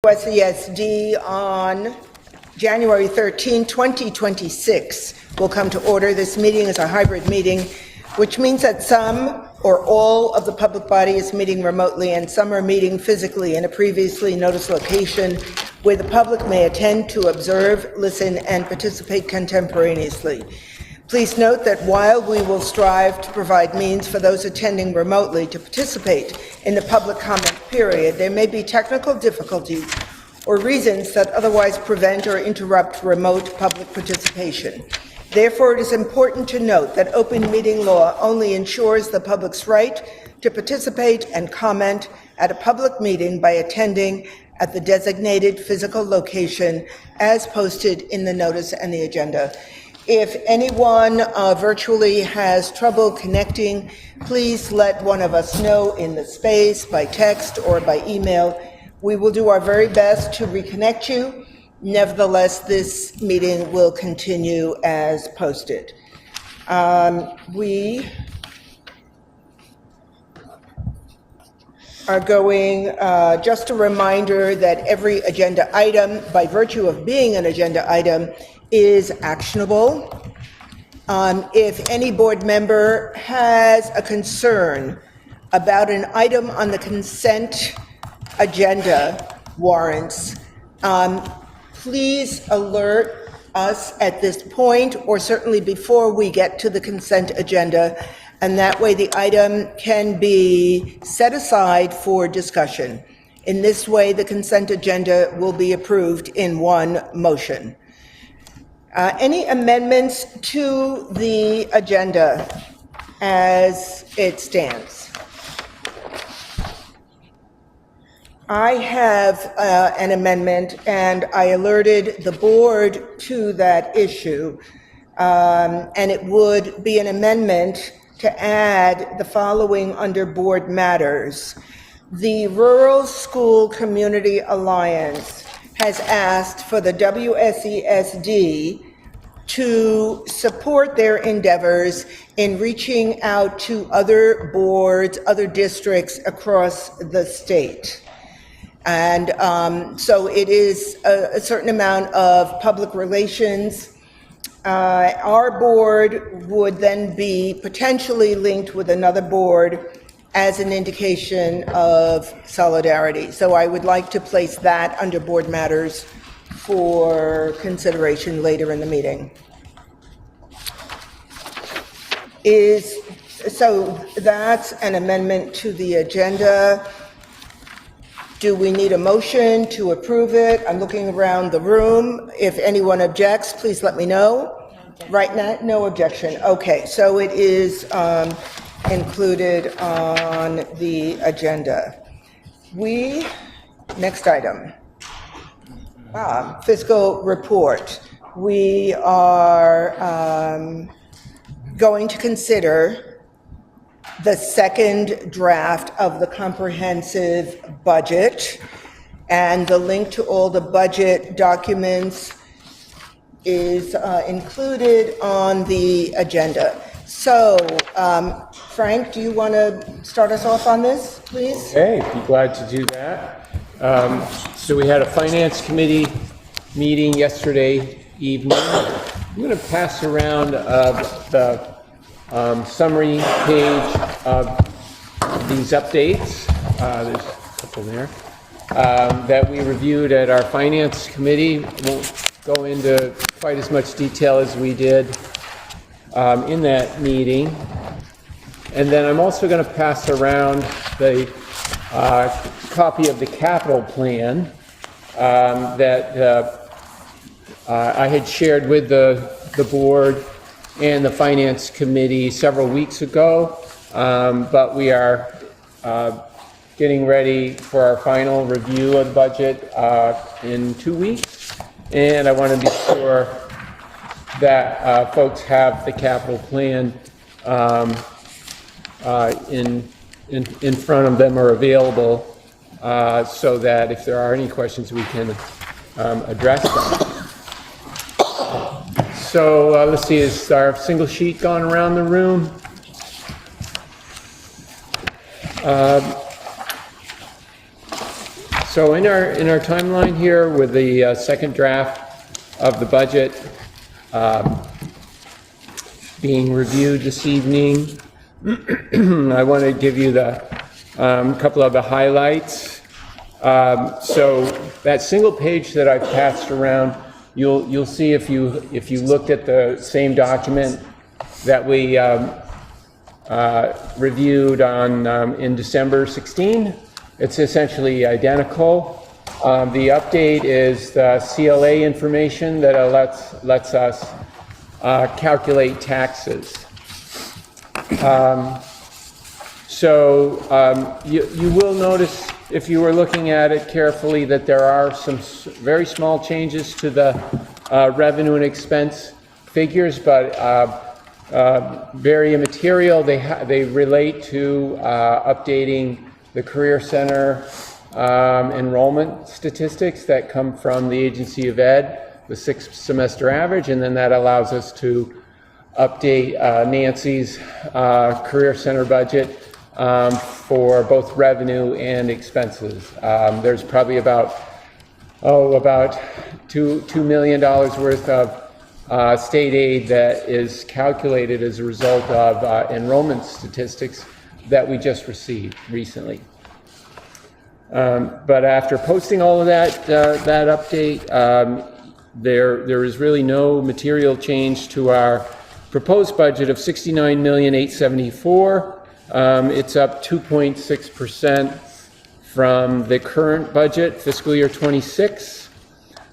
WSESD on January 13, 2026 will come to order. This meeting is a hybrid meeting, which means that some or all of the public body is meeting remotely and some are meeting physically in a previously noticed location where the public may attend to observe, listen, and participate contemporaneously. Please note that while we will strive to provide means for those attending remotely to participate in the public comment period, there may be technical difficulties or reasons that otherwise prevent or interrupt remote public participation. Therefore, it is important to note that open meeting law only ensures the public's right to participate and comment at a public meeting by attending at the designated physical location as posted in the notice and the agenda. If anyone virtually has trouble connecting, please let one of us know in the space by text or by email. We will do our very best to reconnect you. Nevertheless, this meeting will continue as posted. We are going, just a reminder that every agenda item, by virtue of being an agenda item, is actionable. If any board member has a concern about an item on the consent agenda warrants, please alert us at this point or certainly before we get to the consent agenda, and that way the item can be set aside for discussion. In this way, the consent agenda will be approved in one motion. Any amendments to the agenda as it stands? I have an amendment, and I alerted the board to that issue, and it would be an amendment to add the following under board matters. The Rural School Community Alliance has asked for the WSESD to support their endeavors in reaching out to other boards, other districts across the state. And so it is a certain amount of public relations. Our board would then be potentially linked with another board as an indication of solidarity. So I would like to place that under board matters for consideration later in the meeting. So that's an amendment to the agenda. Do we need a motion to approve it? I'm looking around the room. If anyone objects, please let me know. Right now, no objection. Okay, so it is included on the agenda. Next item, fiscal report. We are going to consider the second draft of the comprehensive budget, and the link to all the budget documents is included on the agenda. So, Frank, do you want to start us off on this, please? Okay, be glad to do that. So we had a finance committee meeting yesterday evening. I'm going to pass around the summary page of these updates. There's a couple there that we reviewed at our finance committee. Won't go into quite as much detail as we did in that meeting. And then I'm also going to pass around the copy of the capital plan that I had shared with the board and the finance committee several weeks ago, but we are getting ready for our final review of the budget in 2 weeks, and I want to be sure that folks have the capital plan in front of them or available, so that if there are any questions, we can address them. So let's see, is our single sheet gone around the room? So in our timeline here with the second draft of the budget being reviewed this evening, I want to give you the couple of the highlights. So that single page that I've passed around, you'll see if you looked at the same document that we reviewed on in December 16. It's essentially identical. The update is the CLA information that lets us calculate taxes. You will notice, if you were looking at it carefully, that there are some very small changes to the revenue and expense figures, but very immaterial. They relate to updating the Career Center enrollment statistics that come from the Agency of Ed, the 6th semester average, and then that allows us to update Nancy's Career Center budget for both revenue and expenses. There's probably about $2 million worth of state aid that is calculated as a result of enrollment statistics that we just received recently. But after posting all of that update, there is really no material change to our proposed budget of $69,874,000. It's up 2.6% from the current budget, fiscal year 26.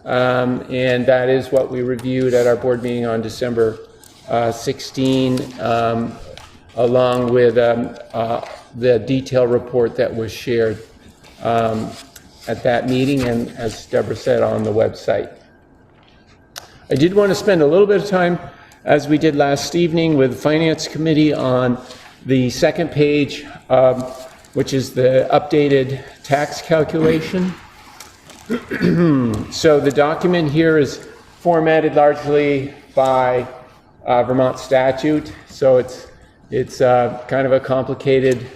And that is what we reviewed at our board meeting on December 16, along with the detailed report that was shared at that meeting and, as Deborah said, on the website. I did want to spend a little bit of time, as we did last evening, with the Finance Committee on the second page, which is the updated tax calculation. So the document here is formatted largely by Vermont statute, so it's kind of a complicated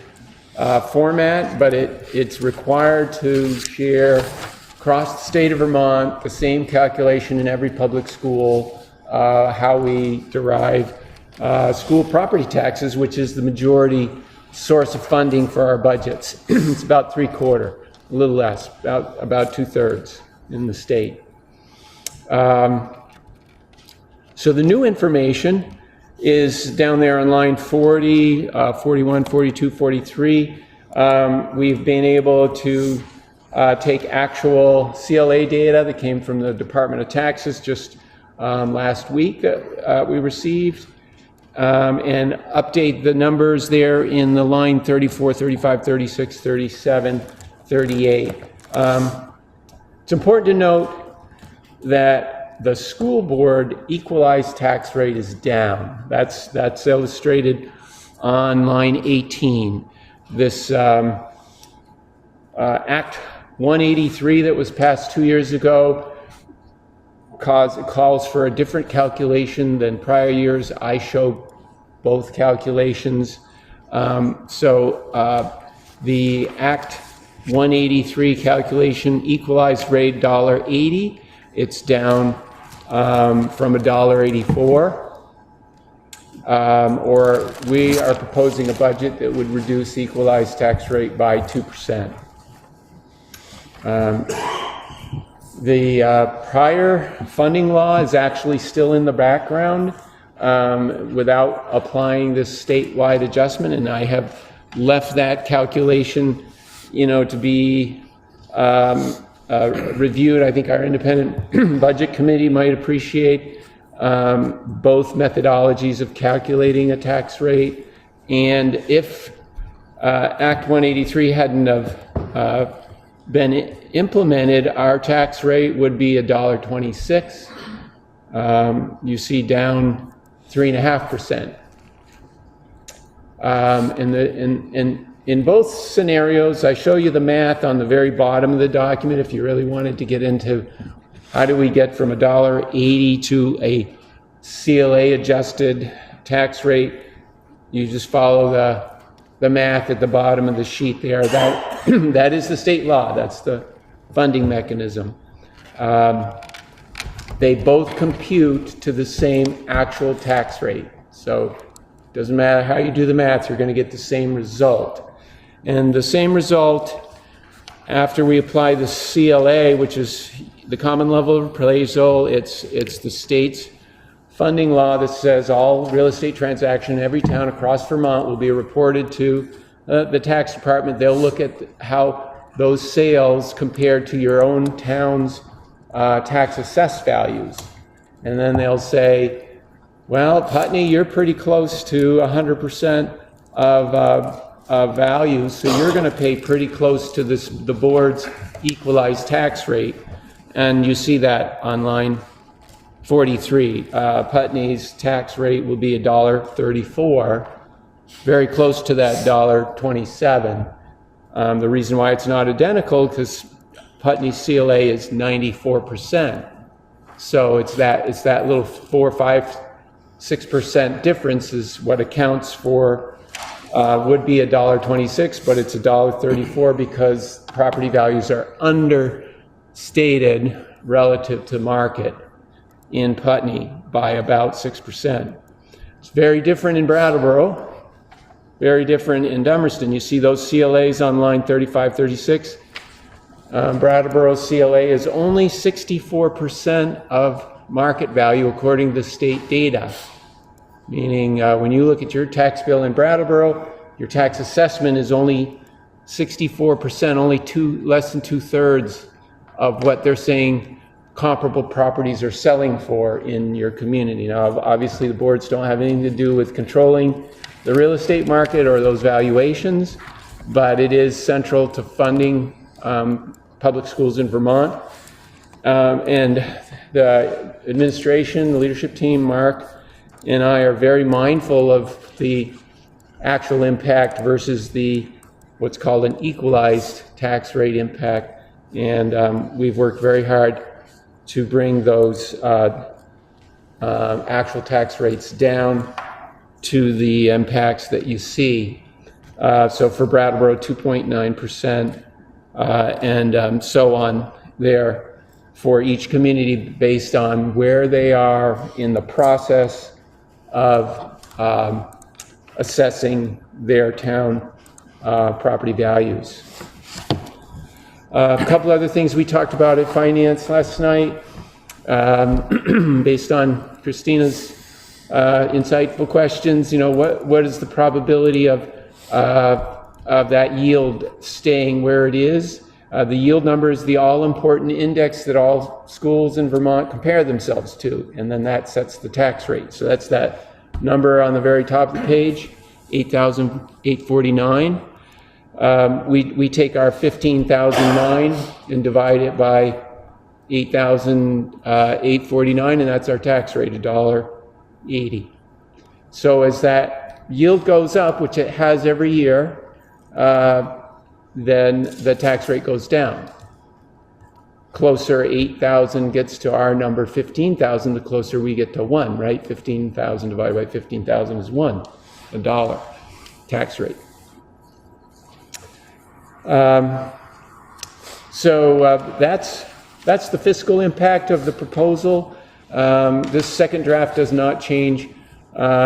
format, but it's required to share across the state of Vermont the same calculation in every public school, how we derive school property taxes, which is the majority source of funding for our budgets. It's about 3/4, a little less, about 2/3 in the state. So the new information is down there on line 40, 41, 42, 43. We've been able to take actual CLA data that came from the Department of Taxes just last week that we received, and update the numbers there in the line 34, 35, 36, 37, 38. It's important to note that the school board equalized tax rate is down. That's illustrated on line 18. This Act 183 that was passed 2 years ago calls for a different calculation than prior years. I show both calculations. The Act 183 calculation equalized rate $1.80. It's down from $1.84. Or we are proposing a budget that would reduce the equalized tax rate by 2%. The prior funding law is actually still in the background without applying this statewide adjustment, and I have left that calculation, to be reviewed. I think our independent budget committee might appreciate both methodologies of calculating a tax rate, and if Act 183 hadn't have been implemented, our tax rate would be $1.26. You see, down 3.5%. In both scenarios, I show you the math on the very bottom of the document if you really wanted to get into how do we get from $1.80 to a CLA adjusted tax rate. You just follow the math at the bottom of the sheet there. That is the state law. That's the funding mechanism. They both compute to the same actual tax rate. So it doesn't matter how you do the math, you're going to get the same result. And the same result after we apply the CLA, which is the common level of appraisal, it's the state's funding law that says all real estate transaction in every town across Vermont will be reported to the tax department. They'll look at how those sales compared to your own town's tax assessed values. And then they'll say, well, Putney, you're pretty close to 100% of value, so you're going to pay pretty close to the board's equalized tax rate. And you see that on line 43. Putney's tax rate will be $1.34, very close to that $1.27. The reason why it's not identical, because Putney's CLA is 94%. So it's that little 4, 5, 6% difference is what accounts for would be $1.26, but it's $1.34 because property values are understated relative to market in Putney by about 6%. It's very different in Brattleboro, very different in Dummerston. You see those CLAs on line 35, 36. Brattleboro's CLA is only 64% of market value according to state data. Meaning when you look at your tax bill in Brattleboro, your tax assessment is only 64%, only less than 2/3 of what they're saying comparable properties are selling for in your community. Now, obviously the boards don't have anything to do with controlling the real estate market or those valuations, but it is central to funding public schools in Vermont. And the administration, the leadership team, Mark and I are very mindful of the actual impact versus what's called an equalized tax rate impact. And we've worked very hard to bring those actual tax rates down to the impacts that you see. So for Brattleboro, 2.9%, and so on there for each community based on where they are in the process of assessing their town property values. A couple other things we talked about at Finance last night, based on Christina's insightful questions. You know, what is the probability of that yield staying where it is? The yield number is the all-important index that all schools in Vermont compare themselves to, and then that sets the tax rate. So that's that number on the very top of the page, 8,849. We take our 15,009 and divide it by 8,849, and that's our tax rate, $1.80. So as that yield goes up, which it has every year, then the tax rate goes down. Closer 8,000 gets to our number 15,000, the closer we get to 1, right? 15,000 divided by 15,000 is $1 tax rate. So that's the fiscal impact of the proposal. This second draft does not change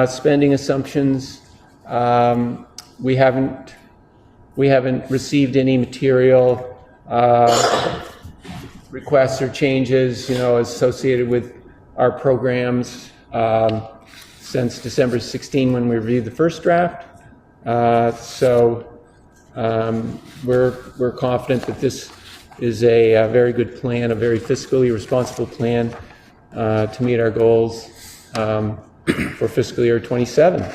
spending assumptions. We haven't received any material requests or changes, associated with our programs since December 16 when we reviewed the first draft. So we're confident that this is a very good plan, a very fiscally responsible plan to meet our goals for fiscal year 27.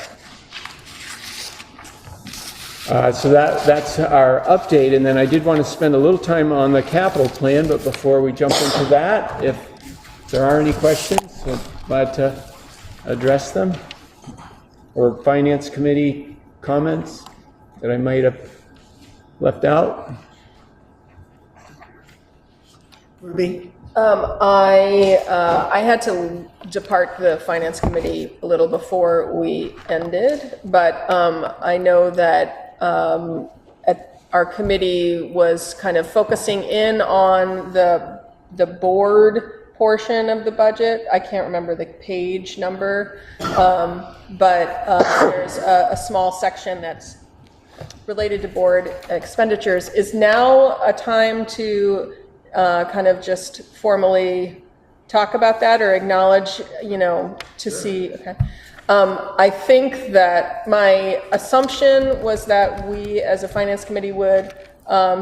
So that's our update, and then I did want to spend a little time on the capital plan, but before we jump into that, if there are any questions, I'm glad to address them, or Finance Committee comments that I might have left out. Ruby? I had to depart the Finance Committee a little before we ended, but I know that our committee was kind of focusing in on the board portion of the budget. I can't remember the page number, but there's a small section that's related to board expenditures. Is now a time to kind of just formally talk about that or acknowledge, to see, okay. I think that my assumption was that we as a finance committee would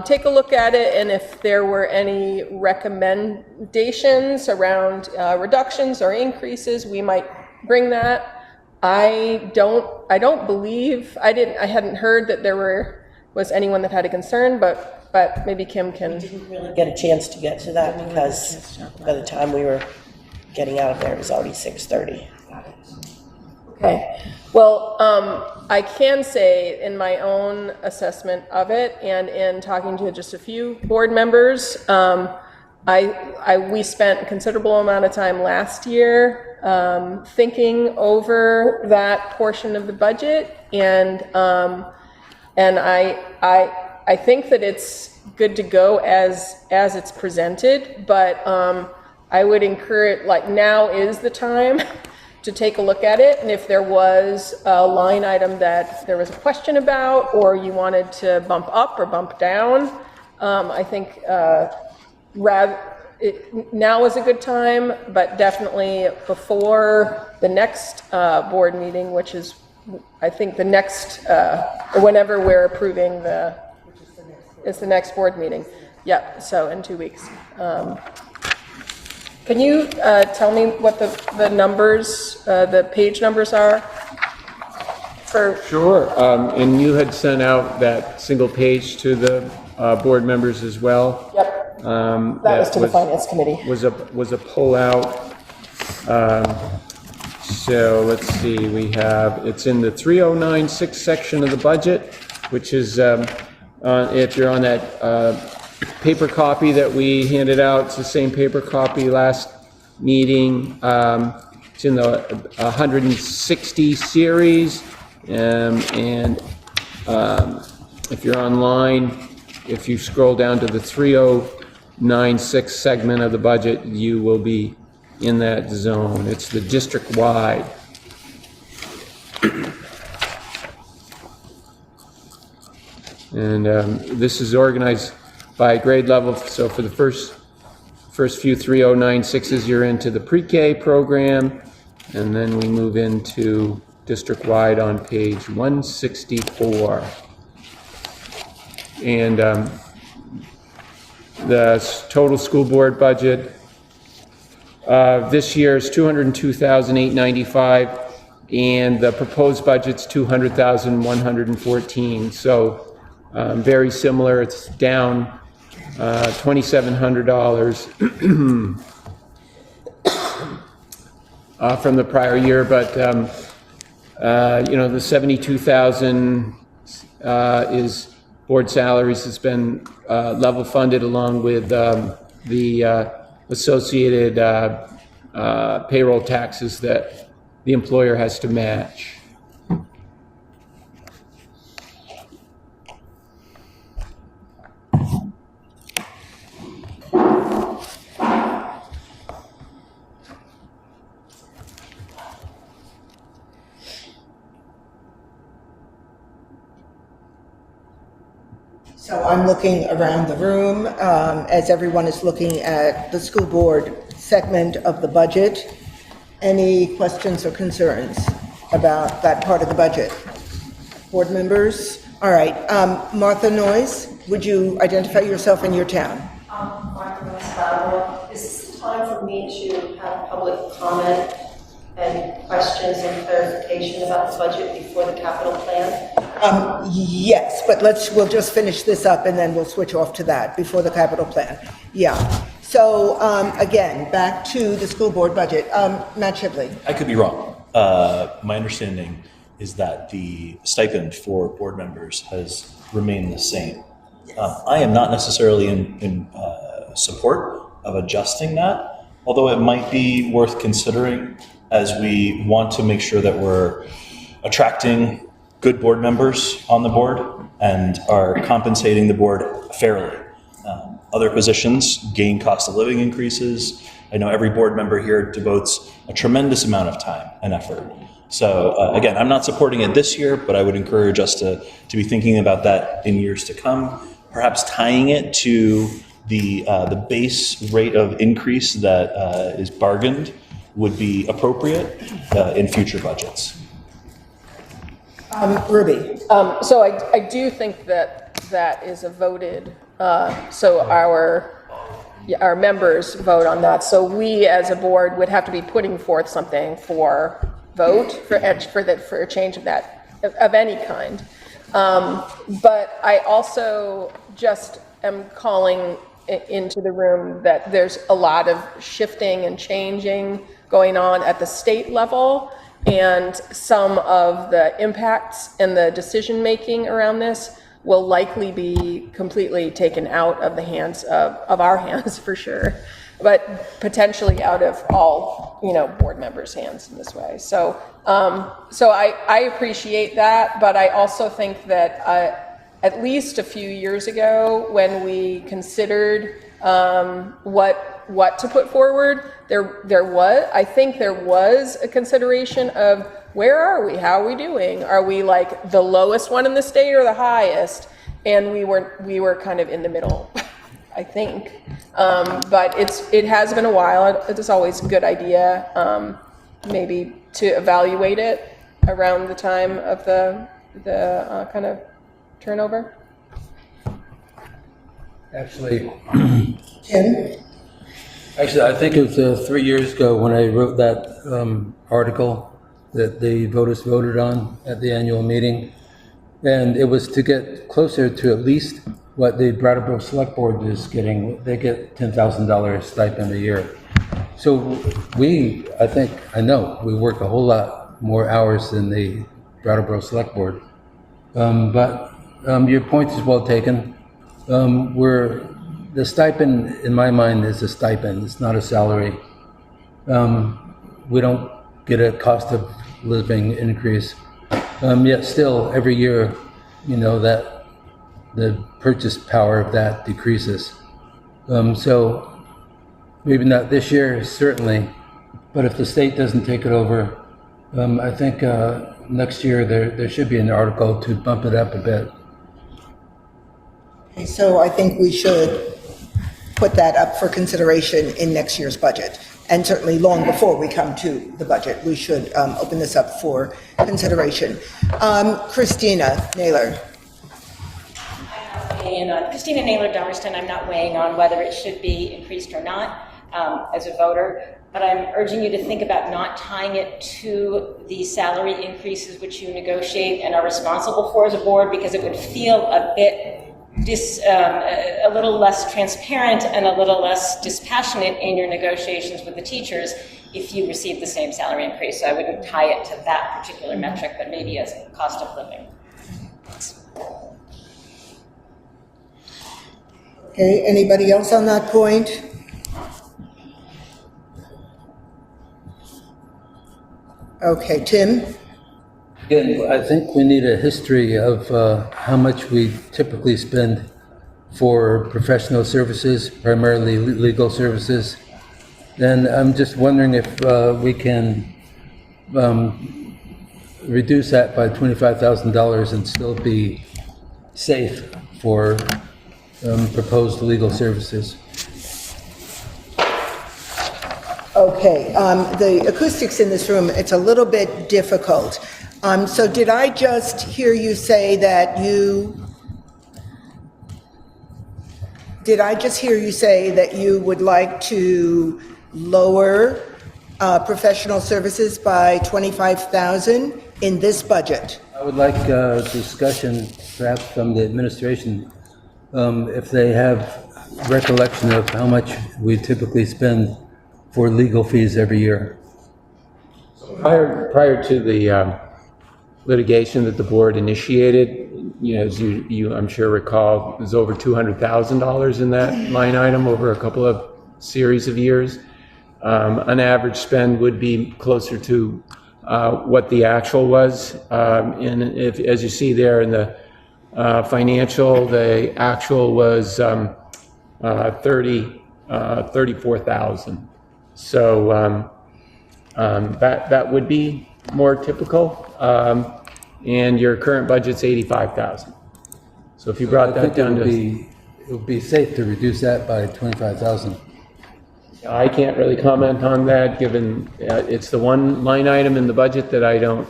take a look at it, and if there were any recommendations around reductions or increases, we might bring that. I don't believe, I hadn't heard that there was anyone that had a concern, but maybe Kim can. Didn't really get a chance to get to that because by the time we were getting out of there, it was already 6:30. Okay. Well, I can say in my own assessment of it and in talking to just a few board members, we spent a considerable amount of time last year thinking over that portion of the budget, and I think that it's good to go as it's presented, but I would encourage, like, now is the time to take a look at it, and if there was a line item that there was a question about, or you wanted to bump up or bump down, I think now is a good time, but definitely before the next board meeting, which is, I think, the next, or whenever we're approving it's the next board meeting. Yep, so in 2 weeks. Can you tell me what the numbers, the page numbers are? Sure, and you had sent out that single page to the board members as well. Yep, that was to the finance committee. Was a pullout. So let's see, it's in the 3096 section of the budget, which is, if you're on that paper copy that we handed out, it's the same paper copy last meeting. It's in the 160 series, and if you're online, if you scroll down to the 3096 segment of the budget, you will be in that zone. It's the district-wide. And this is organized by grade level. So for the first few 3096s, you're into the pre-K program, and then we move into district-wide on page 164. And the total school board budget this year is $202,895, and the proposed budget's $200,114. So very similar. It's down $2,700 from the prior year, but the $72,000 is board salaries has been level funded along with the associated payroll taxes that the employer has to match. So I'm looking around the room as everyone is looking at the school board segment of the budget. Any questions or concerns about that part of the budget? Board members? All right. Martha Noyes, would you identify yourself and your town? Martha Noyes, Brattleboro. Is this the time for me to have public comment and questions and clarification about the budget before the capital plan? Yes, but we'll just finish this up and then we'll switch off to that before the capital plan. Yeah. So again, back to the school board budget. Matt Shibley. I could be wrong. My understanding is that the stipend for board members has remained the same. I am not necessarily in support of adjusting that, although it might be worth considering as we want to make sure that we're attracting good board members on the board and are compensating the board fairly. Other positions gain cost of living increases. I know every board member here devotes a tremendous amount of time and effort. So again, I'm not supporting it this year, but I would encourage us to be thinking about that in years to come, perhaps tying it to the base rate of increase that is bargained would be appropriate in future budgets. Ruby? So I do think that is a voted, so our members vote on that. So we as a board would have to be putting forth something for vote for a change of that, of any kind. But I also just am calling into the room that there's a lot of shifting and changing going on at the state level, and some of the impacts and the decision-making around this will likely be completely taken out of the hands of our hands for sure, but potentially out of all, board members' hands in this way. So I appreciate that, but I also think that at least a few years ago, when we considered what to put forward, I think there was a consideration of where are we? How are we doing? Are we like the lowest one in the state or the highest? And we were kind of in the middle, I think. But it has been a while. It's always a good idea, maybe to evaluate it around the time of the kind of turnover. Actually, Tim? I think it was 3 years ago when I wrote that article that the voters voted on at the annual meeting. And it was to get closer to at least what the Brattleboro Select Board is getting. They get $10,000 stipend a year. So we work a whole lot more hours than the Brattleboro Select Board. But your point is well taken. The stipend, in my mind, is a stipend. It's not a salary. We don't get a cost of living increase. Yet still, every year, that the purchase power of that decreases. So maybe not this year, certainly, but if the state doesn't take it over, I think next year there should be an article to bump it up a bit. Okay, so I think we should put that up for consideration in next year's budget. And certainly long before we come to the budget, we should open this up for consideration. Christina Naylor. Christina Naylor Dummerston. I'm not weighing on whether it should be increased or not as a voter, but I'm urging you to think about not tying it to the salary increases which you negotiate and are responsible for as a board, because it would feel a bit a little less transparent and a little less dispassionate in your negotiations with the teachers if you receive the same salary increase. So I wouldn't tie it to that particular metric, but maybe as a cost of living. Okay, anybody else on that point? Okay, Tim? Again, I think we need a history of how much we typically spend for professional services, primarily legal services. And I'm just wondering if we can reduce that by $25,000 and still be safe for proposed legal services. Okay, the acoustics in this room, it's a little bit difficult. So did I just hear you say that you would like to lower professional services by $25,000 in this budget? I would like a discussion, perhaps from the administration, if they have recollection of how much we typically spend for legal fees every year. Prior to the litigation that the board initiated, as you I'm sure recall, there's over $200,000 in that line item over a couple of series of years. An average spend would be closer to what the actual was. And if, as you see there in the financial, the actual was 34,000. So that would be more typical. And your current budget's 85,000. So if you brought that down to, it would be safe to reduce that by 25,000. I can't really comment on that, given it's the one line item in the budget that I don't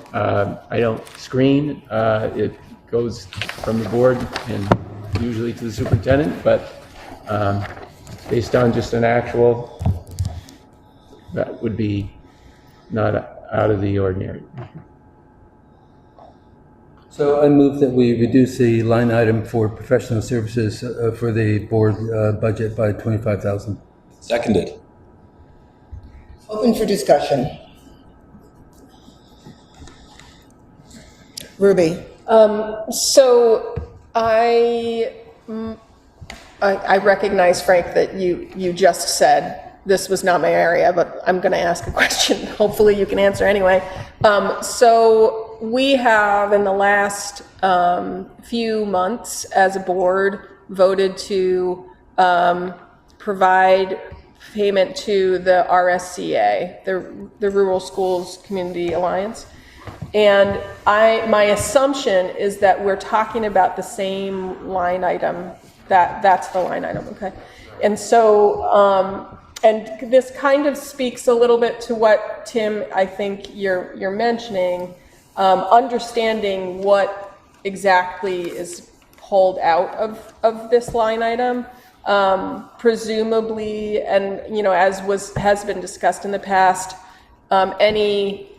screen. It goes from the board and usually to the superintendent, but based on just an actual, that would be not out of the ordinary. So I move that we reduce the line item for professional services for the board budget by 25,000. Seconded. Open for discussion. Ruby? So I recognize, Frank, that you just said this was not my area, but I'm going to ask a question. Hopefully you can answer anyway. So we have, in the last few months as a board, voted to provide payment to the RSCA, the Rural Schools Community Alliance. And my assumption is that we're talking about the same line item. That's the line item, okay? And so, and this kind of speaks a little bit to what, Tim, I think you're mentioning, understanding what exactly is pulled out of this line item. Presumably, and as has been discussed in the past, any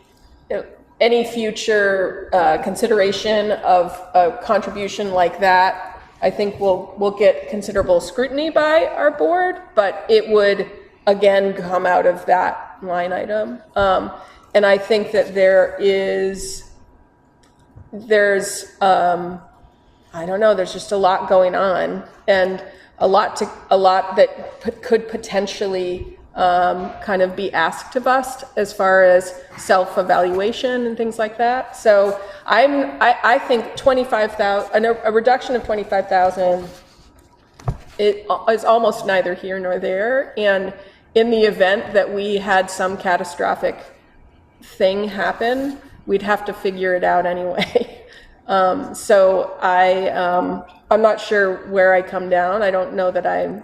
future consideration of a contribution like that, I think will get considerable scrutiny by our board, but it would again come out of that line item. And I think that there's I don't know, there's just a lot going on, and a lot that could potentially kind of be asked of us as far as self-evaluation and things like that. So I think 25,000, a reduction of 25,000, it is almost neither here nor there. And in the event that we had some catastrophic thing happen, we'd have to figure it out anyway. So I'm not sure where I come down. I don't know that I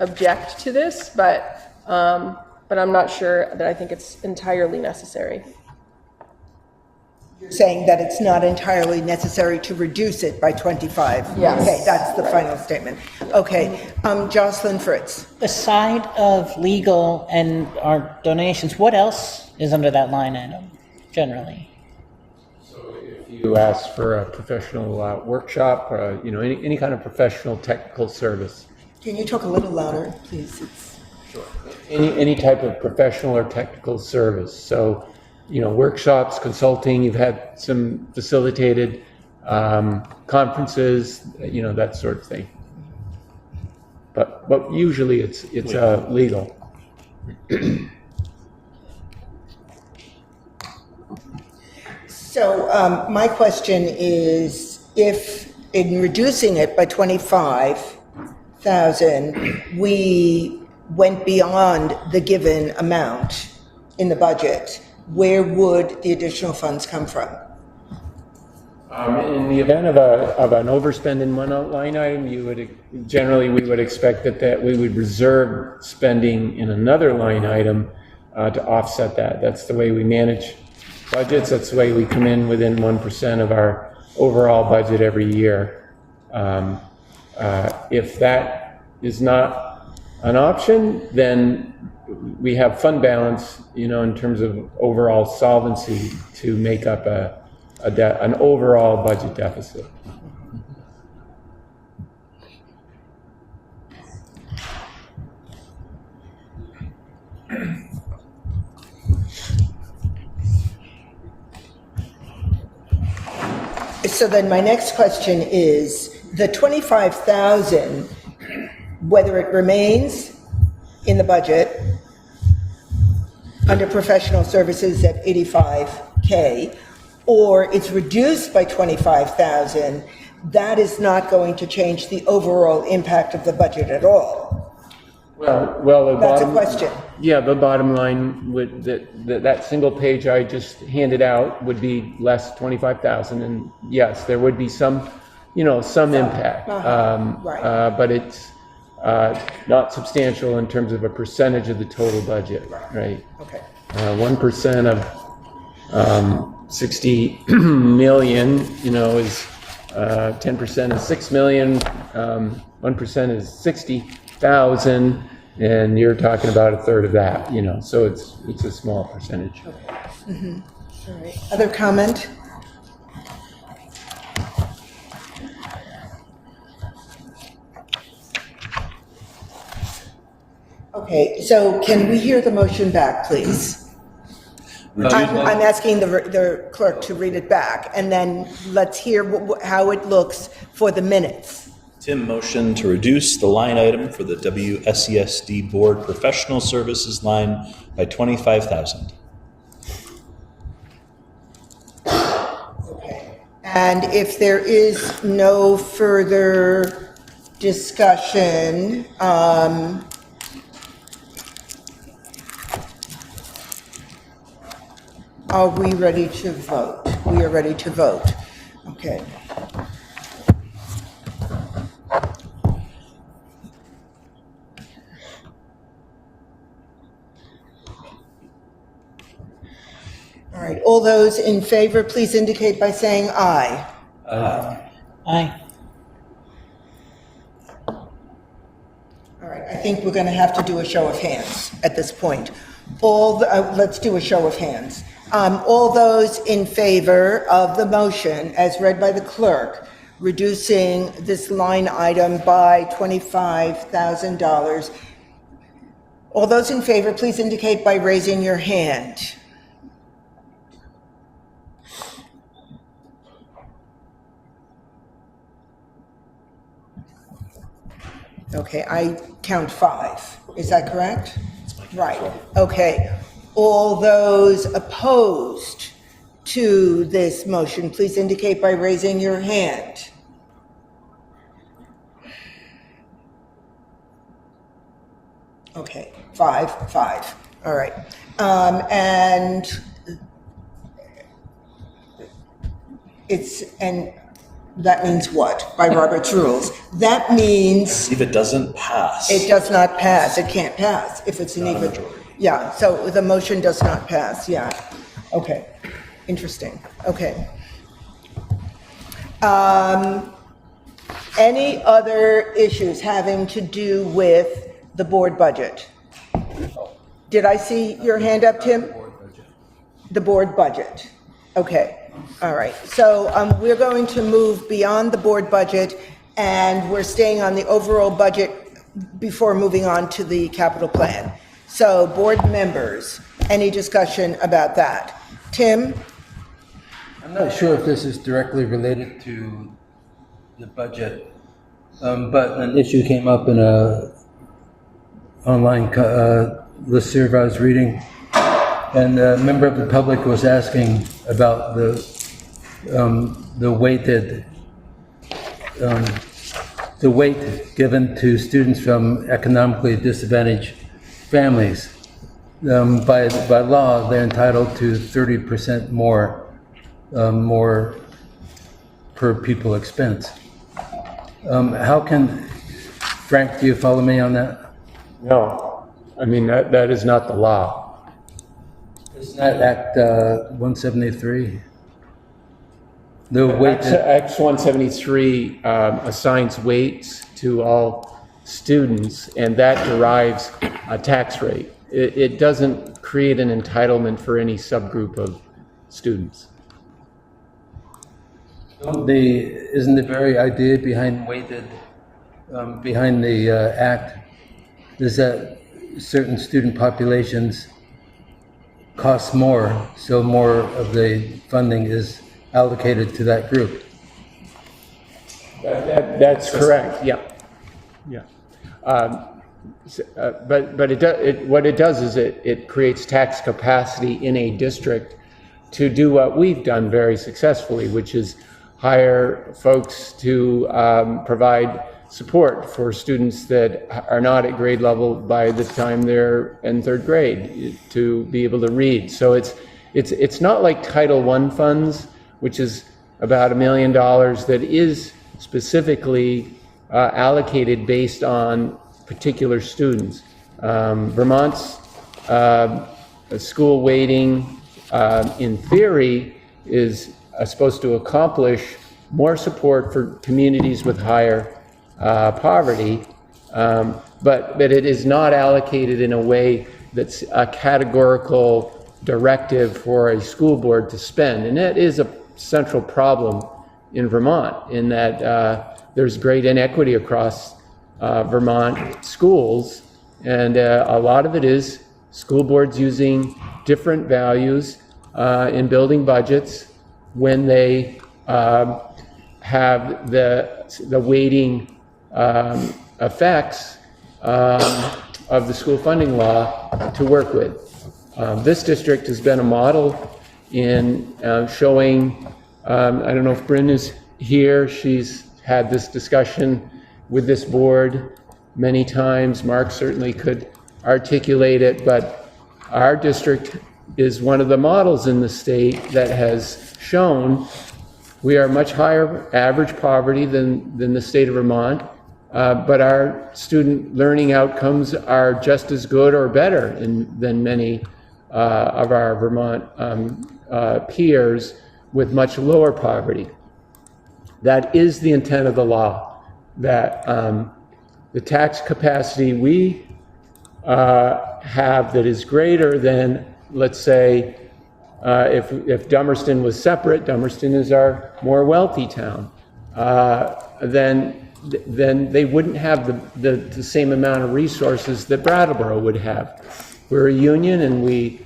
object to this, but I'm not sure that I think it's entirely necessary. You're saying that it's not entirely necessary to reduce it by 25? Yes. Okay, that's the final statement. Okay, Jocelyn Fritz. Aside of legal and our donations, what else is under that line item, generally? You ask for a professional workshop, any kind of professional technical service. Can you talk a little louder, please? Sure. Any type of professional or technical service. So, workshops, consulting. You've had some facilitated conferences, that sort of thing. But usually it's legal. So my question is, if in reducing it by 25,000, we went beyond the given amount in the budget, where would the additional funds come from? In the event of an overspend in one line item, we would expect that we would reserve spending in another line item to offset that. That's the way we manage budgets. That's the way we come in within 1% of our overall budget every year. If that is not an option, then we have fund balance, in terms of overall solvency to make up an overall budget deficit. So then my next question is, the 25,000, whether it remains in the budget under professional services at 85K, pay, or it's reduced by 25,000, that is not going to change the overall impact of the budget at all. Well, the That's a bottom. question. Yeah, the bottom line would, that single page I just handed out would be less 25,000, and yes, there would be some, some impact. right. But it's not substantial in terms of a percentage of the total budget, right? Okay. 1% of 60 million, is 10% is 6 million, 1% is 60,000, and you're talking about a third of that, so it's a small percentage. All right. Other comment? Okay, so can we hear the motion back, please? I'm asking the clerk to read it back, and then let's hear how it looks for the minutes. Tim motioned to reduce the line item for the WSESD Board Professional Services line by 25,000. Okay. And if there is no further discussion, are we ready to vote? We are ready to vote. Okay. All right, all those in favor, please indicate by saying aye. Aye. All right, I think we're going to have to do a show of hands at this point. Let's do a show of hands. All those in favor of the motion as read by the clerk, reducing this line item by $25,000. All those in favor, please indicate by raising your hand. Okay, I count 5. Is that correct? Right, okay. All those opposed to this motion, please indicate by raising your hand. Okay, 5. All right. And that means what? By Robert's rules. That means If it doesn't pass. it does not pass. It can't pass if it's an Not a even. majority. Yeah, so the motion does not pass, yeah. Okay, interesting, okay. Any other issues having to do with the board budget? Did I see your hand up, Tim? The board budget. Okay, all right. So we're going to move beyond the board budget, and we're staying on the overall budget before moving on to the capital plan. So board members, any discussion about that? Tim? I'm not sure if this is directly related to the budget, but an issue came up in a online listserv I was reading, and a member of the public was asking about the weight given to students from economically disadvantaged families. By law, they're entitled to 30% more per pupil expense. How can, Frank, do you follow me on that? No, I mean, that is not the law. Isn't that Act 173? The weight that, Act 173 assigns weights to all students, and that derives a tax rate. It doesn't create an entitlement for any subgroup of students. isn't the very idea behind weighted, behind the Act, is that certain student populations cost more, so more of the funding is allocated to that group? That's correct, yeah. But what it does is it creates tax capacity in a district to do what we've done very successfully, which is hire folks to provide support for students that are not at grade level by the time they're in third grade to be able to read. So it's not like Title I funds, which is about $1 million that is specifically allocated based on particular students. Vermont's school weighting, in theory, is supposed to accomplish more support for communities with higher poverty, but it is not allocated in a way that's a categorical directive for a school board to spend. And that is a central problem in Vermont, in that there's great inequity across Vermont schools, and a lot of it is school boards using different values in building budgets when they have the weighting effects of the school funding law to work with. This district has been a model in showing, I don't know if Bryn is here, she's had this discussion with this board many times. Mark certainly could articulate it, but our district is one of the models in the state that has shown we are much higher average poverty than the state of Vermont, but our student learning outcomes are just as good or better than many of our Vermont peers with much lower poverty. That is the intent of the law, that the tax capacity we have that is greater than, let's say, if Dummerston was separate, Dummerston is our more wealthy town, then they wouldn't have the same amount of resources that Brattleboro would have. We're a union, and we're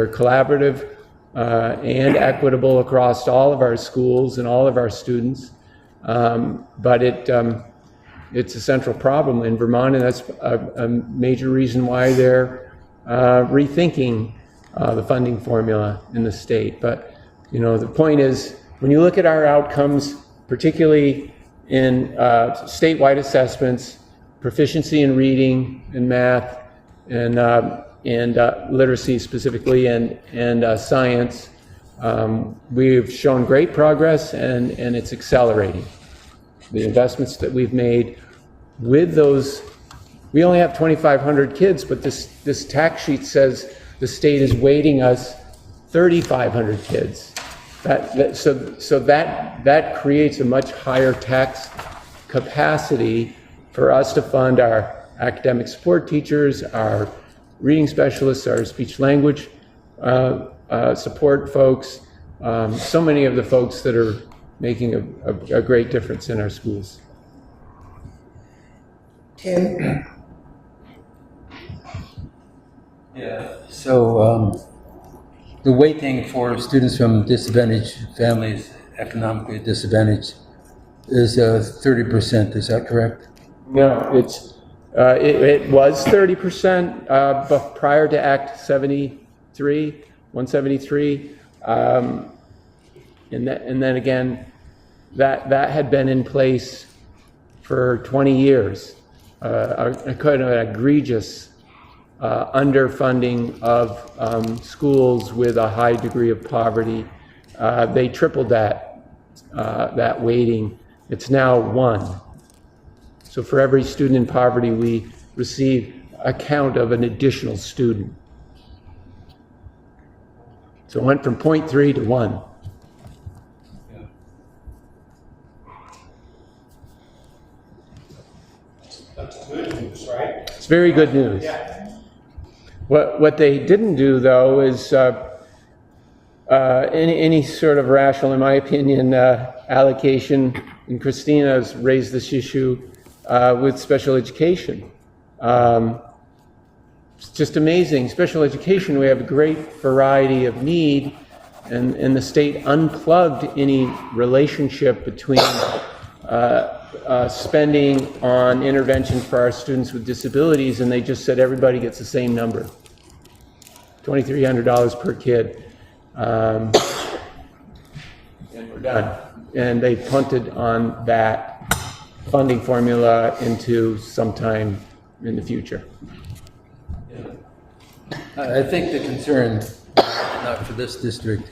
collaborative and equitable across all of our schools and all of our students, but it's a central problem in Vermont, and that's a major reason why they're rethinking the funding formula in the state. But the point is, when you look at our outcomes, particularly in statewide assessments, proficiency in reading and math and literacy specifically, and science, we've shown great progress, and it's accelerating. The investments that we've made with those, we only have 2,500 kids, but this tax sheet says the state is weighting us 3,500 kids. So that creates a much higher tax capacity for us to fund our academic support teachers, our reading specialists, our speech language support folks, so many of the folks that are making a great difference in our schools. Tim? Yeah. So the weighting for students from disadvantaged families, economically disadvantaged, is 30%. Is that correct? No, it was 30% but prior to Act 173, and then again, that had been in place for 20 years. A kind of egregious underfunding of schools with a high degree of poverty. They tripled that weighting. It's now 1. So for every student in poverty, we receive a count of an additional student. So it went from 0.3 to 1. That's good news, right? It's very good news. Yeah. What they didn't do, though, is any sort of rational, in my opinion, allocation, and Christina's raised this issue with special education. It's just amazing. Special education, we have a great variety of need, and the state unplugged any relationship between spending on intervention for our students with disabilities, and they just said everybody gets the same number. $2,300 per kid. And we're done. And they punted on that funding formula into sometime in the future. I think the concern, not for this district,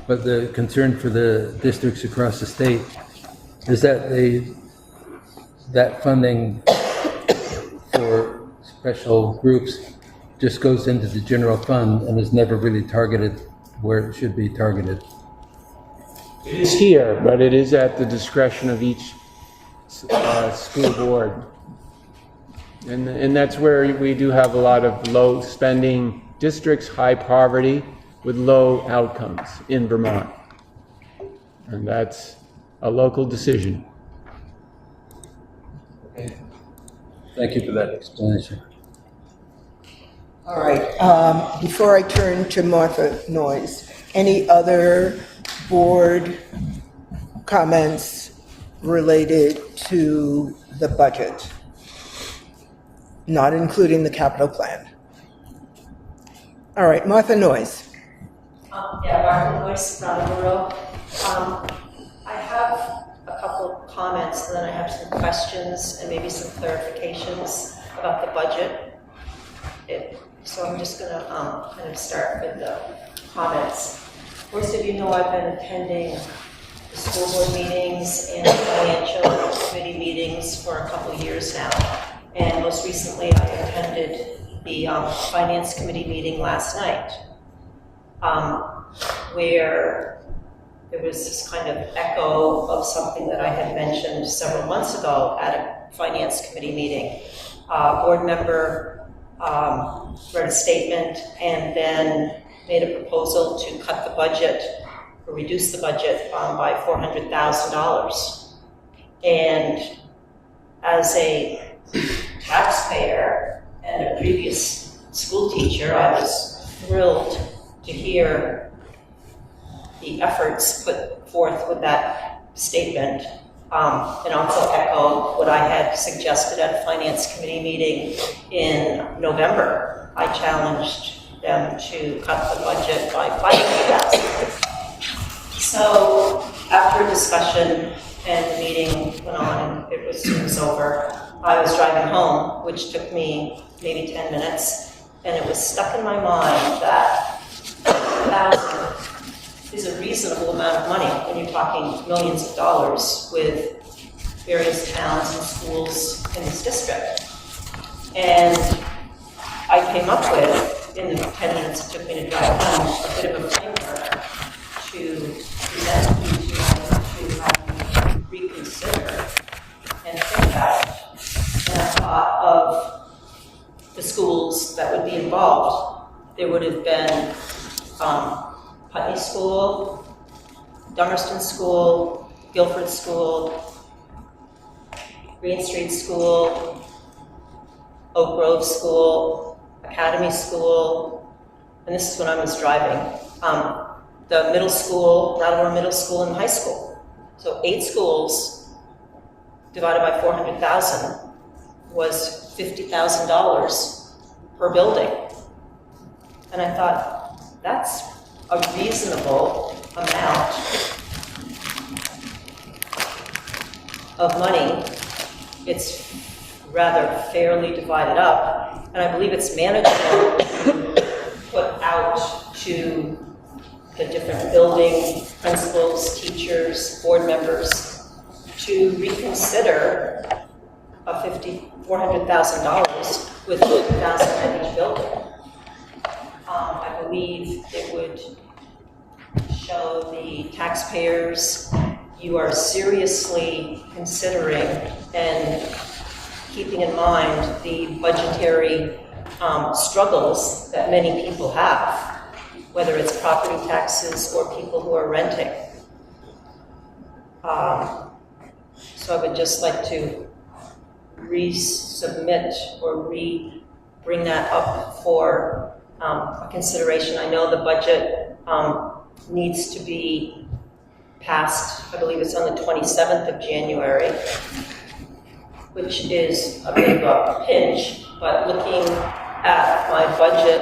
but the concern for the districts across the state is that that funding for special groups just goes into the general fund and is never really targeted where it should be targeted. It is here, but it is at the discretion of each school board. And that's where we do have a lot of low spending districts, high poverty, with low outcomes in Vermont. And that's a local decision. Okay. Thank you for that explanation. All right, before I turn to Martha Noyes, any other board comments related to the budget? Not including the capital plan. All right, Martha Noyes. Martha Noyes, Brattleboro. I have a couple of comments, and then I have some questions and maybe some clarifications about the budget. So I'm just going to kind of start with the comments. Most of you know I've been attending the school board meetings and financial committee meetings for a couple of years now. And most recently I attended the finance committee meeting last night, where there was this kind of echo of something that I had mentioned several months ago at a finance committee meeting. Board member read a statement and then made a proposal to cut the budget or reduce the budget by $400,000. And as a taxpayer and a previous school teacher, I was thrilled to hear the efforts put forth with that statement, and also echo what I had suggested at a finance committee meeting in November. I challenged them to cut the budget by $500,000. So after a discussion and the meeting went on and it was over, I was driving home, which took me maybe 10 minutes, and it was stuck in my mind that $1,000 is a reasonable amount of money when you're talking millions of dollars with various towns and schools in this district. And I came up with, in the 10 minutes it took me to drive home, a bit of a framework to present you to reconsider and think about. And I thought of the schools that would be involved. There would have been Putney School, Dummerston School, Guilford School, Green Street School, Oak Grove School, Academy School, and this is when I was driving, the middle school, Brattleboro Middle School and high school. So 8 schools divided by 400,000 was $50,000 per building. And I thought, that's a reasonable amount of money. It's rather fairly divided up, and I believe it's manageable to put out to the different building principals, teachers, board members to reconsider a $400,000 with $50,000 at each building. I believe it would show the taxpayers you are seriously considering and keeping in mind the budgetary struggles that many people have, whether it's property taxes or people who are renting. So I would just like to resubmit or bring that up for a consideration. I know the budget needs to be passed, I believe it's on the 27th of January, which is a bit of a pinch, but looking at my budget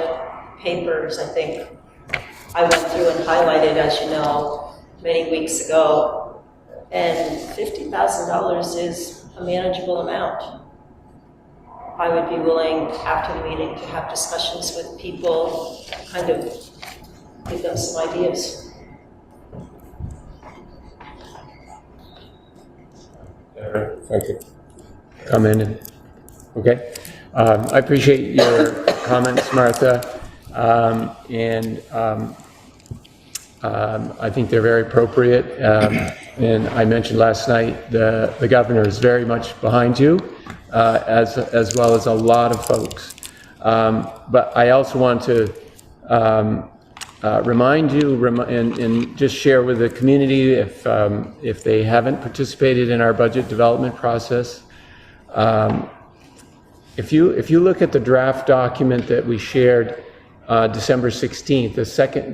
papers, I think I went through and highlighted, as you know, many weeks ago, and $50,000 is a manageable amount. I would be willing, after the meeting, to have discussions with people, kind of give them some ideas. If I could come in and, okay. I appreciate your comments, Martha, and I think they're very appropriate. And I mentioned last night, the governor is very much behind you, as well as a lot of folks. But I also want to remind you and just share with the community, if they haven't participated in our budget development process, if you look at the draft document that we shared December 16th,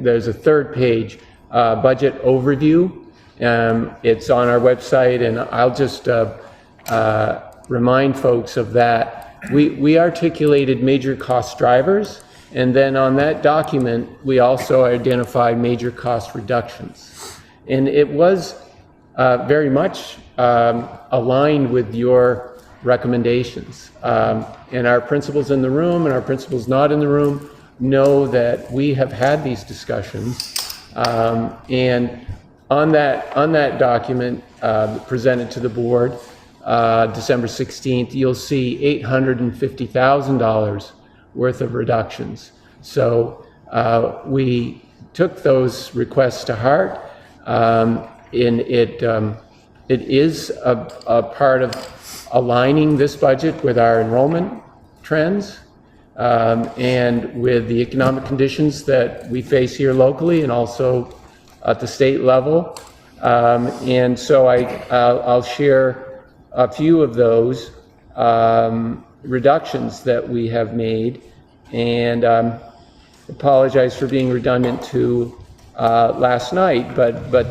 there's a third page budget overview. It's on our website, and I'll just remind folks of that. We articulated major cost drivers, and then on that document, we also identified major cost reductions. And it was very much aligned with your recommendations. And our principals in the room and our principals not in the room know that we have had these discussions. And on that document presented to the board, December 16th, you'll see $850,000 worth of reductions. So we took those requests to heart. It is a part of aligning this budget with our enrollment trends and with the economic conditions that we face here locally and also at the state level. And so I'll share a few of those reductions that we have made, and apologize for being redundant to last night, but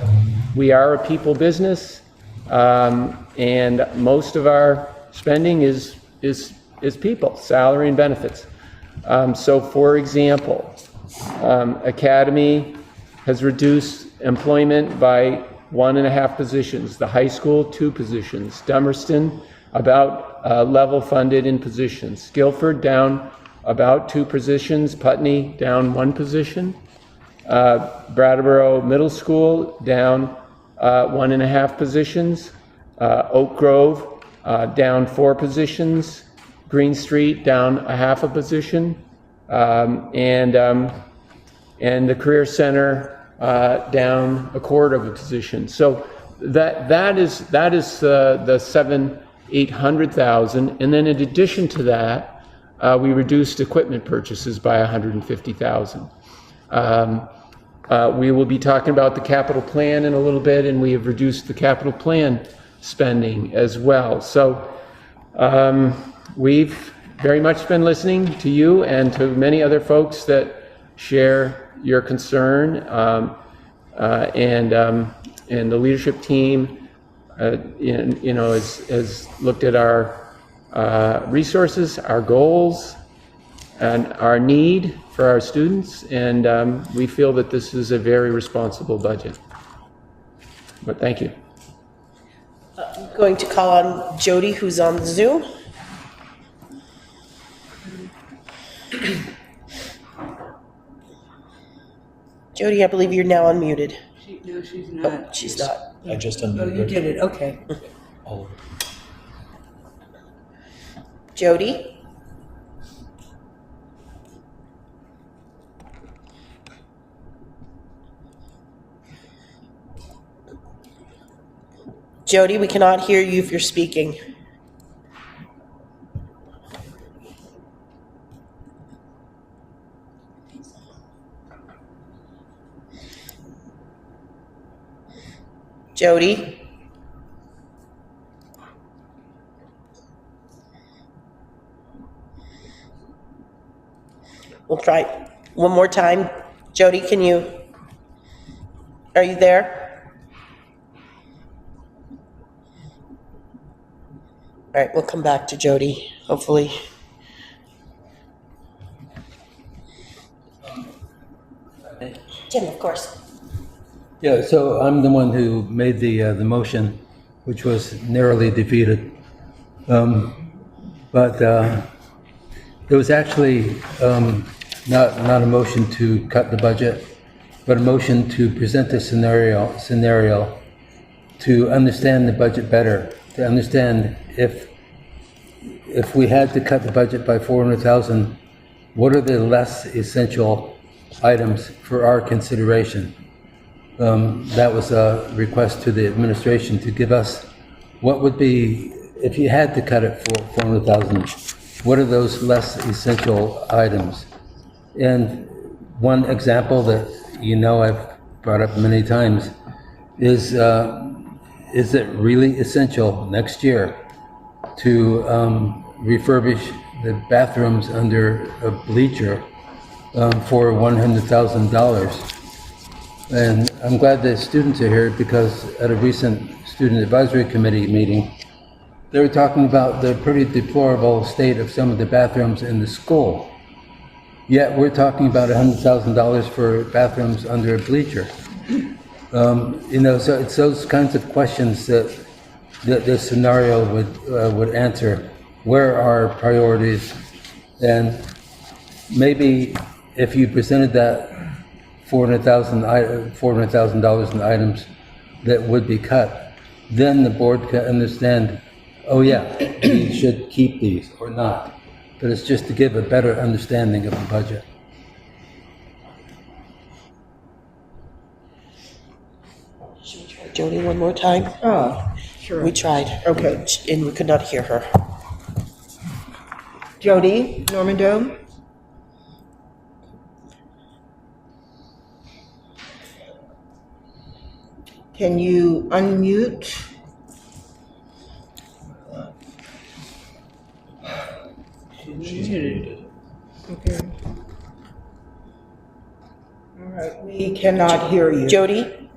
we are a people business, and most of our spending is people, salary and benefits. So for example, Academy has reduced employment by 1.5 positions, the high school 2 positions, Dummerston about level funded in positions, Guilford down about 2 positions, Putney down 1 position, Brattleboro Middle School down 1.5 positions, Oak Grove down 4 positions, Green Street down 1/2 position, and the Career Center down 1/4 position. So that is the $800,000, and then in addition to that, we reduced equipment purchases by $150,000. We will be talking about the capital plan in a little bit, and we have reduced the capital plan spending as well. So we've very much been listening to you and to many other folks that share your concern, and the leadership team, has looked at our resources, our goals, and our need for our students, and we feel that this is a very responsible budget. But thank you. I'm going to call on Jody, who's on the Zoom. Jody, I believe you're now unmuted. No, she's not. Oh, she's not. I just Oh, unmuted. you did it, okay. All of it. Jody? Jody, we cannot hear you if you're speaking. Jody? We'll try one more time. Jody, are you there? All right, we'll come back to Jody, hopefully. Tim, of course. Yeah, so I'm the one who made the motion, which was narrowly defeated. But it was actually not a motion to cut the budget, but a motion to present a scenario to understand the budget better, to understand if we had to cut the budget by 400,000, what are the less essential items for our consideration? That was a request to the administration to give us what would be, if you had to cut it for 400,000, what are those less essential items? And one example that I've brought up many times is it really essential next year to refurbish the bathrooms under a bleacher for $100,000? And I'm glad the students are here because at a recent student advisory committee meeting, they were talking about the pretty deplorable state of some of the bathrooms in the school. Yet we're talking about $100,000 for bathrooms under a bleacher. So it's those kinds of questions that the scenario would answer. Where are our priorities? And maybe if you presented that $400,000 in items that would be cut, then the board can understand, oh yeah, we should keep these or not. But it's just to give a better understanding of the budget. Should we try Jody one more time? Oh, sure. We tried. Okay. And we could not hear her. Jody, Norman Dome? Can you unmute? She's muted. Okay. All right, we cannot hear you. Jody?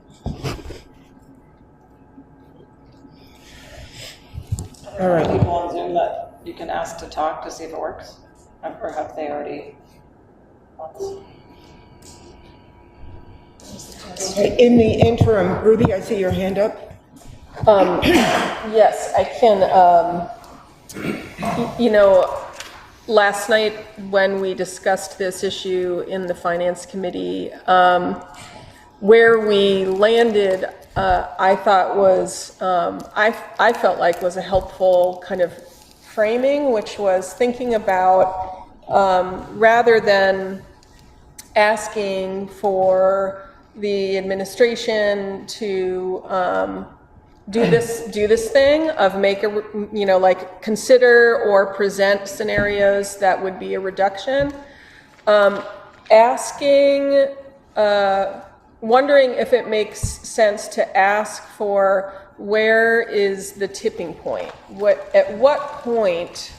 All right. People on Zoom that you can ask to talk to see if it works, or have they already? Okay, in the interim, Ruby, I see your hand up. Yes, I can, last night when we discussed this issue in the Finance Committee, where we landed, I thought was, I felt like was a helpful kind of framing, which was thinking about, rather than asking for the administration to do this thing of consider or present scenarios that would be a reduction. Wondering if it makes sense to ask for where is the tipping point? At what point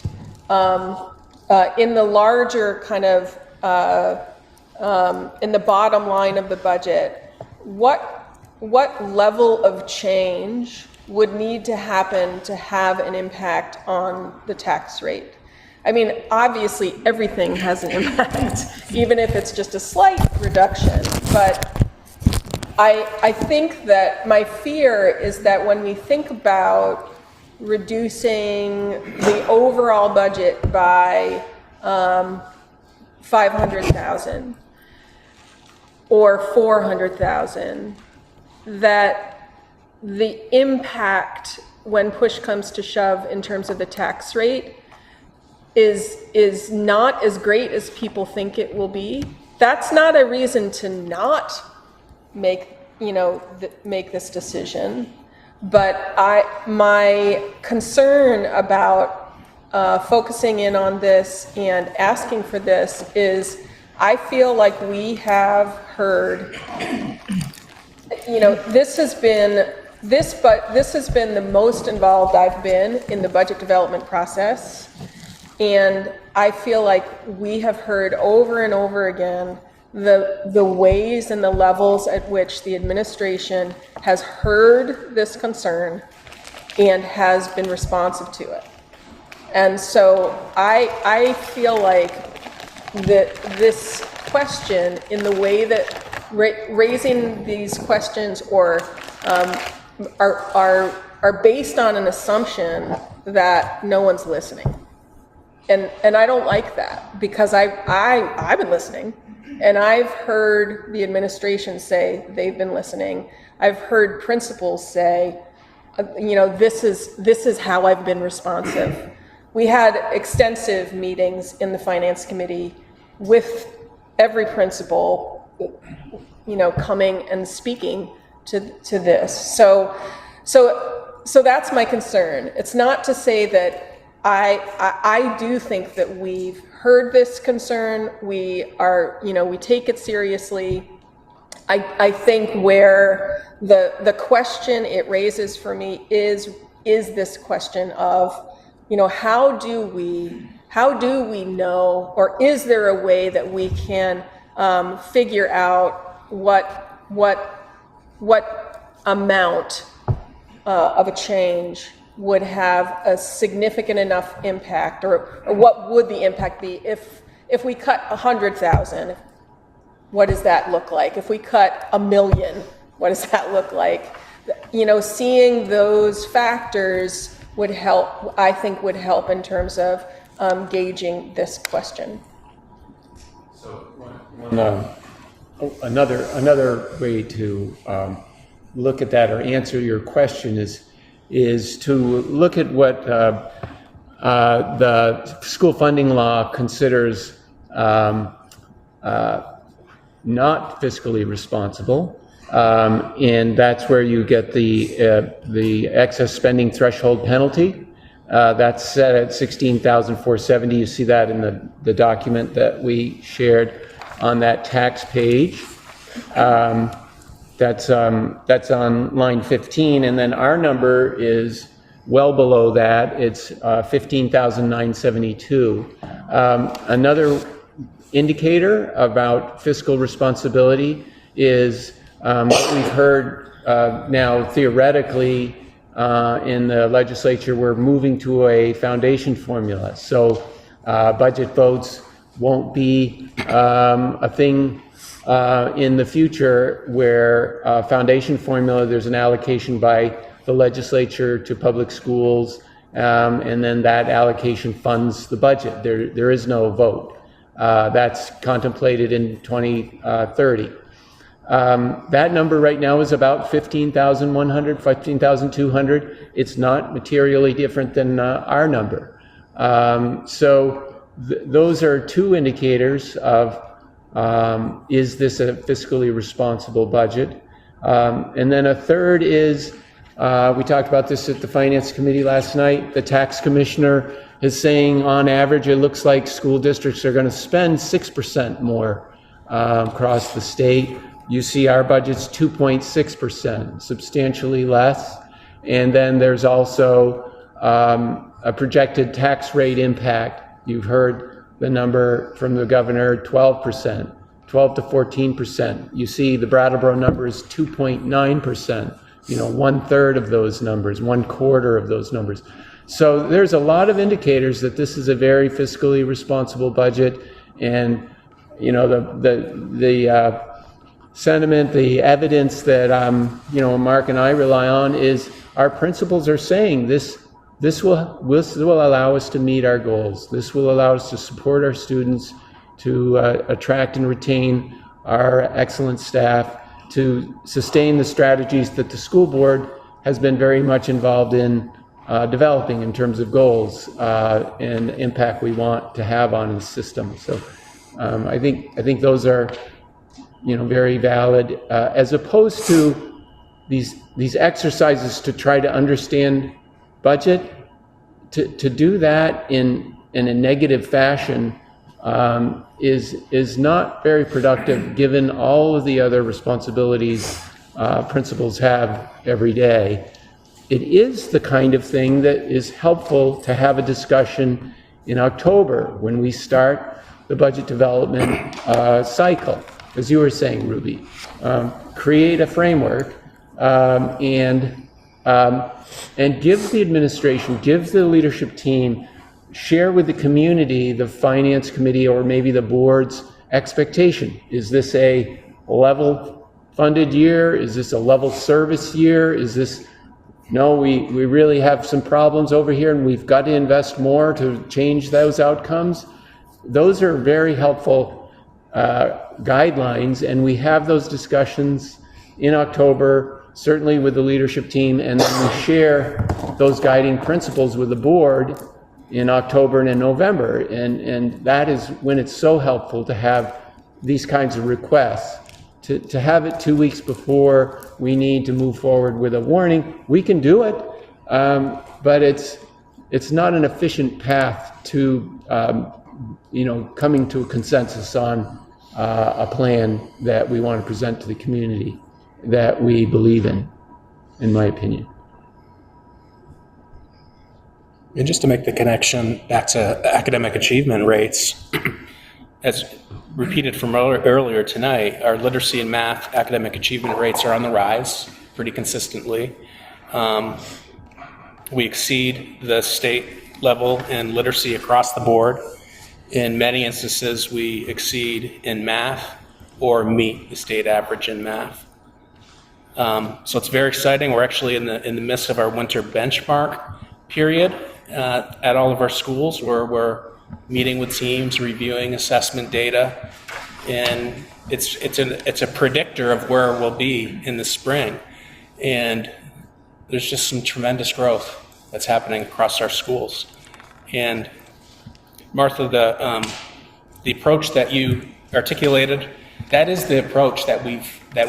in the larger kind of in the bottom line of the budget, what level of change would need to happen to have an impact on the tax rate? I mean, obviously everything has an impact, even if it's just a slight reduction. But I think that my fear is that when we think about reducing the overall budget by 500,000 or 400,000, that the impact when push comes to shove in terms of the tax rate is not as great as people think it will be. That's not a reason to not make this decision. But my concern about focusing in on this and asking for this is I feel like we have heard, this has been the most involved I've been in the budget development process. And I feel like we have heard over and over again the ways and the levels at which the administration has heard this concern and has been responsive to it. And so I feel like that this question, in the way that raising these questions or are based on an assumption that no one's listening. And I don't like that, because I've been listening, and I've heard the administration say they've been listening. I've heard principals say, this is how I've been responsive. We had extensive meetings in the finance committee with every principal, coming and speaking to this. So that's my concern. It's not to say that I do think that we've heard this concern. We are, we take it seriously. I think where the question it raises for me is this question of, how do we know, or is there a way that we can figure out what amount of a change would have a significant enough impact, or what would the impact be if we cut 100,000? What does that look like? If we cut 1 million, what does that look like? Seeing those factors would help, I think would help in terms of gauging this question. So another way to look at that or answer your question is to look at what the school funding law considers not fiscally responsible, and that's where you get the excess spending threshold penalty. That's set at $16,470. You see that in the document that we shared on that tax page. That's on line 15, and then our number is well below that. It's 15,972. Another indicator about fiscal responsibility is what we've heard now theoretically in the legislature. We're moving to a foundation formula, so budget votes won't be a thing in the future where foundation formula, there's an allocation by the legislature to public schools, and then that allocation funds the budget. There is no vote. That's contemplated in 2030. That number right now is about 15,100, 15,200. It's not materially different than our number. Those are two indicators of is this a fiscally responsible budget? And then a third is, we talked about this at the Finance Committee last night, the tax commissioner is saying on average it looks like school districts are going to spend 6% more across the state. You see our budget's 2.6%, substantially less. And then there's also a projected tax rate impact. You've heard the number from the governor, 12%, 12 to 14%. You see the Brattleboro number is 2.9%, 1/3 of those numbers, 1/4 of those numbers. So there's a lot of indicators that this is a very fiscally responsible budget, and the sentiment, the evidence that Mark and I rely on is our principals are saying this will allow us to meet our goals. This will allow us to support our students, to attract and retain our excellent staff, to sustain the strategies that the school board has been very much involved in developing in terms of goals and impact we want to have on the system. So I think those are very valid, as opposed to these exercises to try to understand budget. To do that in a negative fashion is not very productive, given all of the other responsibilities principals have every day. It is the kind of thing that is helpful to have a discussion in October when we start the budget development cycle. As you were saying, Ruby, create a framework and give the administration, give the leadership team, share with the community, the finance committee, or maybe the board's expectation. Is this a level funded year? Is this a level service year? Is this, no, we really have some problems over here and we've got to invest more to change those outcomes? Those are very helpful guidelines, and we have those discussions in October, certainly with the leadership team, and then we share those guiding principles with the board in October and in November. And that is when it's so helpful to have these kinds of requests. To have it 2 weeks before we need to move forward with a warning, we can do it, but it's not an efficient path to coming to a consensus on a plan that we want to present to the community that we believe in my opinion. And just to make the connection back to academic achievement rates, as repeated from earlier tonight, our literacy and math academic achievement rates are on the rise pretty consistently. We exceed the state level in literacy across the board. In many instances, we exceed in math or meet the state average in math. So it's very exciting. We're actually in the midst of our winter benchmark period at all of our schools, where we're meeting with teams, reviewing assessment data, and it's a predictor of where we'll be in the spring. And there's just some tremendous growth that's happening across our schools. And Martha, the approach that you articulated, that is the approach that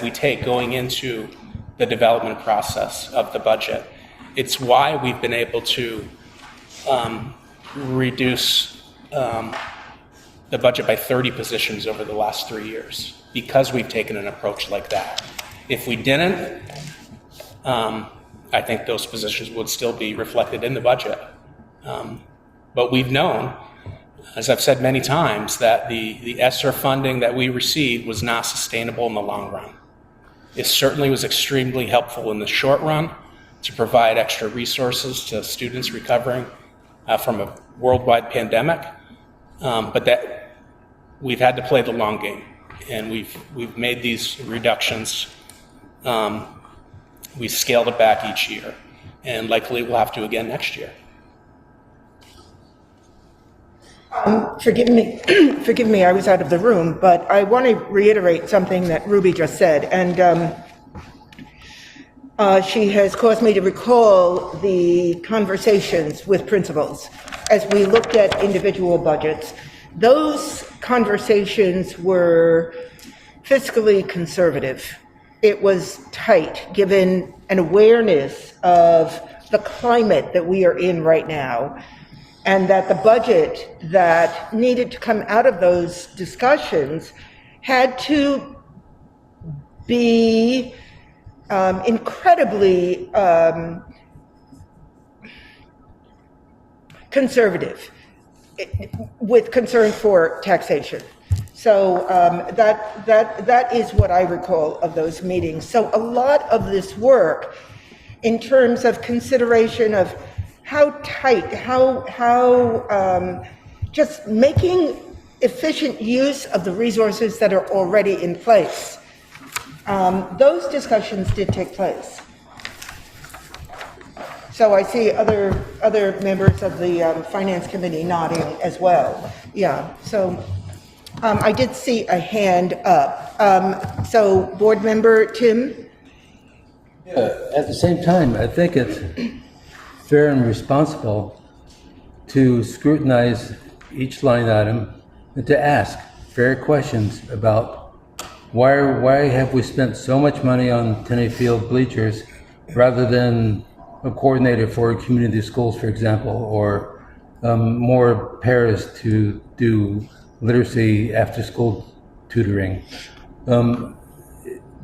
we take going into the development process of the budget. It's why we've been able to reduce the budget by 30 positions over the last 3 years, because we've taken an approach like that. If we didn't, I think those positions would still be reflected in the budget. But we've known, as I've said many times, that the ESSER funding that we received was not sustainable in the long run. It certainly was extremely helpful in the short run to provide extra resources to students recovering from a worldwide pandemic, but that we've had to play the long game, and we've made these reductions. We scaled it back each year, and likely we'll have to again next year. Forgive me, I was out of the room, but I want to reiterate something that Ruby just said, and she has caused me to recall the conversations with principals as we looked at individual budgets. Those conversations were fiscally conservative. It was tight, given an awareness of the climate that we are in right now, and that the budget that needed to come out of those discussions had to be incredibly conservative, with concern for taxation. So that is what I recall of those meetings. So a lot of this work, in terms of consideration of how tight, how just making efficient use of the resources that are already in place. Those discussions did take place. So I see other members of the Finance Committee nodding as well. Yeah, so I did see a hand up. So Board Member Tim? At the same time, I think it's fair and responsible to scrutinize each line item and to ask fair questions about why have we spent so much money on tennis field bleachers rather than a coordinator for community schools, for example, or more pairs to do literacy after-school tutoring.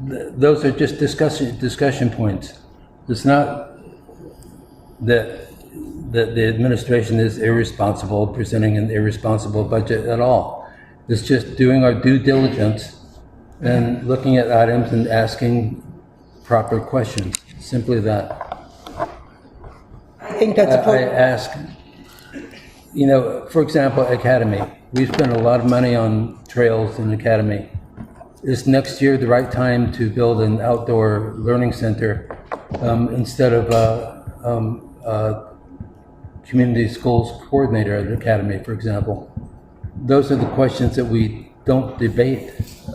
Those are just discussion points. It's not that the administration is irresponsible, presenting an irresponsible budget at all. It's just doing our due diligence and looking at items and asking proper questions. Simply that. I think that's a I ask, for example, Academy. We spend a lot of money on trails in Academy. is next year the right time to build an outdoor learning center instead of community schools coordinator at the academy, for example? Those are the questions that we don't debate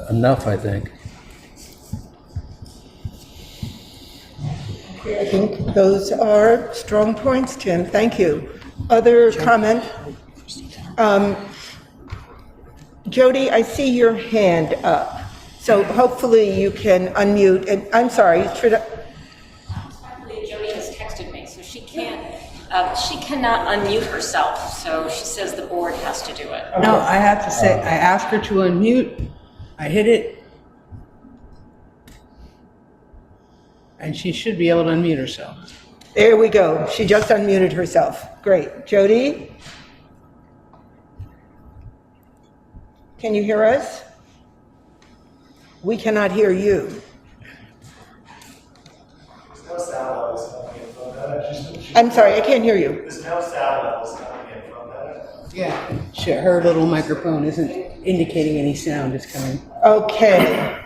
enough, I think. I think those are strong points, Tim. Thank you. Other comment? Jody, I see your hand up. So hopefully you can unmute. And I'm sorry, Actually, Jody has texted me, so she can't. She cannot unmute herself, so she says the board has to do it. No, I have to say, I asked her to unmute, I hit it, and she should be able to unmute herself. There we go. She just unmuted herself. Great. Jody? Can you hear us? We cannot hear you. There's no sound levels coming in from that. I'm sorry, I can't hear you. There's no sound levels coming in from that. Yeah, her little microphone isn't indicating any sound is coming. Okay.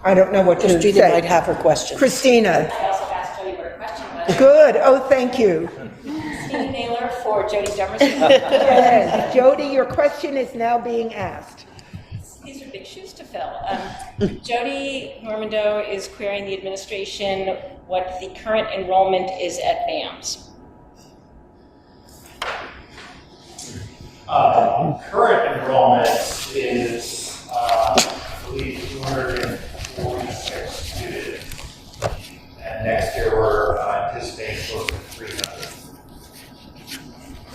I don't know what to Christina say. might have her question. Christina. I also asked Jody what her question was. Good. Oh, thank you. Christina Naylor for Jody Demerson. Yes. Jody, your question is now being asked. These are big shoes to fill. Jody Normando is querying the administration what the current enrollment is at BAMS. Current enrollment is, I believe, 246 students. And next year we're anticipating close to 300.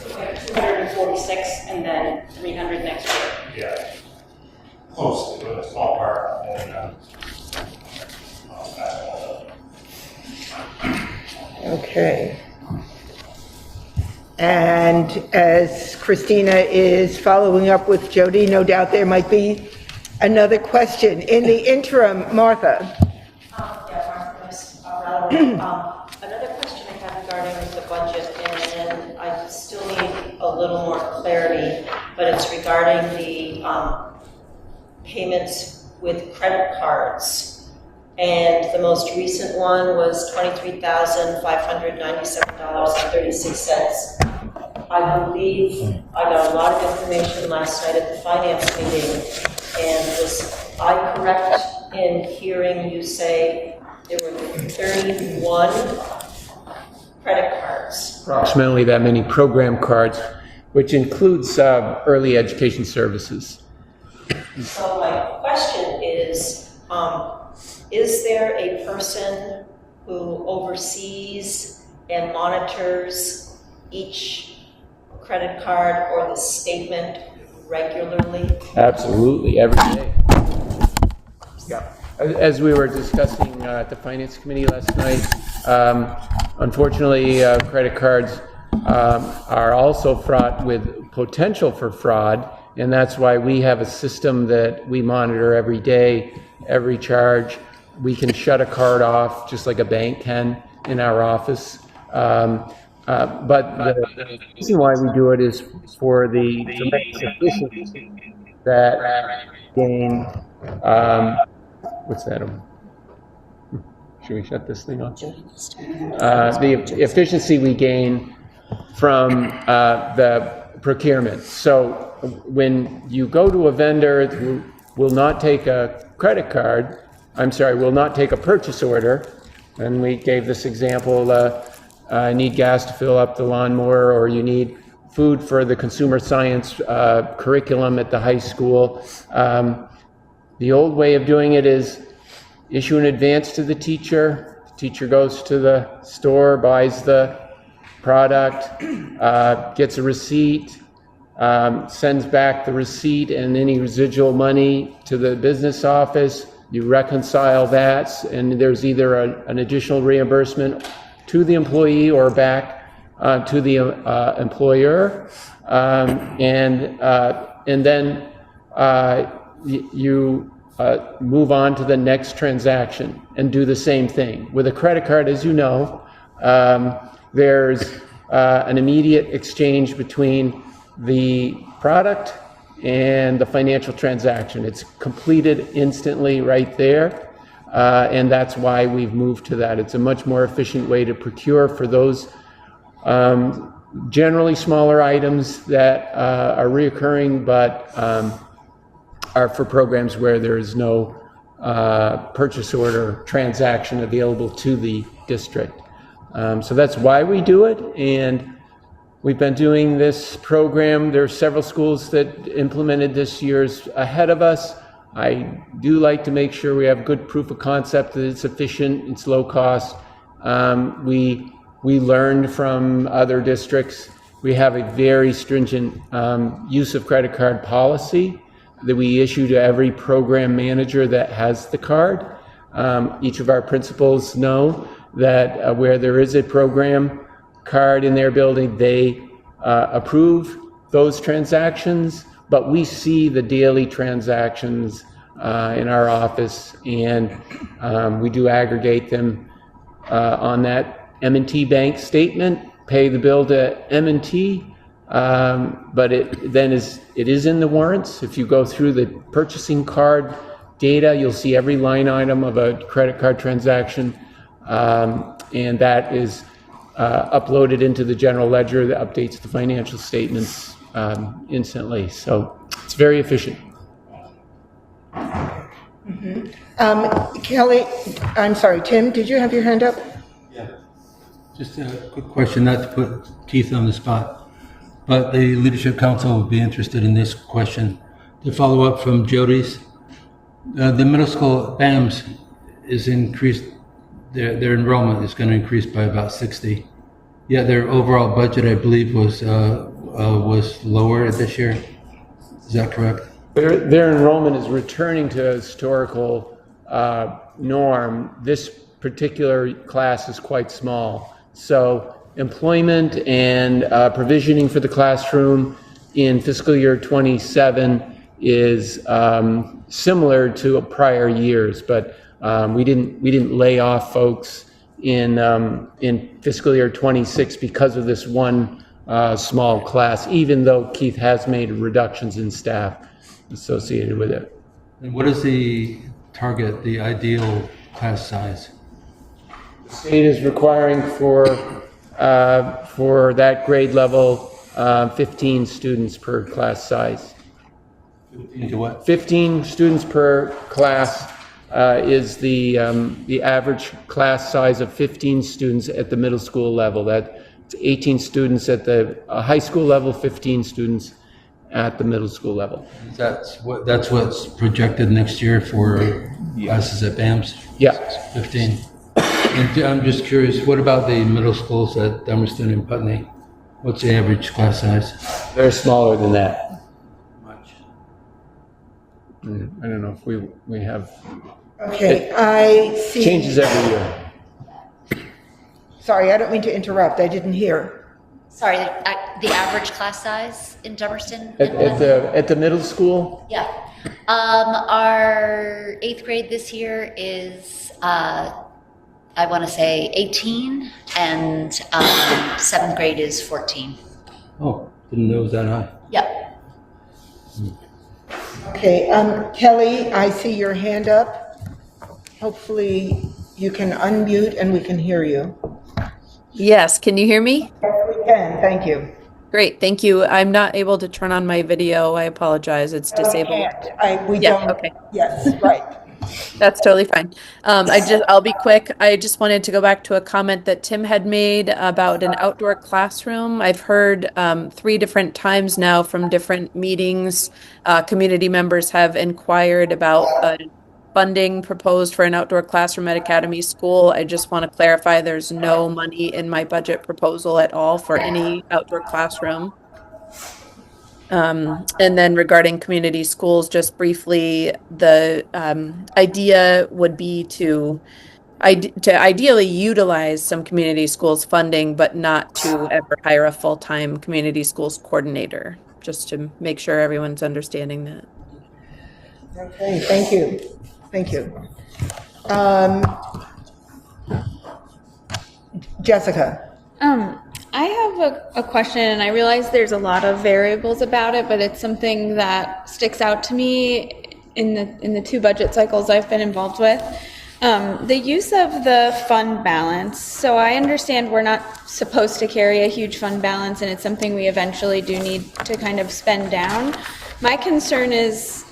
We have 246 and then 300 next year. Yeah. Close to a small part. And, Okay. And as Christina is following up with Jody, no doubt there might be another question. In the interim, Martha. Yeah, Martha, Miss Brattleboro. Another question I have regarding the budget, and I still need a little more clarity, but it's regarding the payments with credit cards. And the most recent one was $23,597.36. I believe I got a lot of information last night at the finance meeting, and was I correct in hearing you say there were 31 credit cards? Approximately that many program cards, which includes early education services. So my question is there a person who oversees and monitors each credit card or the statement regularly? Absolutely, every day. Yeah. As we were discussing at the Finance Committee last night, unfortunately, credit cards are also fraught with potential for fraud, and that's why we have a system that we monitor every day, every charge. We can shut a card off just like a bank can in our office. But the reason why we do it is for the tremendous efficiency that gain. What's that? Should we shut this thing off? The efficiency we gain from the procurement. So when you go to a vendor who will not take a credit card, will not take a purchase order, and we gave this example, I need gas to fill up the lawnmower, or you need food for the consumer science curriculum at the high school. The old way of doing it is issue an advance to the teacher. The teacher goes to the store, buys the product, gets a receipt, sends back the receipt and any residual money to the business office. You reconcile that, and there's either an additional reimbursement to the employee or back to the employer, and then you move on to the next transaction and do the same thing. With a credit card, as you know, there's an immediate exchange between the product and the financial transaction. It's completed instantly right there, and that's why we've moved to that. It's a much more efficient way to procure for those generally smaller items that are reoccurring, but are for programs where there is no purchase order transaction available to the district. So that's why we do it, and we've been doing this program. There are several schools that implemented this year's ahead of us. I do like to make sure we have good proof of concept that it's efficient, it's low cost. We learned from other districts. We have a very stringent use of credit card policy that we issue to every program manager that has the card. Each of our principals know that where there is a program card in their building, they approve those transactions, but we see the daily transactions in our office, and we do aggregate them on that M&T Bank statement, pay the bill to M&T, but it is in the warrants. If you go through the purchasing card data, you'll see every line item of a credit card transaction, and that is uploaded into the general ledger that updates the financial statements instantly. So it's very efficient. Kelly, I'm sorry, Tim, did you have your hand up? Just a quick question, not to put Keith on the spot, but the Leadership Council would be interested in this question. To follow up from Jody's, the middle school BAMS is increased, their enrollment is going to increase by about 60. Yet their overall budget, I believe, was lower this year. Is that correct? Their enrollment is returning to a historical norm. This particular class is quite small. So employment and provisioning for the classroom in fiscal year 27 is similar to prior years, but we didn't lay off folks in fiscal year 26 because of this one small class, even though Keith has made reductions in staff associated with it. And what is the target, the ideal class size? The state is requiring for that grade level 15 students per class size. 15 to what? 15 students per class is the average class size of 15 students at the middle school level. That's 18 students at the high school level, 15 students at the middle school level. That's what's projected next year for classes at BAMS? Yeah. 15. And I'm just curious, what about the middle schools at Dummerston and Putney? What's the average class size? They're smaller than that. Much. I don't know if we have. Okay, I see. Changes every year. Sorry, I don't mean to interrupt. I didn't hear. Sorry, the average class size in Dummerston? At the middle school? Yeah. Our 8th grade this year is, I want to say 18, and 7th grade is 14. Oh, didn't know it was that high. Yep. Okay, Kelly, I see your hand up. Hopefully you can unmute and we can hear you. Yes, can you hear me? We can, thank you. Great, thank you. I'm not able to turn on my video. I apologize. It's disabled. We don't. Okay. Yes, right. That's totally fine. I'll be quick. I just wanted to go back to a comment that Tim had made about an outdoor classroom. I've heard 3 different times now from different meetings. Community members have inquired about funding proposed for an outdoor classroom at Academy School. I just want to clarify there's no money in my budget proposal at all for any outdoor classroom. And then regarding community schools, just briefly, the idea would be to ideally utilize some community schools funding, but not to ever hire a full-time community schools coordinator, just to make sure everyone's understanding that. Okay, thank you. Thank you. Jessica. I I have a question, and I realize there's a lot of variables about it, but it's something that sticks out to me in the 2 budget cycles I've been involved with. The use of the fund balance. So I understand we're not supposed to carry a huge fund balance, and it's something we eventually do need to kind of spend down. My concern is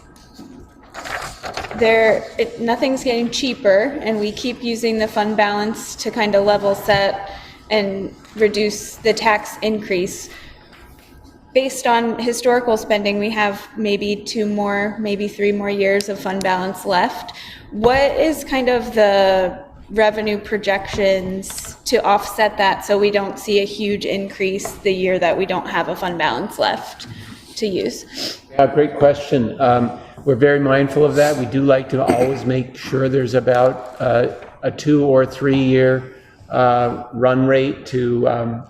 nothing's getting cheaper, and we keep using the fund balance to kind of level set and reduce the tax increase. Based on historical spending, we have maybe 2 more, maybe 3 more years of fund balance left. What is kind of the revenue projections to offset that so we don't see a huge increase the year that we don't have a fund balance left to use? Yeah, great question. We're very mindful of that. We do like to always make sure there's about a 2 or 3 year run rate to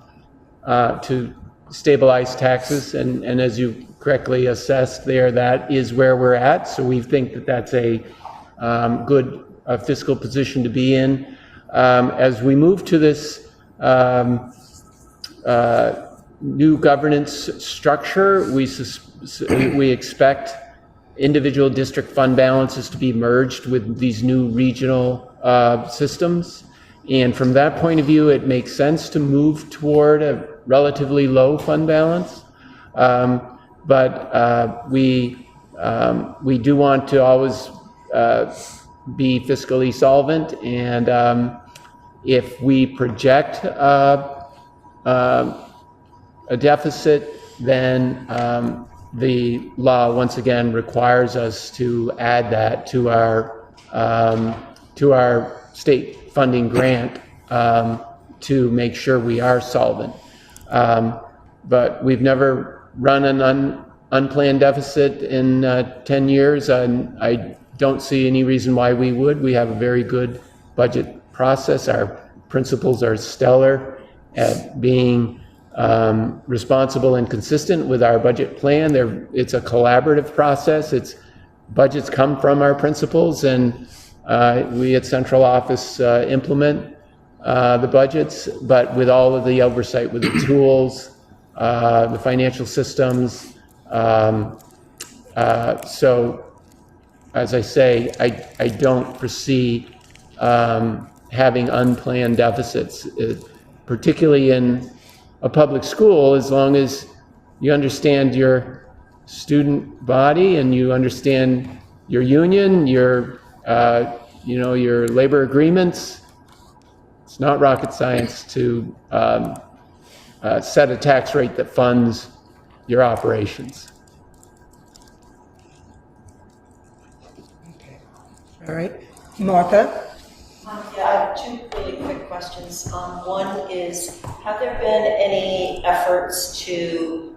stabilize taxes, and as you correctly assessed there, that is where we're at. So we think that that's a good fiscal position to be in. As we move to this new governance structure, we expect individual district fund balances to be merged with these new regional systems. And from that point of view, it makes sense to move toward a relatively low fund balance. But we do want to always be fiscally solvent. And if we project a deficit, then the law once again requires us to add that to our state funding grant to make sure we are solvent. But we've never run an unplanned deficit in 10 years, and I don't see any reason why we would. We have a very good budget process. Our principals are stellar at being responsible and consistent with our budget plan. It's a collaborative process. Budgets come from our principals, and we at central office implement the budgets, but with all of the oversight, with the tools, the financial systems. So, as I say, I don't foresee having unplanned deficits, particularly in a public school, as long as you understand your student body and you understand your union, your labor agreements. It's not rocket science to set a tax rate that funds your operations. All right. Martha? Yeah, I have 2 really quick questions. One is, have there been any efforts to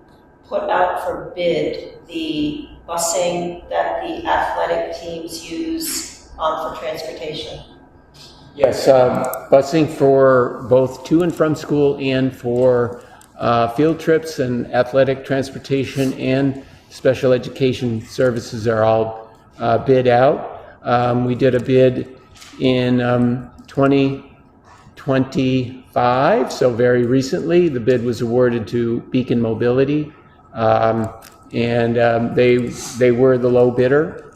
put out for bid the busing that the athletic teams use for transportation? Yes, busing for both to and from school and for field trips and athletic transportation and special education services are all bid out. We did a bid in 2025, so very recently. The bid was awarded to Beacon Mobility, and they were the low bidder.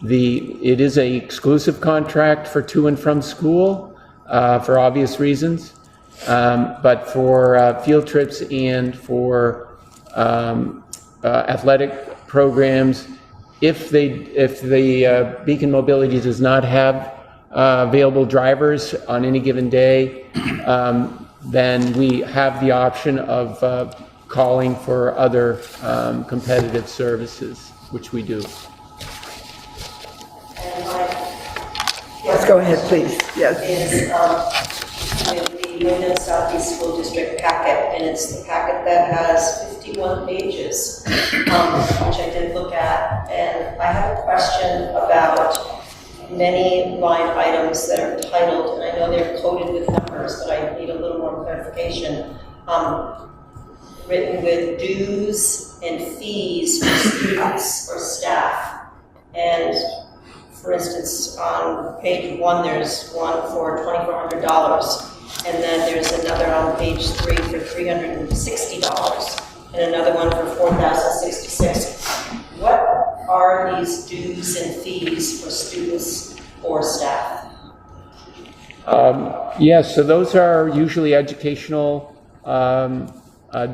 It is an exclusive contract for to and from school for obvious reasons, but for field trips and for athletic programs, if the Beacon Mobility does not have available drivers on any given day, then we have the option of calling for other competitive services, which we do. Yes, go ahead, please. Yes. Is with the Windham Southeast School District packet, and it's the packet that has 51 pages, which I did look at, and I have a question about many line items that are titled, and I know they're coded with numbers, but I need a little more clarification. Written with dues and fees for students or staff, and for instance, on page 1, there's one for $2,400, and then there's another on page 3 for $360 and another one for $4,066. What are these dues and fees for students or staff? Yes, so those are usually educational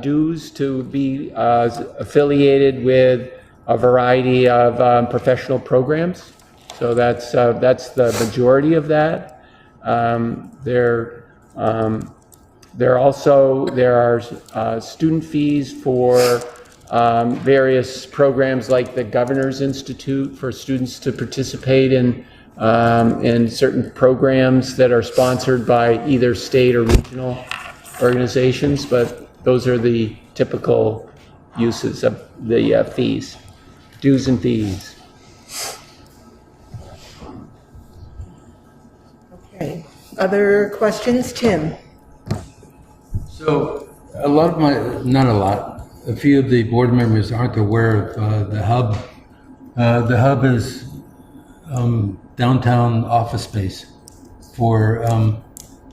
dues to be affiliated with a variety of professional programs. So that's the majority of that. There are student fees for various programs like the Governor's Institute for students to participate in certain programs that are sponsored by either state or regional organizations, but those are the typical uses of the fees, dues and fees. Okay. Other questions? Tim? So a few of the board members aren't aware of the hub. The hub is downtown office space for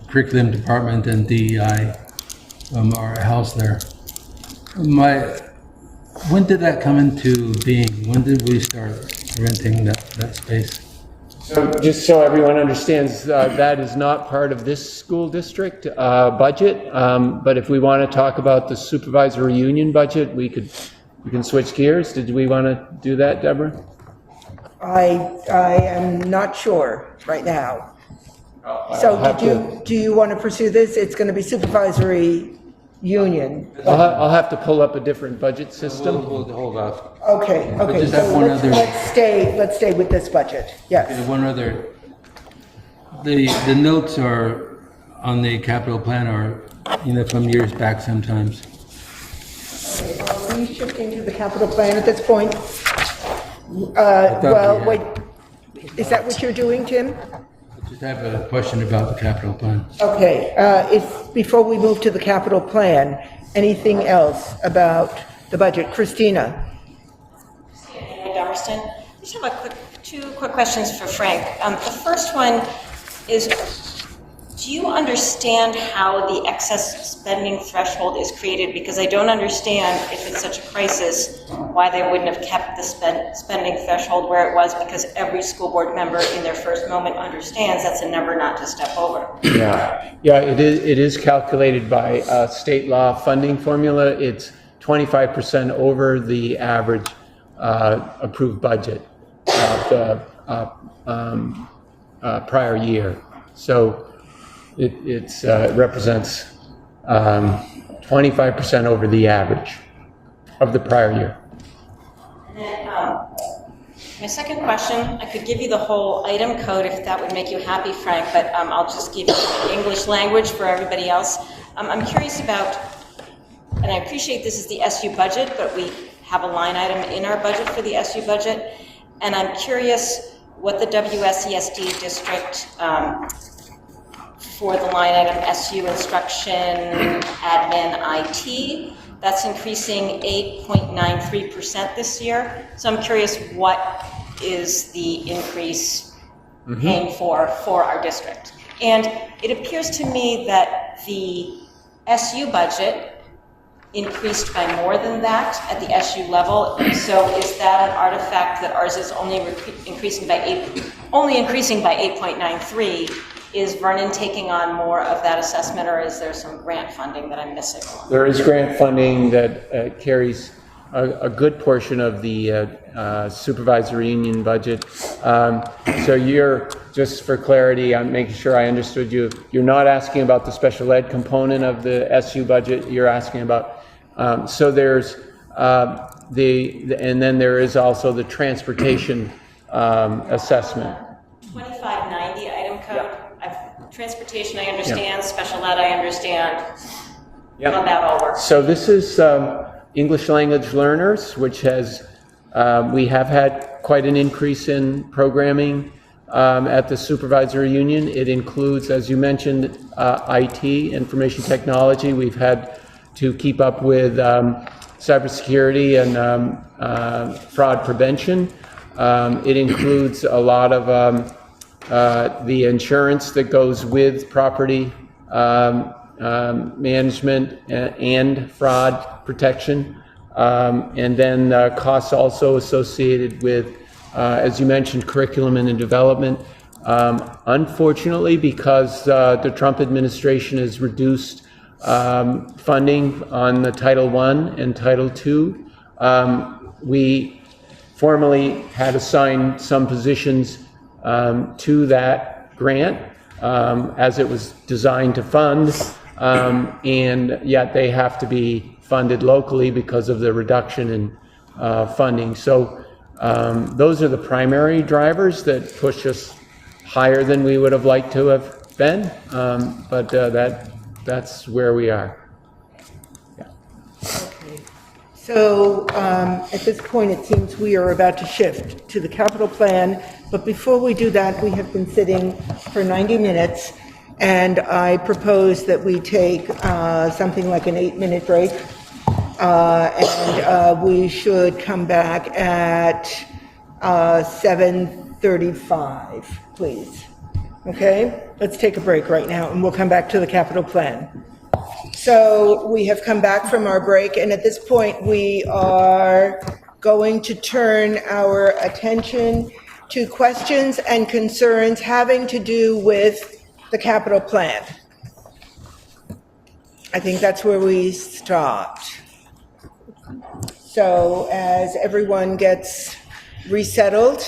curriculum department and DEI are housed there. When did that come into being? When did we start renting that space? So just so everyone understands, that is not part of this school district budget. But if we want to talk about the supervisory union budget, we can switch gears. Did we want to do that, Deborah? I am not sure right now. So do you want to pursue this? It's going to be supervisory union. I'll have to pull up a different budget system. We'll hold off. Okay, just have so one let's stay with this budget, yes. One other, the notes are on the capital plan are, from years back sometimes. Okay, are we shifting to the capital plan at this point? Wait, is that what you're doing, Tim? I just have a question about the capital plan. Okay, before we move to the capital plan, anything else about the budget? Christina? Dummerston. I just have two quick questions for Frank. The first one is, do you understand how the excess spending threshold is created? Because I don't understand, if it's such a crisis, why they wouldn't have kept the spending threshold where it was, because every school board member in their first moment understands that's a number not to step over. Yeah, it is calculated by a state law funding formula. It's 25% over the average approved budget of the prior year. So it represents 25% over the average of the prior year. And then my second question, I could give you the whole item code if that would make you happy, Frank, but I'll just give you the English language for everybody else. I'm curious about, and I appreciate this is the SU budget, but we have a line item in our budget for the SU budget, and I'm curious what the WSESD district for the line item SU instruction admin IT, that's increasing 8.93% this year. So I'm curious, what is the increase paying for our district? And it appears to me that the SU budget increased by more than that at the SU level. So is that an artifact that ours is only increasing by 8.93? Is Vernon taking on more of that assessment, or is there some grant funding that I'm missing? There is grant funding that carries a good portion of the supervisory union budget. So you're, just for clarity, I'm making sure I understood you. You're not asking about the special ed component of the SU budget. You're asking about, so there's and then there is also the transportation assessment. 2590 item code. Transportation, I understand. Special ed, I understand. How that all works. So this is English language learners, which has, we have had quite an increase in programming at the supervisory union. It includes, as you mentioned, IT, information technology. We've had to keep up with cybersecurity and fraud prevention. It includes a lot of the insurance that goes with property management and fraud protection. And then costs also associated with, as you mentioned, curriculum and development. Unfortunately, because the Trump administration has reduced funding on the Title I and Title II, we formally had assigned some positions to that grant as it was designed to fund, and yet they have to be funded locally because of the reduction in funding. So those are the primary drivers that push us higher than we would have liked to have been, but that's where we are. So at this point, it seems we are about to shift to the capital plan. But before we do that, we have been sitting for 90 minutes, and I propose that we take something like an 8-minute break, and we should come back at 7:35, please. Okay? Let's take a break right now, and we'll come back to the capital plan. So we have come back from our break, and at this point, we are going to turn our attention to questions and concerns having to do with the capital plan. I think that's where we stopped. So as everyone gets resettled,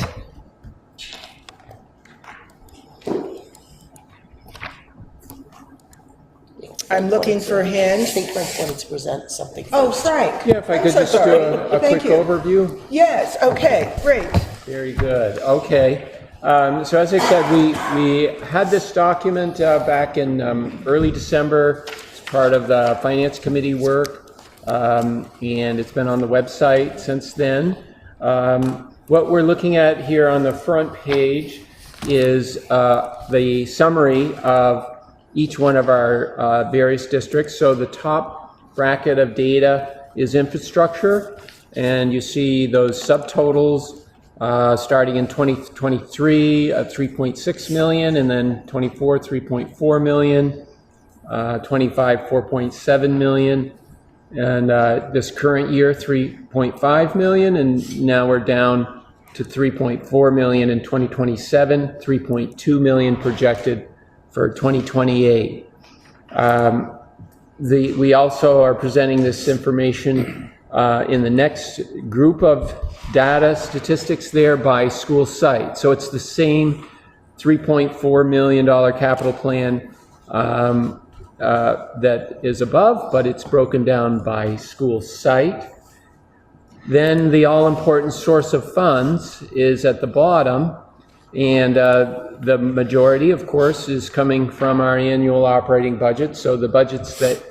I'm looking for hands. I think Frank wanted to present something first. Oh, Frank. Yeah, if I could just do a quick overview. Yes, okay, great. Very good. Okay. So as I said, we had this document back in early December as part of the Finance Committee work, and it's been on the website since then. What we're looking at here on the front page is the summary of each one of our various districts. So the top bracket of data is infrastructure, and you see those subtotals starting in 2023 at 3.6 million, and then 24 3.4 million, 25 4.7 million, and this current year 3.5 million, and now we're down to 3.4 million in 2027, 3.2 million projected for 2028. We also are presenting this information in the next group of data statistics there by school site. So it's the same $3.4 million capital plan that is above, but it's broken down by school site. Then the all-important source of funds is at the bottom, and the majority, of course, is coming from our annual operating budget. So the budgets that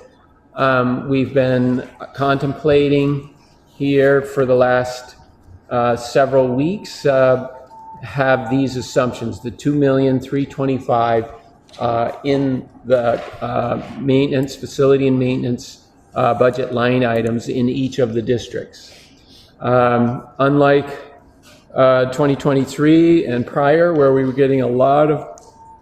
we've been contemplating here for the last several weeks have these assumptions: the $2,325,000 in the maintenance, facility and maintenance budget line items in each of the districts. Unlike 2023 and prior, where we were getting a lot of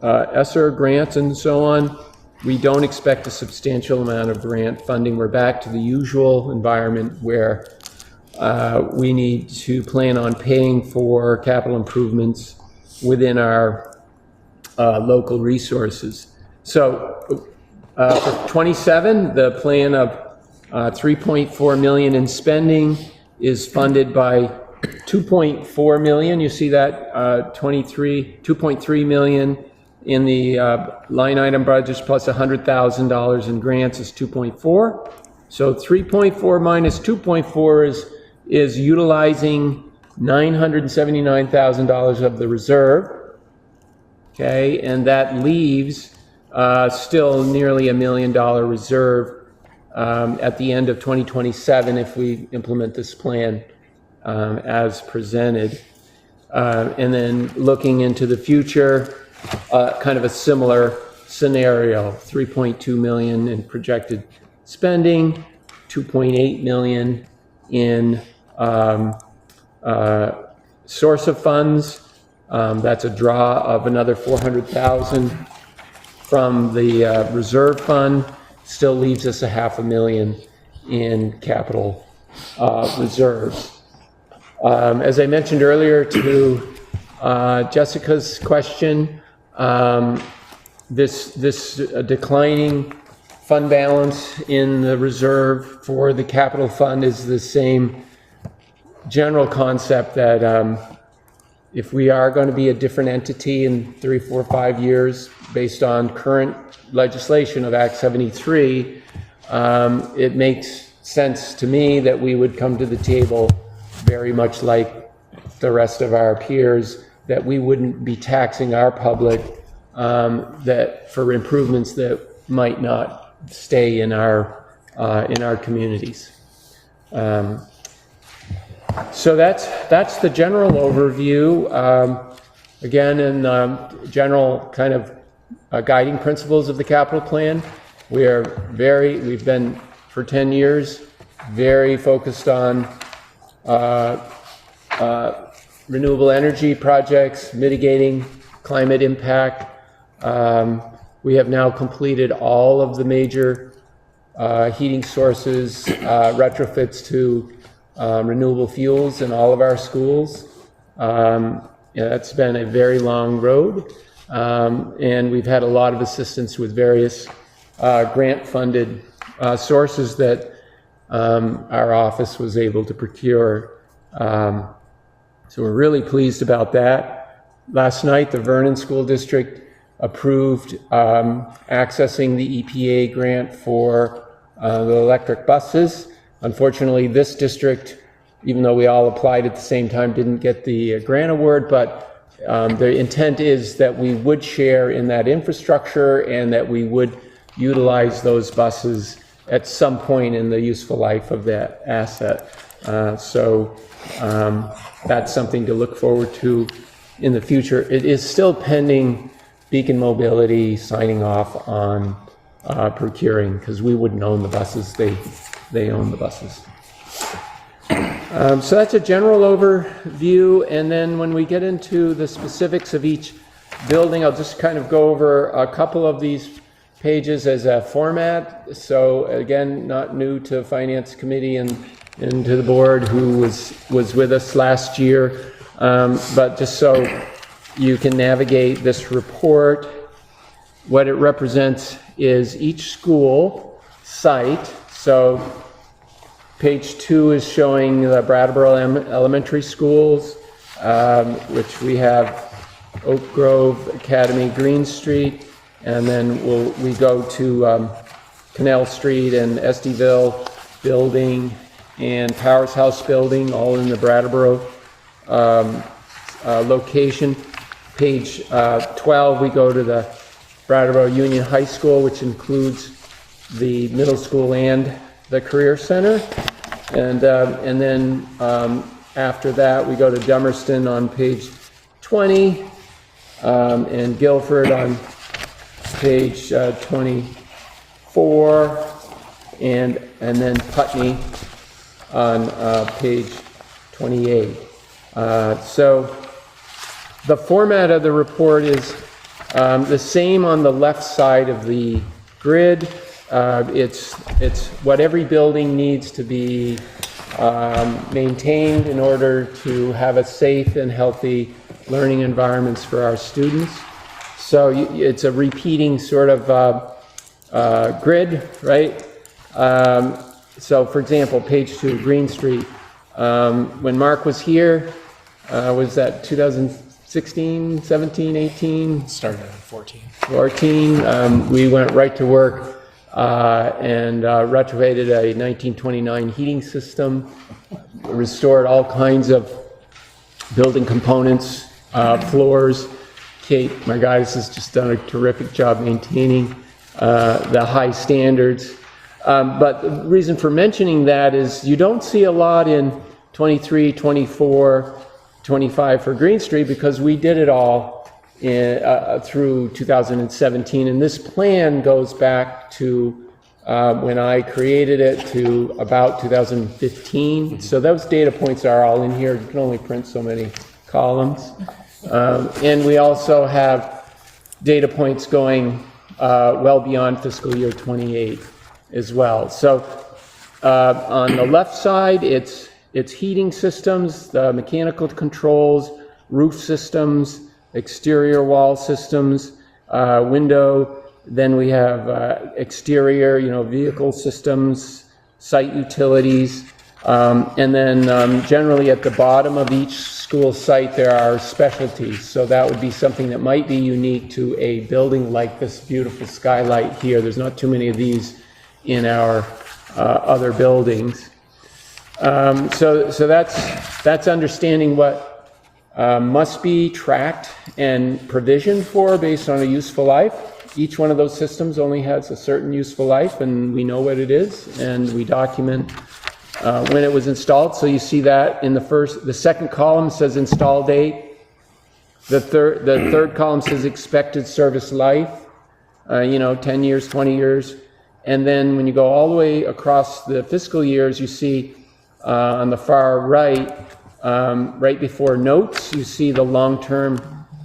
ESSER grants and so on, we don't expect a substantial amount of grant funding. We're back to the usual environment where we need to plan on paying for capital improvements within our local resources. So for 27, the plan of 3.4 million in spending is funded by 2.4 million. You see that 2.3 million in the line item budgets plus $100,000 in grants is 2.4. So 3.4 minus 2.4 is utilizing $979,000 of the reserve. Okay, and that leaves still nearly $1 million reserve at the end of 2027 if we implement this plan as presented. And then looking into the future, kind of a similar scenario: 3.2 million in projected spending, 2.8 million in source of funds. That's a draw of another 400,000 from the reserve fund, still leaves us $500,000 in capital reserves. As I mentioned earlier to Jessica's question, this declining fund balance in the reserve for the capital fund is the same general concept that if we are going to be a different entity in 3, 4, 5 years based on current legislation of Act 73, it makes sense to me that we would come to the table very much like the rest of our peers, that we wouldn't be taxing our public that for improvements that might not stay in our communities. So that's the general overview. Again, in general kind of guiding principles of the capital plan, we've been for 10 years very focused on renewable energy projects, mitigating climate impact. We have now completed all of the major heating sources, retrofits to renewable fuels in all of our schools. That's been a very long road, and we've had a lot of assistance with various grant-funded sources that our office was able to procure. So we're really pleased about that. Last night, the Vernon School District approved accessing the EPA grant for the electric buses. Unfortunately, this district, even though we all applied at the same time, didn't get the grant award, but the intent is that we would share in that infrastructure and that we would utilize those buses at some point in the useful life of that asset. So that's something to look forward to in the future. It is still pending Beacon Mobility signing off on procuring, because we wouldn't own the buses, they own the buses. So that's a general overview, and then when we get into the specifics of each building, I'll just kind of go over a couple of these pages as a format. So again, not new to Finance Committee and to the board who was with us last year, but just so you can navigate this report, what it represents is each school site. So page 2 is showing the Brattleboro Elementary Schools, which we have Oak Grove Academy, Green Street, and then we go to Canal Street and Esdyville Building and Powers House Building, all in the Brattleboro location. Page 12, we go to the Brattleboro Union High School, which includes the middle school and the Career Center. And then after that, we go to Dummerston on page 20, and Guilford on page 24, and then Putney on page 28. So the format of the report is the same on the left side of the grid. It's what every building needs to be maintained in order to have a safe and healthy learning environments for our students. So it's a repeating sort of grid, right? So for example, page 2, Green Street. When Mark was here, was that 2016, 17, 18? Started in 14. 14. We went right to work and retrofitted a 1929 heating system, restored all kinds of building components, floors. Kate, my guys, has just done a terrific job maintaining the high standards. But the reason for mentioning that is you don't see a lot in 23, 24, 25 for Green Street, because we did it all through 2017. And this plan goes back to when I created it to about 2015. So those data points are all in here. You can only print so many columns. And we also have data points going well beyond fiscal year 28. as well. So on the left side, it's heating systems, the mechanical controls, roof systems, exterior wall systems, window. Then we have exterior, vehicle systems, site utilities, and then generally at the bottom of each school site there are specialties. So that would be something that might be unique to a building like this beautiful skylight here. There's not too many of these in our other buildings. So that's understanding what must be tracked and provisioned for based on a useful life. Each one of those systems only has a certain useful life, and we know what it is, and we document when it was installed. So you see that in the second column says install date. The third column says expected service life, 10 years, 20 years. And then when you go all the way across the fiscal years, you see on the far right, right before notes, you see the long-term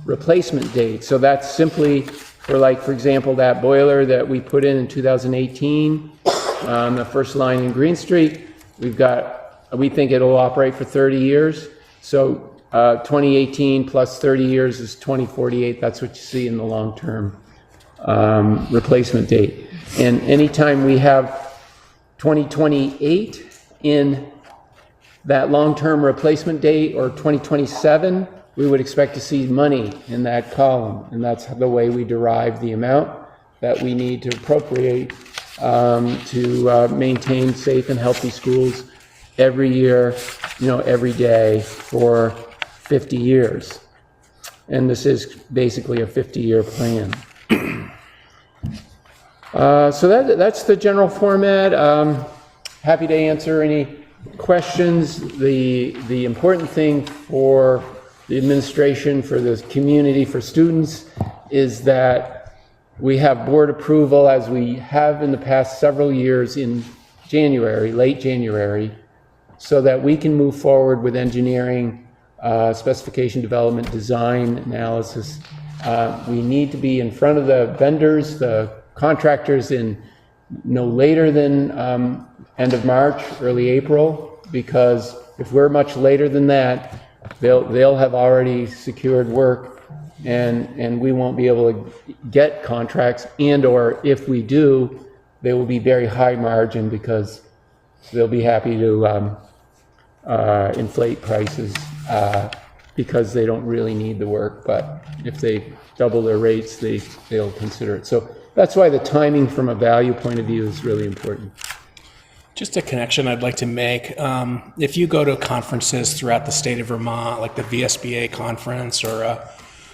replacement date. So that's simply for example, that boiler that we put in 2018, the first line in Green Street, we think it'll operate for 30 years. So 2018 plus 30 years is 2048. That's what you see in the long-term replacement date. And anytime we have 2028 in that long-term replacement date or 2027, we would expect to see money in that column. And that's the way we derive the amount that we need to appropriate to maintain safe and healthy schools every year, every day for 50 years. And this is basically a 50-year plan. So that's the general format. Happy to answer any questions. The important thing for the administration, for the community, for students, is that we have board approval, as we have in the past several years, in January, late January, so that we can move forward with engineering, specification development, design, analysis. We need to be in front of the vendors, the contractors, in no later than end of March, early April, because if we're much later than that, they'll have already secured work, and we won't be able to get contracts, and or if we do, they will be very high margin because they'll be happy to inflate prices because they don't really need the work, but if they double their rates, they'll consider it. So that's why the timing from a value point of view is really important. Just a connection I'd like to make. If you go to conferences throughout the state of Vermont, like the VSBA conference or a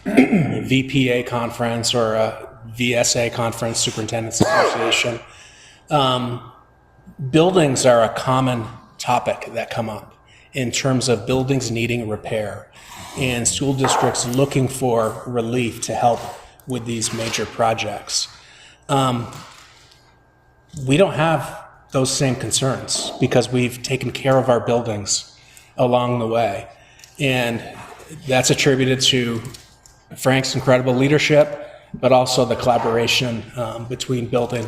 VPA conference or a VSA conference, Superintendent's Association, buildings are a common topic that come up in terms of buildings needing repair and school districts looking for relief to help with these major projects. We don't have those same concerns because we've taken care of our buildings along the way. And that's attributed to Frank's incredible leadership, but also the collaboration between building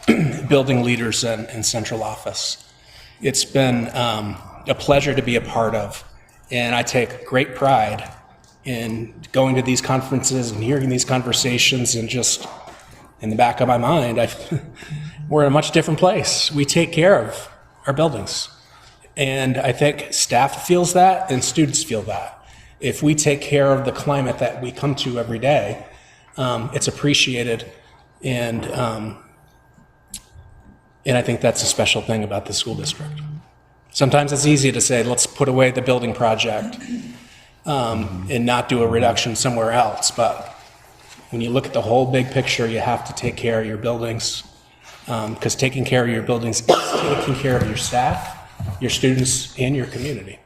leaders and central office. It's been a pleasure to be a part of, and I take great pride in going to these conferences and hearing these conversations, and just in the back of my mind, we're in a much different place. We take care of our buildings. And I think staff feels that and students feel that. If we take care of the climate that we come to every day, it's appreciated. And I think that's a special thing about the school district. Sometimes it's easy to say, let's put away the building project and not do a reduction somewhere else. But when you look at the whole big picture, you have to take care of your buildings, because taking care of your buildings is taking care of your staff, your students, and your community.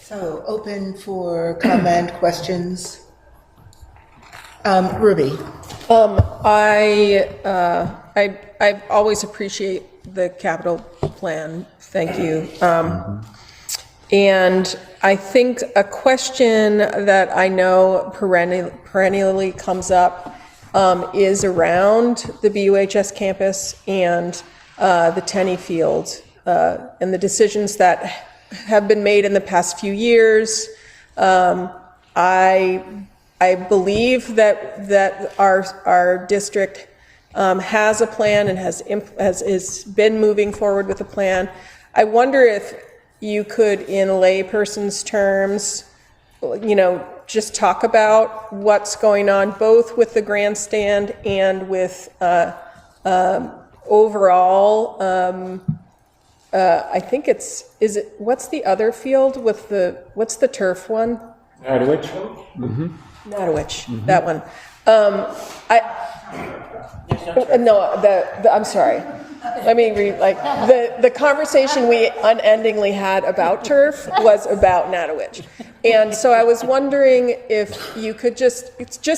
So open for comment, questions. Ruby. I always appreciate the capital plan. Thank you. And I think a question that I know perennially comes up is around the BUHS campus and the Tenney Field, and the decisions that have been made in the past few years. I believe that our district has a plan and has been moving forward with a plan. I wonder if you could, in layperson's terms, just talk about what's going on both with the grandstand and with overall. I think what's the other field with what's the turf one? Nowitch. Nowitch, that one. I'm sorry. Let me read, the conversation we unendingly had about turf was about Nowitch. And so I was wondering if you could just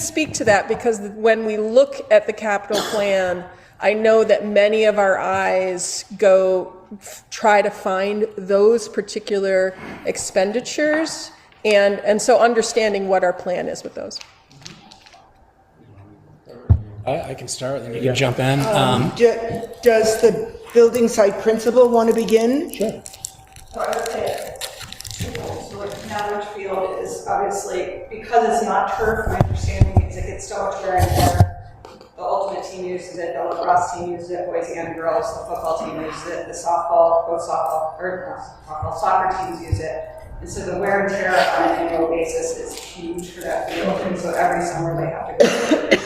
speak to that, because when we look at the capital plan, I know that many of our eyes try to find those particular expenditures, and so understanding what our plan is with those. I can start, then you can jump in. Does the building site principal want to begin? Sure. So I would say, so like Nowitch Field is obviously, because it's not turf, my understanding is it gets so much wear and tear. The ultimate team uses it, the lacrosse team uses it, boys and girls, the football team uses it, the soccer teams use it. And so the wear and tear on an annual basis is huge for that field, and so every summer they have to go.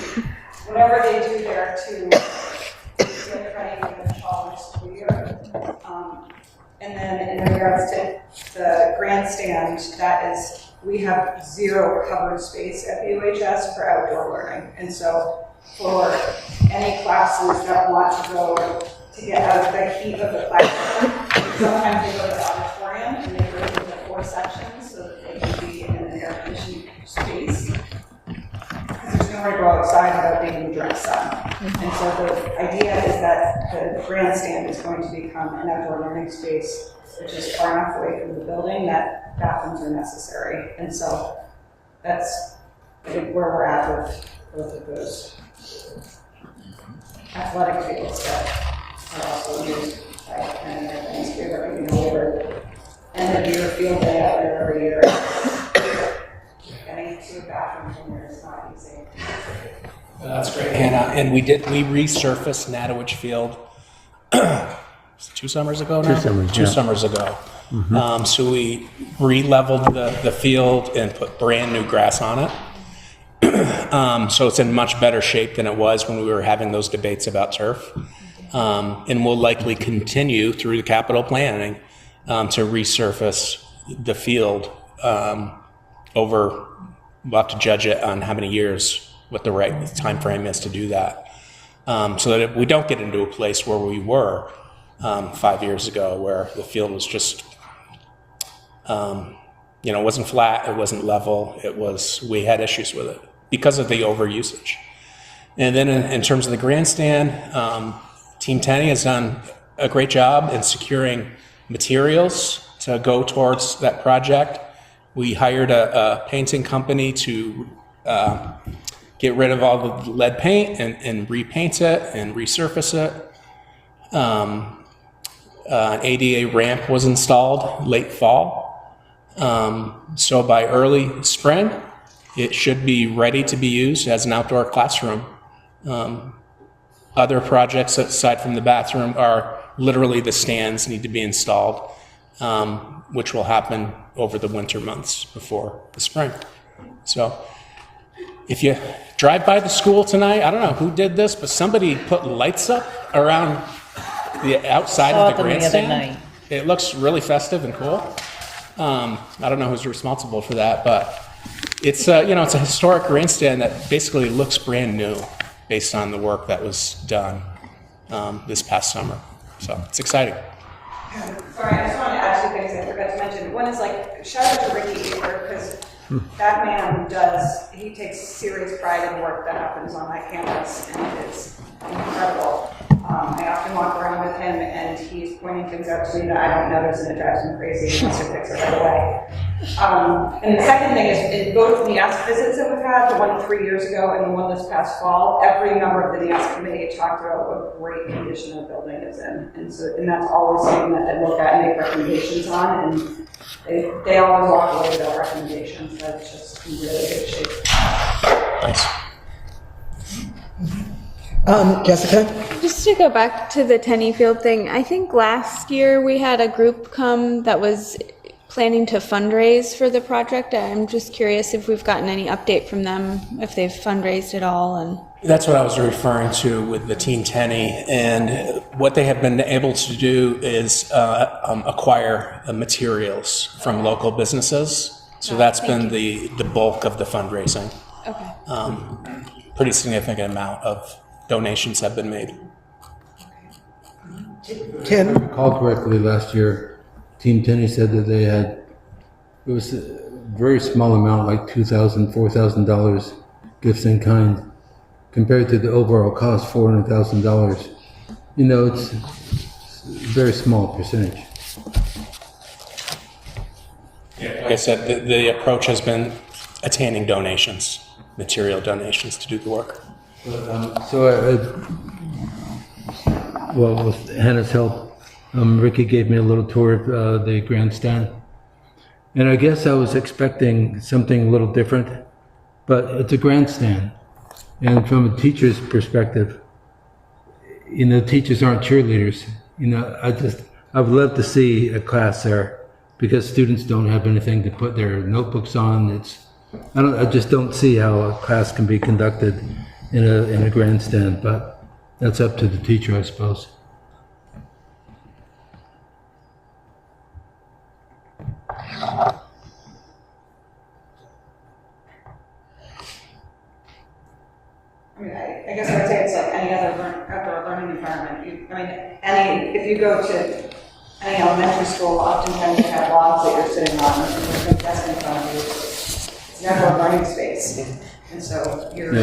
Whatever they do there to get ready for the fall school year. And then in regards to the grandstand, we have zero covered space at BUHS for outdoor learning. And so for any classes that want to go to get out of the heat of the classroom, sometimes they go to the auditorium and they break into 4 sections so that they can be in an air-conditioned space. There's nowhere to go outside without being in the direct sun. And so the idea is that the grandstand is going to become an outdoor learning space, which is far enough away from the building that bathrooms are necessary. And so that's, I think, where we're at with both of those athletic fields that are also used by many things. We're end of year field day out there every year. Getting to a bathroom from there is not easy. That's great, Hannah. And we resurfaced Nowitch Field 2 summers ago now? 2 summers ago. Mm-hmm. So we re-leveled the field and put brand new grass on it. So it's in much better shape than it was when we were having those debates about turf. And we'll likely continue through the capital planning to resurface the field over. We'll have to judge it on how many years, what the right time frame is to do that, so that we don't get into a place where we were 5 years ago, where the field was just, it wasn't flat, it wasn't level, we had issues with it because of the overusage. And then in terms of the grandstand, Team Tenney has done a great job in securing materials to go towards that project. We hired a painting company to get rid of all the lead paint and repaint it and resurface it. An ADA ramp was installed late fall. So by early spring, it should be ready to be used as an outdoor classroom. Other projects aside from the bathroom are literally the stands need to be installed, which will happen over the winter months before the spring. So if you drive by the school tonight, I don't know who did this, but somebody put lights up around the outside of the grandstand. It looks really festive and cool. I don't know who's responsible for that, but it's it's a historic grandstand that basically looks brand new based on the work that was done this past summer. So it's exciting. Sorry, I just wanted to add 2 things I forgot to mention. One is shout out to Ricky Eber, because that man he takes serious pride in the work that happens on that campus, and it is incredible. I often walk around with him, and he's pointing things out to me that I don't notice, and it drives me crazy, and wants to fix it right away. And the second thing is, in both of the NEASC visits that we've had, the one 3 years ago and the one this past fall, every member of the NEASC committee talked about what great condition the building is in. And that's always something that they look at and make recommendations on, and they always walk away with their recommendations. That's just in really good shape. Nice. Jessica? Just to go back to the Tenny Field thing, I think last year we had a group come that was planning to fundraise for the project. I'm just curious if we've gotten any update from them, if they've fundraised at all. And That's what I was referring to with the Teen Tenny, and what they have been able to do is acquire materials from local businesses. So that's been the bulk of the fundraising. Okay. Pretty significant amount of donations have been made. Tim? If I recall correctly, last year, Team Tenny said that they had, it was a very small amount, like $2,000, $4,000 gifts in kind, compared to the overall cost, $400,000. You know, it's a very small percentage. Like I said, the approach has been attaining donations, material donations to do the work. Well, with Hannah's help, Ricky gave me a little tour of the grandstand. And I guess I was expecting something a little different, but it's a grandstand. And from a teacher's perspective, you know, teachers aren't cheerleaders. You know, I would love to see a class there, because students don't have anything to put their notebooks on. I just don't see how a class can be conducted in a grandstand, but that's up to the teacher, I suppose. I guess I would say it's like any other outdoor learning environment. If you go to any elementary school, oftentimes you have logs that you're sitting on, and there's no desk in front of you. It's an outdoor learning space. And so you're,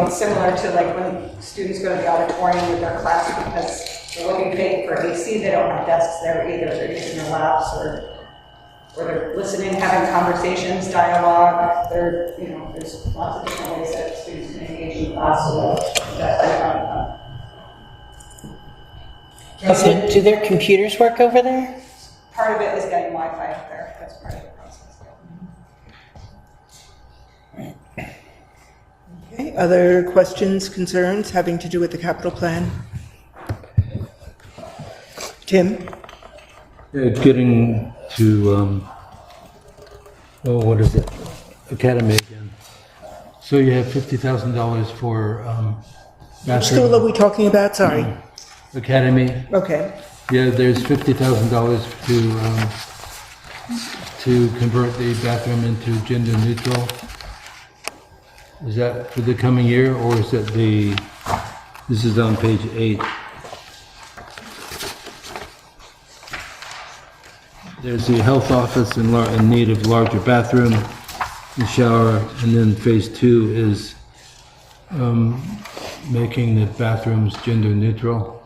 similar to like when students go to the auditorium with their class because they're looking fake for AC, they don't have desks there either. They're using their laps or they're listening, having conversations, dialogue. There's lots of different ways that students can engage in class. So do their computers work over there? Part of it is getting Wi-Fi up there. That's part of the process. Okay, other questions, concerns having to do with the capital plan? Tim? Getting to, what is it? Academy again. So you have $50,000 for Which bathroom. school are we talking about? Sorry. Academy. Okay. Yeah, there's $50,000 to convert the bathroom into gender neutral. Is that for the coming year, or is it this is on page 8. There's the health office in need of larger bathroom and shower, and then phase 2 is making the bathrooms gender neutral.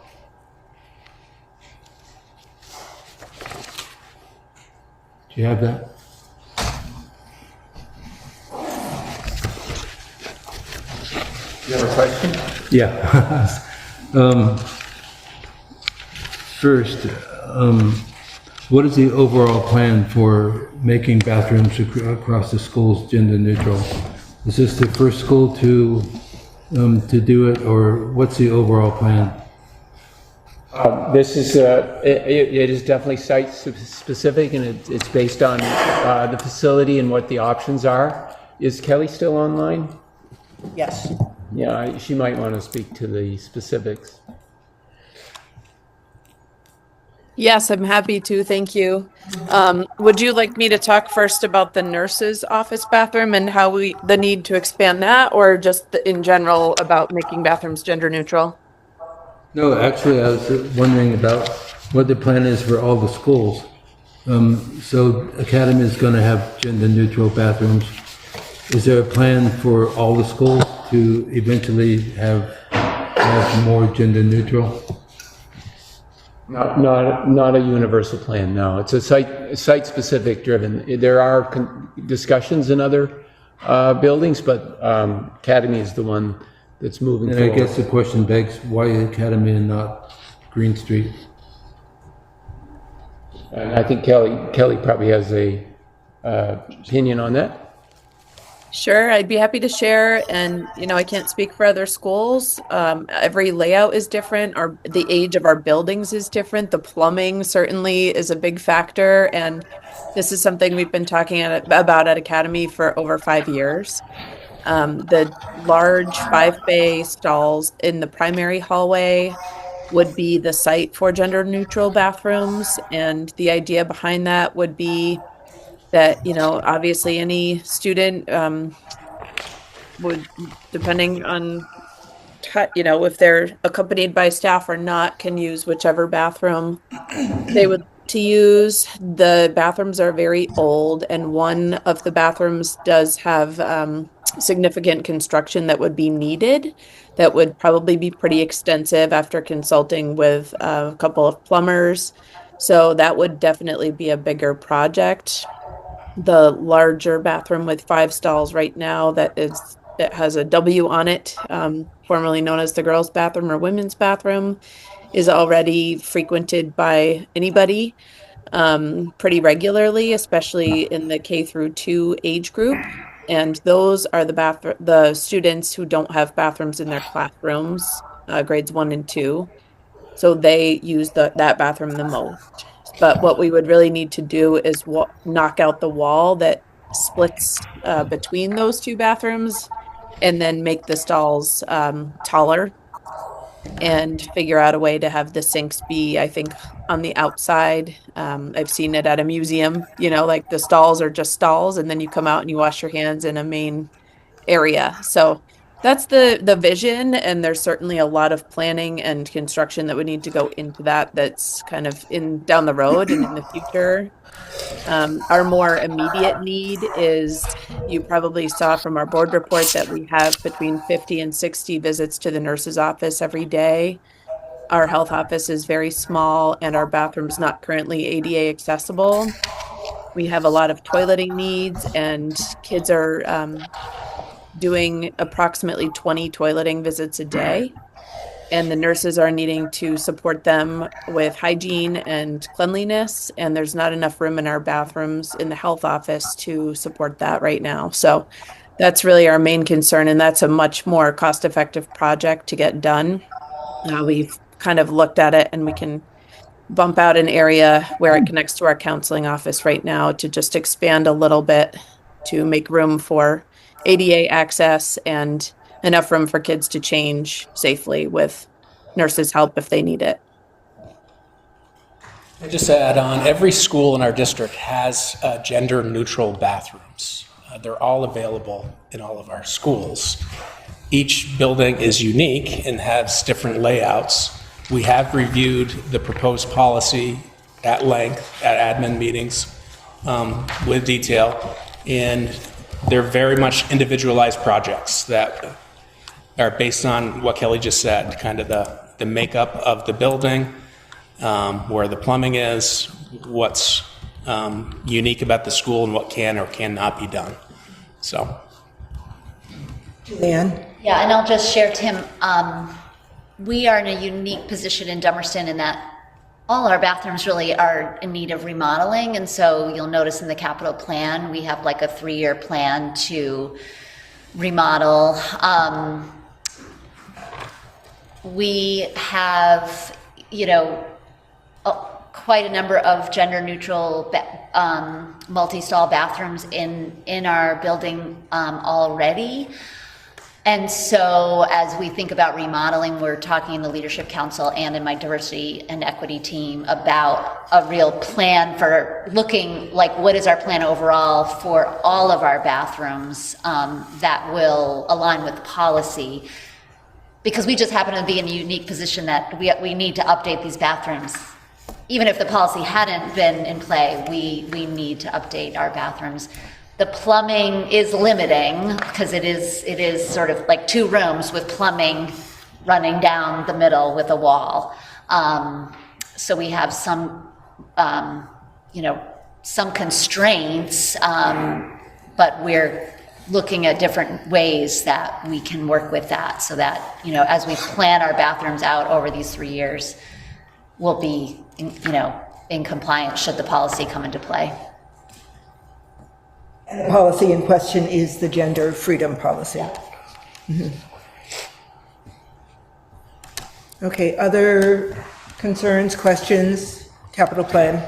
Do you have that? You have a question? Yeah. First, what is the overall plan for making bathrooms across the schools gender neutral? Is this the first school to do it, or what's the overall plan? This is it is definitely site specific, and it's based on the facility and what the options are. Is Kelly still online? Yes. Yeah, she might want to speak to the specifics. Yes, I'm happy to. Thank you. Would you like me to talk first about the nurse's office bathroom and how the need to expand that, or just in general about making bathrooms gender neutral? No, actually, I was wondering about what the plan is for all the schools. So Academy is going to have gender neutral bathrooms. Is there a plan for all the schools to eventually have more gender neutral? Not a universal plan, no. It's a site-specific driven. There are discussions in other buildings, but Academy is the one that's moving And forward. I guess the question begs, why Academy and not Green Street? And I think Kelly probably has a opinion on that. Sure, I'd be happy to share. And, I can't speak for other schools. Every layout is different. The age of our buildings is different. The plumbing certainly is a big factor. And this is something we've been talking about at Academy for over 5 years. The large 5-bay stalls in the primary hallway would be the site for gender neutral bathrooms. And the idea behind that would be that, obviously any student would, depending on, if they're accompanied by staff or not, can use whichever bathroom they would to use. The bathrooms are very old, and one of the bathrooms does have significant construction that would be needed. That would probably be pretty extensive after consulting with a couple of plumbers. So that would definitely be a bigger project. The larger bathroom with 5 stalls right now that has a W on it, formerly known as the girls' bathroom or women's bathroom, is already frequented by anybody pretty regularly, especially in the K through 2 age group. And those are the students who don't have bathrooms in their classrooms, grades 1 and 2. So they use that bathroom the most. But what we would really need to do is knock out the wall that splits between those 2 bathrooms, and then make the stalls taller, and figure out a way to have the sinks be, I think, on the outside. I've seen it at a museum, like the stalls are just stalls, and then you come out and you wash your hands in a main area. So that's the vision, and there's certainly a lot of planning and construction that would need to go into that's kind of down the road and in the future. Our more immediate need is, you probably saw from our board report, that we have between 50 and 60 visits to the nurse's office every day. Our health office is very small, and our bathroom's not currently ADA accessible. We have a lot of toileting needs, and kids are doing approximately 20 toileting visits a day. And the nurses are needing to support them with hygiene and cleanliness, and there's not enough room in our bathrooms in the health office to support that right now. So that's really our main concern, and that's a much more cost-effective project to get done. We've kind of looked at it, and we can bump out an area where it connects to our counseling office right now to just expand a little bit to make room for ADA access and enough room for kids to change safely with nurses' help if they need it. And just to add on, every school in our district has gender-neutral bathrooms. They're all available in all of our schools. Each building is unique and has different layouts. We have reviewed the proposed policy at length at admin meetings with detail, and they're very much individualized projects that are based on what Kelly just said, kind of the makeup of the building, where the plumbing is, what's unique about the school, and what can or cannot be done. So. Julianne? Yeah, and I'll just share, Tim, we are in a unique position in Dummerston in that all our bathrooms really are in need of remodeling. And so you'll notice in the capital plan, we have like a 3-year plan to remodel. We have, quite a number of gender neutral multi-stall bathrooms in our building already. And so as we think about remodeling, we're talking in the Leadership Council and in my diversity and equity team about a real plan for looking like what is our plan overall for all of our bathrooms that will align with policy. Because we just happen to be in a unique position that we need to update these bathrooms. Even if the policy hadn't been in play, we need to update our bathrooms. The plumbing is limiting because it is sort of like 2 rooms with plumbing running down the middle with a wall. so we have some, some constraints, but we're looking at different ways that we can work with that so that, as we plan our bathrooms out over these 3 years, we'll be, in compliance should the policy come into play. And the policy in question is the gender freedom policy. Mhm. Okay, other concerns, questions, capital plan?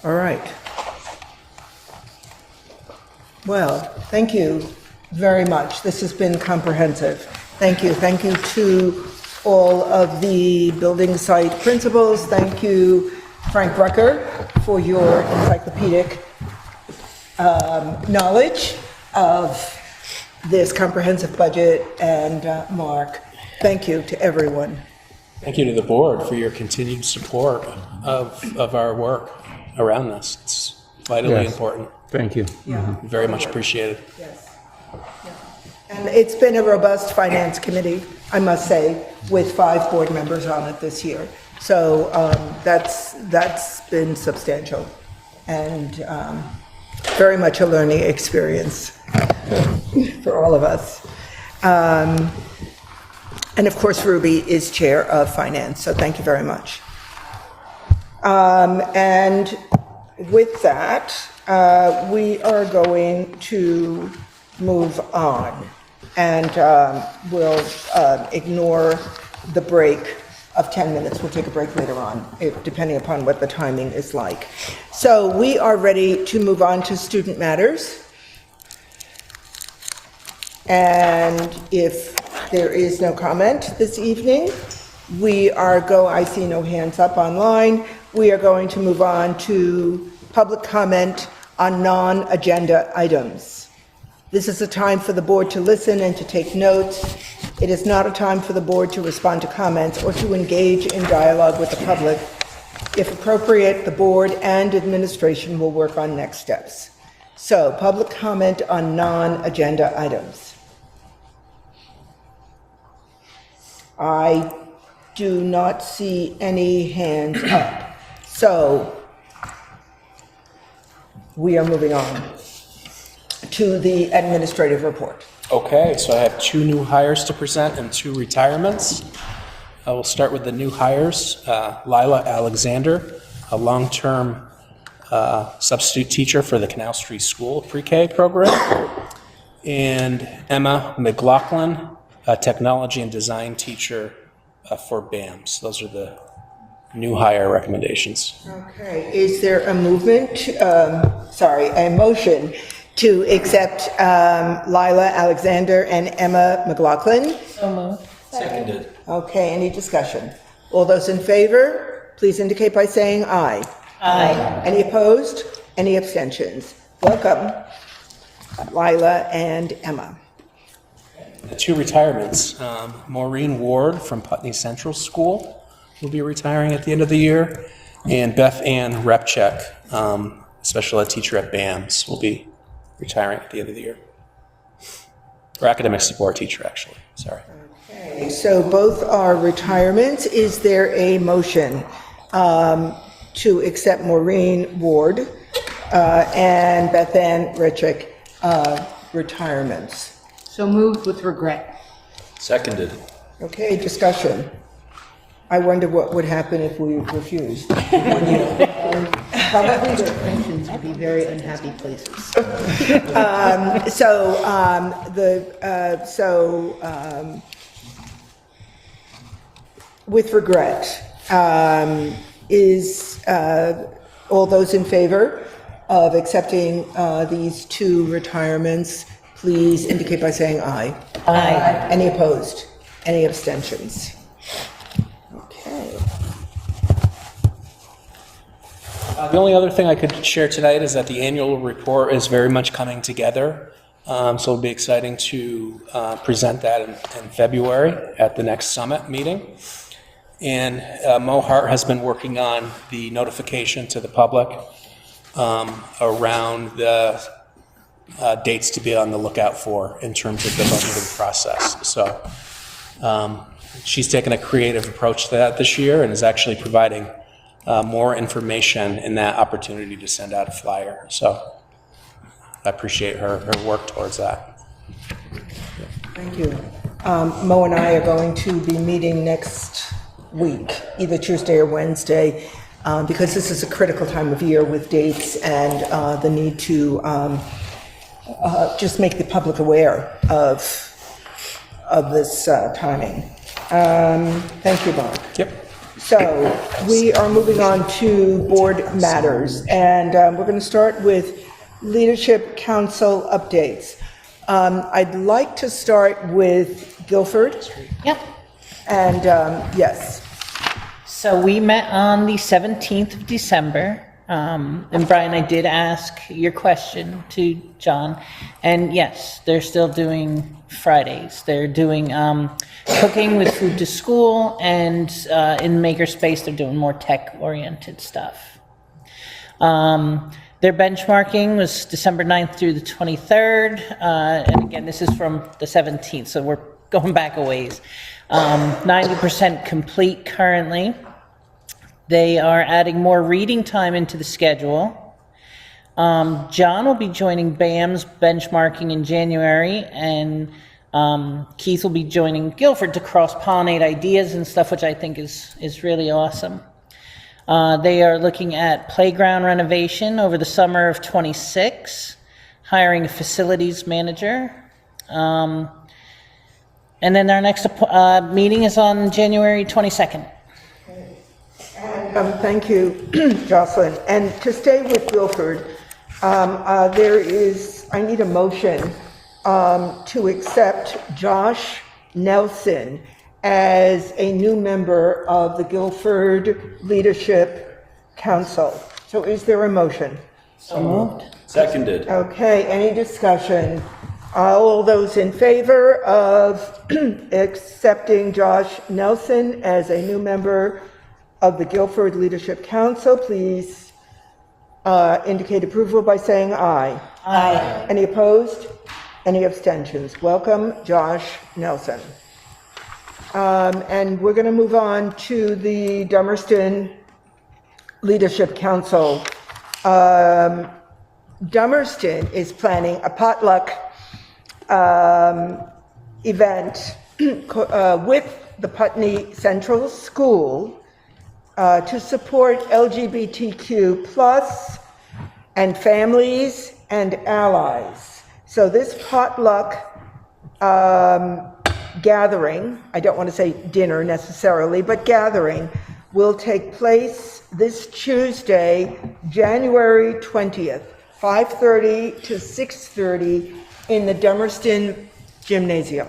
All right. Well, thank you very much. This has been comprehensive. Thank you. Thank you to all of the building site principals. Thank you, Frank Rucker, for your encyclopedic knowledge of this comprehensive budget. And Mark, thank you to everyone. Thank you to the board for your continued support of our work around this. It's vitally important. Thank you. Very much appreciated. Yes. And it's been a robust finance committee, I must say, with 5 board members on it this year. So that's been substantial and very much a learning experience for all of us. And of course, Ruby is chair of finance, so thank you very much. And with that, we are going to move on, and we'll ignore the break of 10 minutes. We'll take a break later on, depending upon what the timing is like. So we are ready to move on to student matters. And if there is no comment this evening, I see no hands up online. We are going to move on to public comment on non-agenda items. This is a time for the board to listen and to take notes. It is not a time for the board to respond to comments or to engage in dialogue with the public. If appropriate, the board and administration will work on next steps. So, public comment on non-agenda items. I do not see any hands up. So, we are moving on to the administrative report. Okay, so I have 2 new hires to present and 2 retirements. I will start with the new hires. Lila Alexander, a long-term substitute teacher for the Canal Street School pre-K program. And Emma McLaughlin, a technology and design teacher for BAMS. Those are the new hire recommendations. Okay, is there a a motion to accept Lila Alexander and Emma McLaughlin? So moved. Seconded. Okay, any discussion? All those in favor, please indicate by saying aye. Aye. Any opposed? Any abstentions? Welcome, Lila and Emma. The 2 retirements. Maureen Ward from Putney Central School will be retiring at the end of the year, and Beth Ann Repchek, special ed teacher at BAMS, will be retiring at the end of the year. Or academic support teacher, actually. Sorry. Okay, so both are retirements. Is there a motion to accept Maureen Ward and Beth Ann Repchek retirements? So moved with regret. Seconded. Okay, discussion. I wonder what would happen if we refused. Probably their pensions would be very unhappy places. With regret, is all those in favor of accepting these 2 retirements, please indicate by saying aye. Aye. Any opposed? Any abstentions? Okay. The only other thing I could share tonight is that the annual report is very much coming together. So it'll be exciting to present that in February at the next summit meeting. And Mo Hart has been working on the notification to the public around the dates to be on the lookout for in terms of the budgeting process. So she's taken a creative approach to that this year and is actually providing more information in that opportunity to send out a flyer. So I appreciate her work towards that. Thank you. Mo and I are going to be meeting next week, either Tuesday or Wednesday, because this is a critical time of year with dates and the need to just make the public aware of this timing. Thank you, Mark. Yep. So we are moving on to board matters, and we're going to start with Leadership Council updates. I'd like to start with Guilford. Yep. And yes. So we met on the 17th of December. And Brian, I did ask your question to John. And yes, they're still doing Fridays. They're doing cooking with Food to School, and in Makerspace, they're doing more tech-oriented stuff. Their benchmarking was December 9th through the 23rd. And again, this is from the 17th, so we're going back a ways. 90% complete currently. They are adding more reading time into the schedule. John will be joining BAM's benchmarking in January, and Keith will be joining Guilford to cross-pollinate ideas and stuff, which I think is really awesome. They are looking at playground renovation over the summer of 26, hiring a facilities manager. And then our next meeting is on January 22nd. Thank you, Jocelyn. And to stay with Guilford, I need a motion to accept Josh Nelson as a new member of the Guilford Leadership Council. So is there a motion? So moved. Seconded. Okay, any discussion? All those in favor of accepting Josh Nelson as a new member of the Guilford Leadership Council, please indicate approval by saying aye. Aye. Any opposed? Any abstentions? Welcome, Josh Nelson. And we're going to move on to the Dummerston Leadership Council. Dummerston is planning a potluck event with the Putney Central School to support LGBTQ plus and families and allies. So this potluck gathering, I don't want to say dinner necessarily, but gathering, will take place this Tuesday, January 20th, 5:30 to 6:30 in the Dummerston Gymnasium.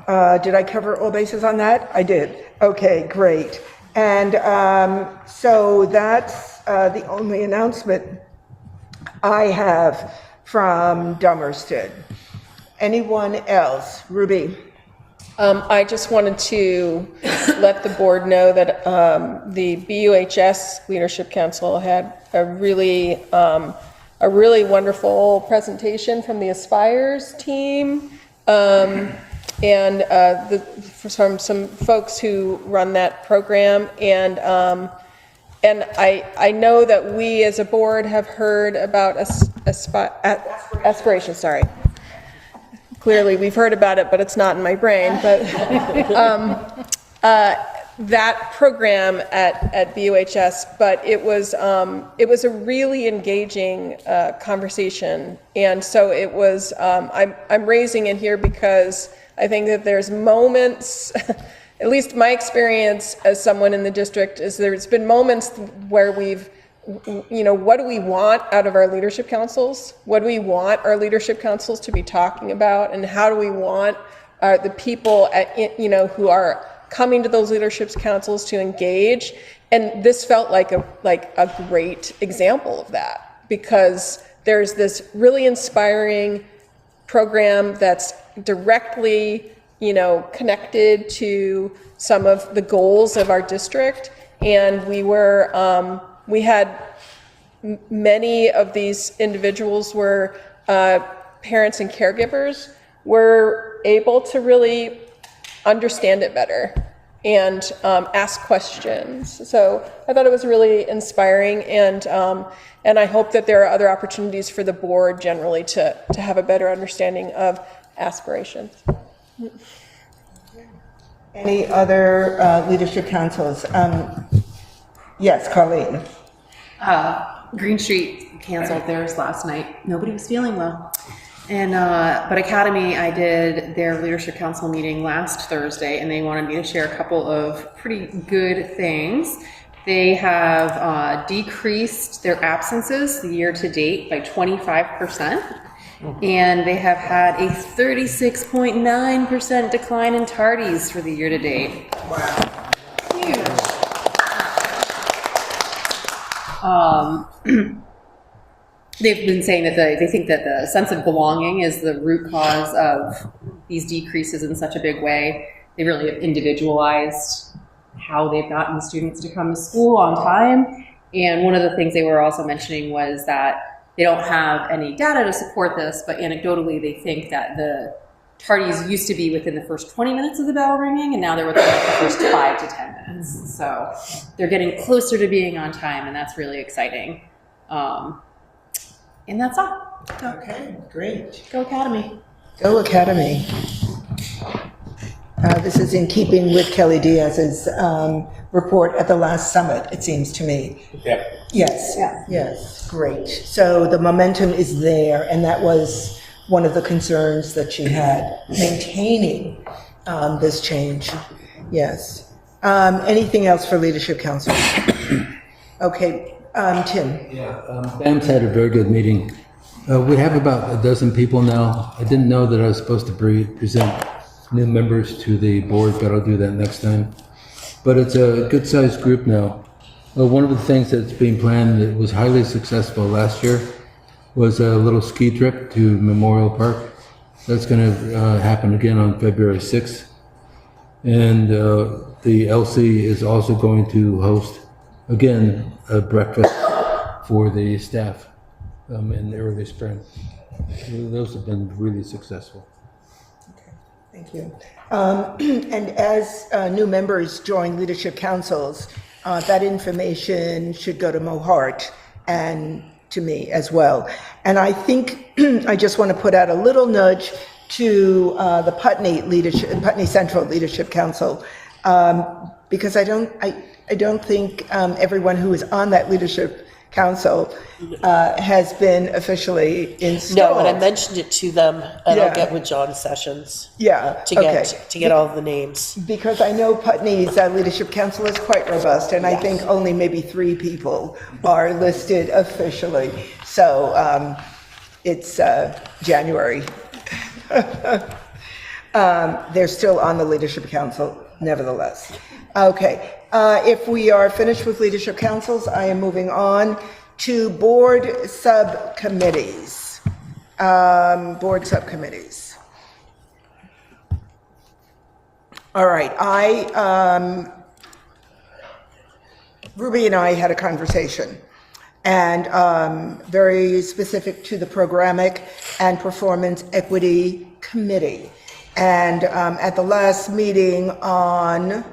Did I cover all bases on that? I did. Okay, great. And so that's the only announcement I have from Dummerston. Anyone else? Ruby? I just wanted to let the board know that the BUHS Leadership Council had a really wonderful presentation from the Aspires team, and from some folks who run that program, and I know that we as a board have heard about Aspirations. Sorry. Clearly, we've heard about it, but it's not in my brain. But that program at BUHS, but it was a really engaging conversation, and so it was. I'm raising it here because I think that there's moments. At least my experience as someone in the district is there's been moments where we've. What do we want out of our leadership councils? What do we want our leadership councils to be talking about? And how do we want the people who are coming to those leadership councils to engage? And this felt like a great example of that, because there's this really inspiring program that's directly, connected to some of the goals of our district. And we had many of these individuals were parents and caregivers were able to really understand it better and ask questions. So I thought it was really inspiring, and I hope that there are other opportunities for the board generally to have a better understanding of aspirations. Any other leadership councils? Yes, Colleen. Green Street canceled theirs last night. Nobody was feeling well. And but Academy, I did their leadership council meeting last Thursday, and they wanted me to share a couple of pretty good things. They have decreased their absences year to date by 25%, and they have had a 36.9% decline in tardies for the year to date. Wow. Huge. They've been saying that they think that the sense of belonging is the root cause of these decreases in such a big way. They really have individualized how they've gotten students to come to school on time. And one of the things they were also mentioning was that they don't have any data to support this, but anecdotally they think that the tardies used to be within the first 20 minutes of the bell ringing, and now they're within like the first 5 to 10 minutes. So they're getting closer to being on time, and that's really exciting. And that's all. Okay, great. Go Academy. Go Academy. This is in keeping with Kelly Diaz's report at the last summit, it seems to me. Yeah. Yes, Yeah. yes, great. So the momentum is there, and that was one of the concerns that she had, maintaining this change. Yes. Anything else for Leadership Council? Okay, Tim. Yeah, BAM's had a very good meeting. We have about a dozen people now. I didn't know that I was supposed to present new members to the board, but I'll do that next time. But it's a good-sized group now. One of the things that's being planned that was highly successful last year was a little ski trip to Memorial Park. That's going to happen again on February 6th. And the LC is also going to host, again, a breakfast for the staff in the early spring. Those have been really successful. Thank you. And as new members join leadership councils, that information should go to Mohart and to me as well. And I think I just want to put out a little nudge to the Putney Central Leadership Council, because I don't think everyone who is on that leadership council has been officially installed. No, and I mentioned it to them, and I'll get with John Sessions. Yeah, to get all the names. Because I know Putney's leadership council is quite robust, and I think only maybe 3 people are listed officially. So it's January. They're still on the leadership council, nevertheless. Okay. If we are finished with leadership councils, I am moving on to board subcommittees. Board subcommittees. All right. Ruby and I had a conversation, and very specific to the Programmatic and Performance Equity Committee. And at the last meeting on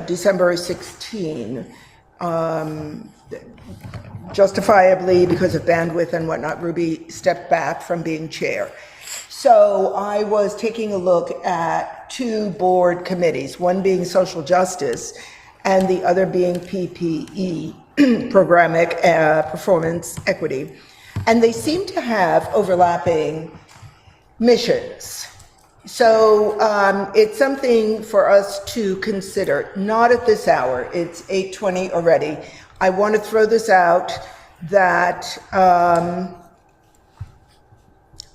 December 16, justifiably because of bandwidth and whatnot, Ruby stepped back from being chair. So I was taking a look at 2 board committees, one being social justice and the other being PPE, Programmatic Performance Equity. And they seem to have overlapping missions. So it's something for us to consider, not at this hour. It's 8:20 already. I want to throw this out that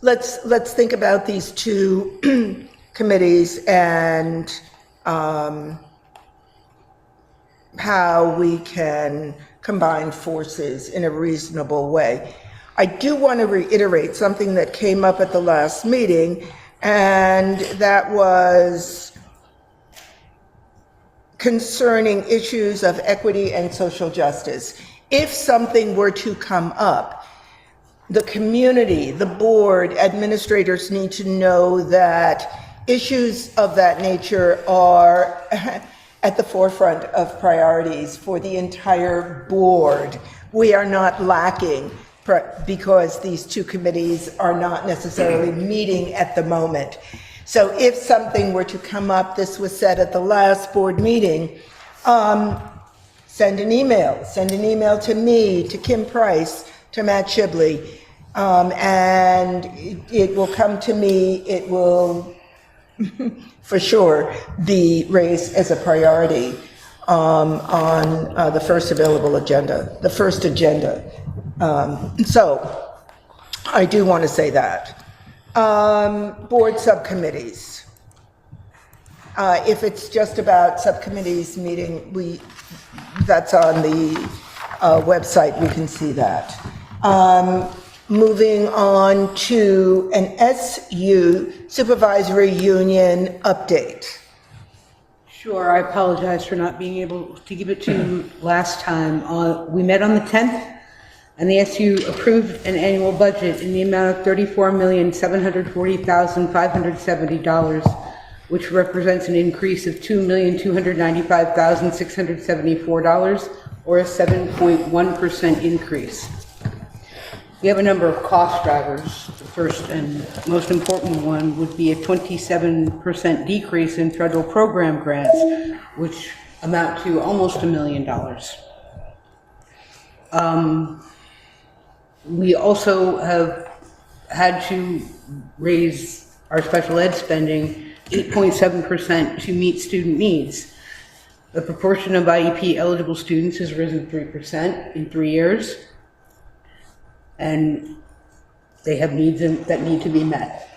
let's think about these 2 committees and how we can combine forces in a reasonable way. I do want to reiterate something that came up at the last meeting, and that was concerning issues of equity and social justice. If something were to come up, the community, the board, administrators need to know that issues of that nature are at the forefront of priorities for the entire board. We are not lacking because these two committees are not necessarily meeting at the moment. So if something were to come up, this was said at the last board meeting, send an email to me, to Kim Price, to Matt Shibley, and it will come to me. It will for sure be raised as a priority on the first available agenda, the first agenda. So I do want to say that. Board subcommittees. If it's just about subcommittees meeting, that's on the website, we can see that. Moving on to an SU Supervisory Union update. Sure, I apologize for not being able to give it to you last time. We met on the 10th, and the SU approved an annual budget in the amount of $34,740,570, which represents an increase of $2,295,674, or a 7.1% increase. We have a number of cost drivers. The first and most important one would be a 27% decrease in federal program grants, which amount to almost $1 million. We also have had to raise our special ed spending 8.7% to meet student needs. The proportion of IEP eligible students has risen 3% in 3 years, and they have needs that need to be met.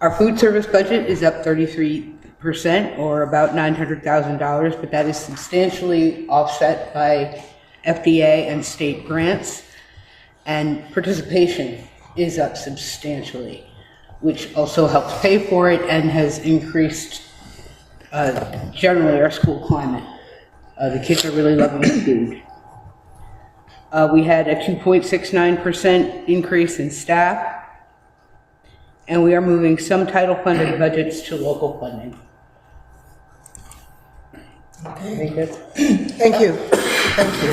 Our food service budget is up 33%, or about $900,000, but that is substantially offset by FDA and state grants, and participation is up substantially, which also helps pay for it and has increased generally our school climate. The kids are really loving the food. We had a 2.69% increase in staff, and we are moving some title funded budgets to local funding. Okay. Very good. Thank you. Thank you.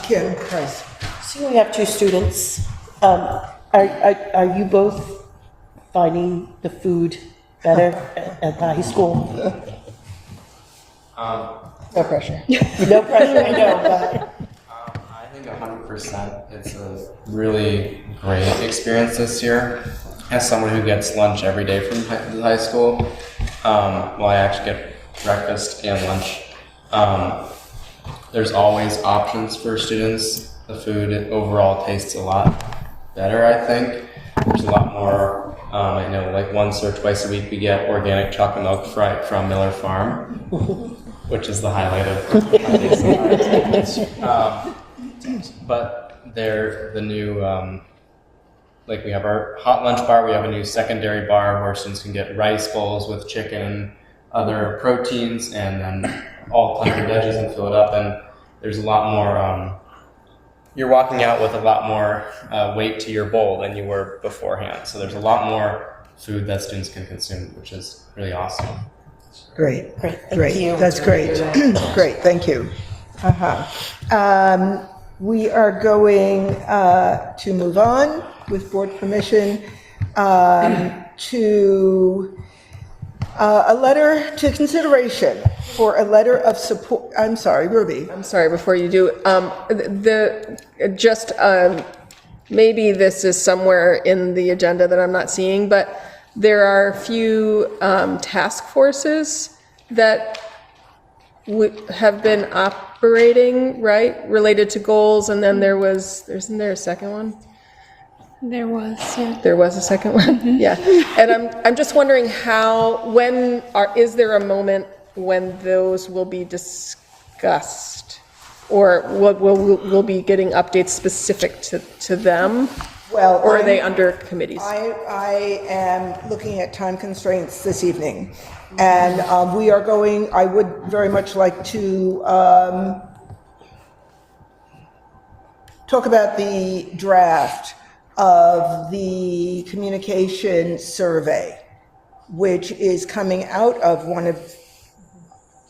Kim Price. So we have two students. Are you both finding the food better at the high school? No pressure. No pressure, I know, but. I think 100%. It's a really great experience this year. As someone who gets lunch every day from the high school, well, I actually get breakfast and lunch. There's always options for students. The food overall tastes a lot better, I think. There's a lot more, I know, like once or twice a week we get organic chocolate milk from Miller Farm, which is the highlight of my day sometimes. But they're the new, like we have our hot lunch bar, we have a new secondary bar where students can get rice bowls with chicken and other proteins, and then all kinds of veggies and fill it up. And there's a lot more, you're walking out with a lot more weight to your bowl than you were beforehand. So there's a lot more food that students can consume, which is really awesome. Great. Great. Great. That's great. Great. Thank you. We are going to move on with board permission to a letter to consideration for a letter of support. I'm sorry, Ruby. I'm sorry, before you do, maybe this is somewhere in the agenda that I'm not seeing, but there are a few task forces that have been operating, right, related to goals, and then isn't there a second one? There was, yeah. There was a second one, yeah. And I'm just wondering is there a moment when those will be discussed, or we'll be getting updates specific to them? Well, or are they under committees? I am looking at time constraints this evening, and we are going. I would very much like to talk about the draft of the communication survey, which is coming out of one of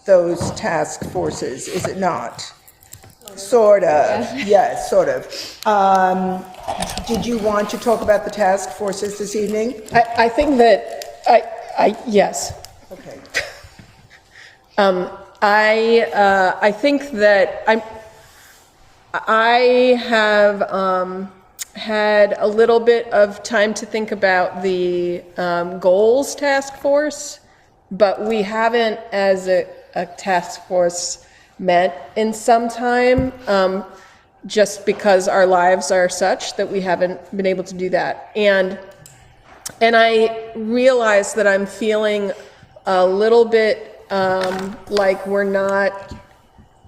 those task forces, is it not? Sort of, yes, sort of. Did you want to talk about the task forces this evening? I think that, yes. Okay. I think that I have had a little bit of time to think about the goals task force, but we haven't, as a task force, met in some time, just because our lives are such that we haven't been able to do that. And I realize that I'm feeling a little bit like we're not,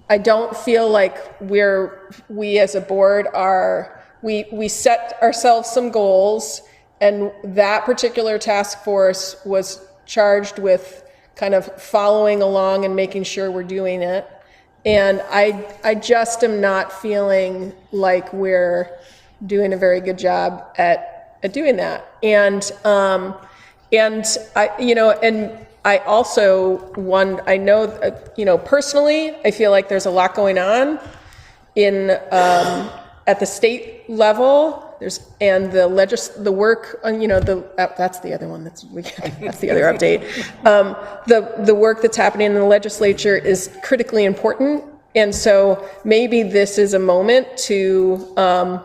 I don't feel like we as a board are, we set ourselves some goals, and that particular task force was charged with kind of following along and making sure we're doing it. And I just am not feeling like we're doing a very good job at doing that. And I also I know, personally, I feel like there's a lot going on at the state level. And the work on, that's the other one, that's the other update. The work that's happening in the legislature is critically important. And so maybe this is a moment to,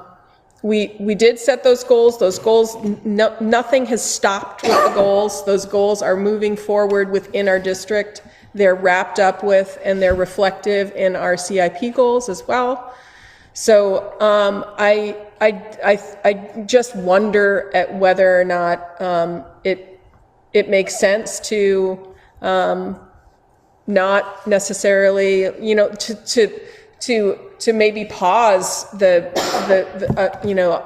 we did set those goals. Those goals, nothing has stopped with the goals. Those goals are moving forward within our district. They're wrapped up with, and they're reflective in our CIP goals as well. So I just wonder at whether or not it makes sense to not necessarily, to maybe pause the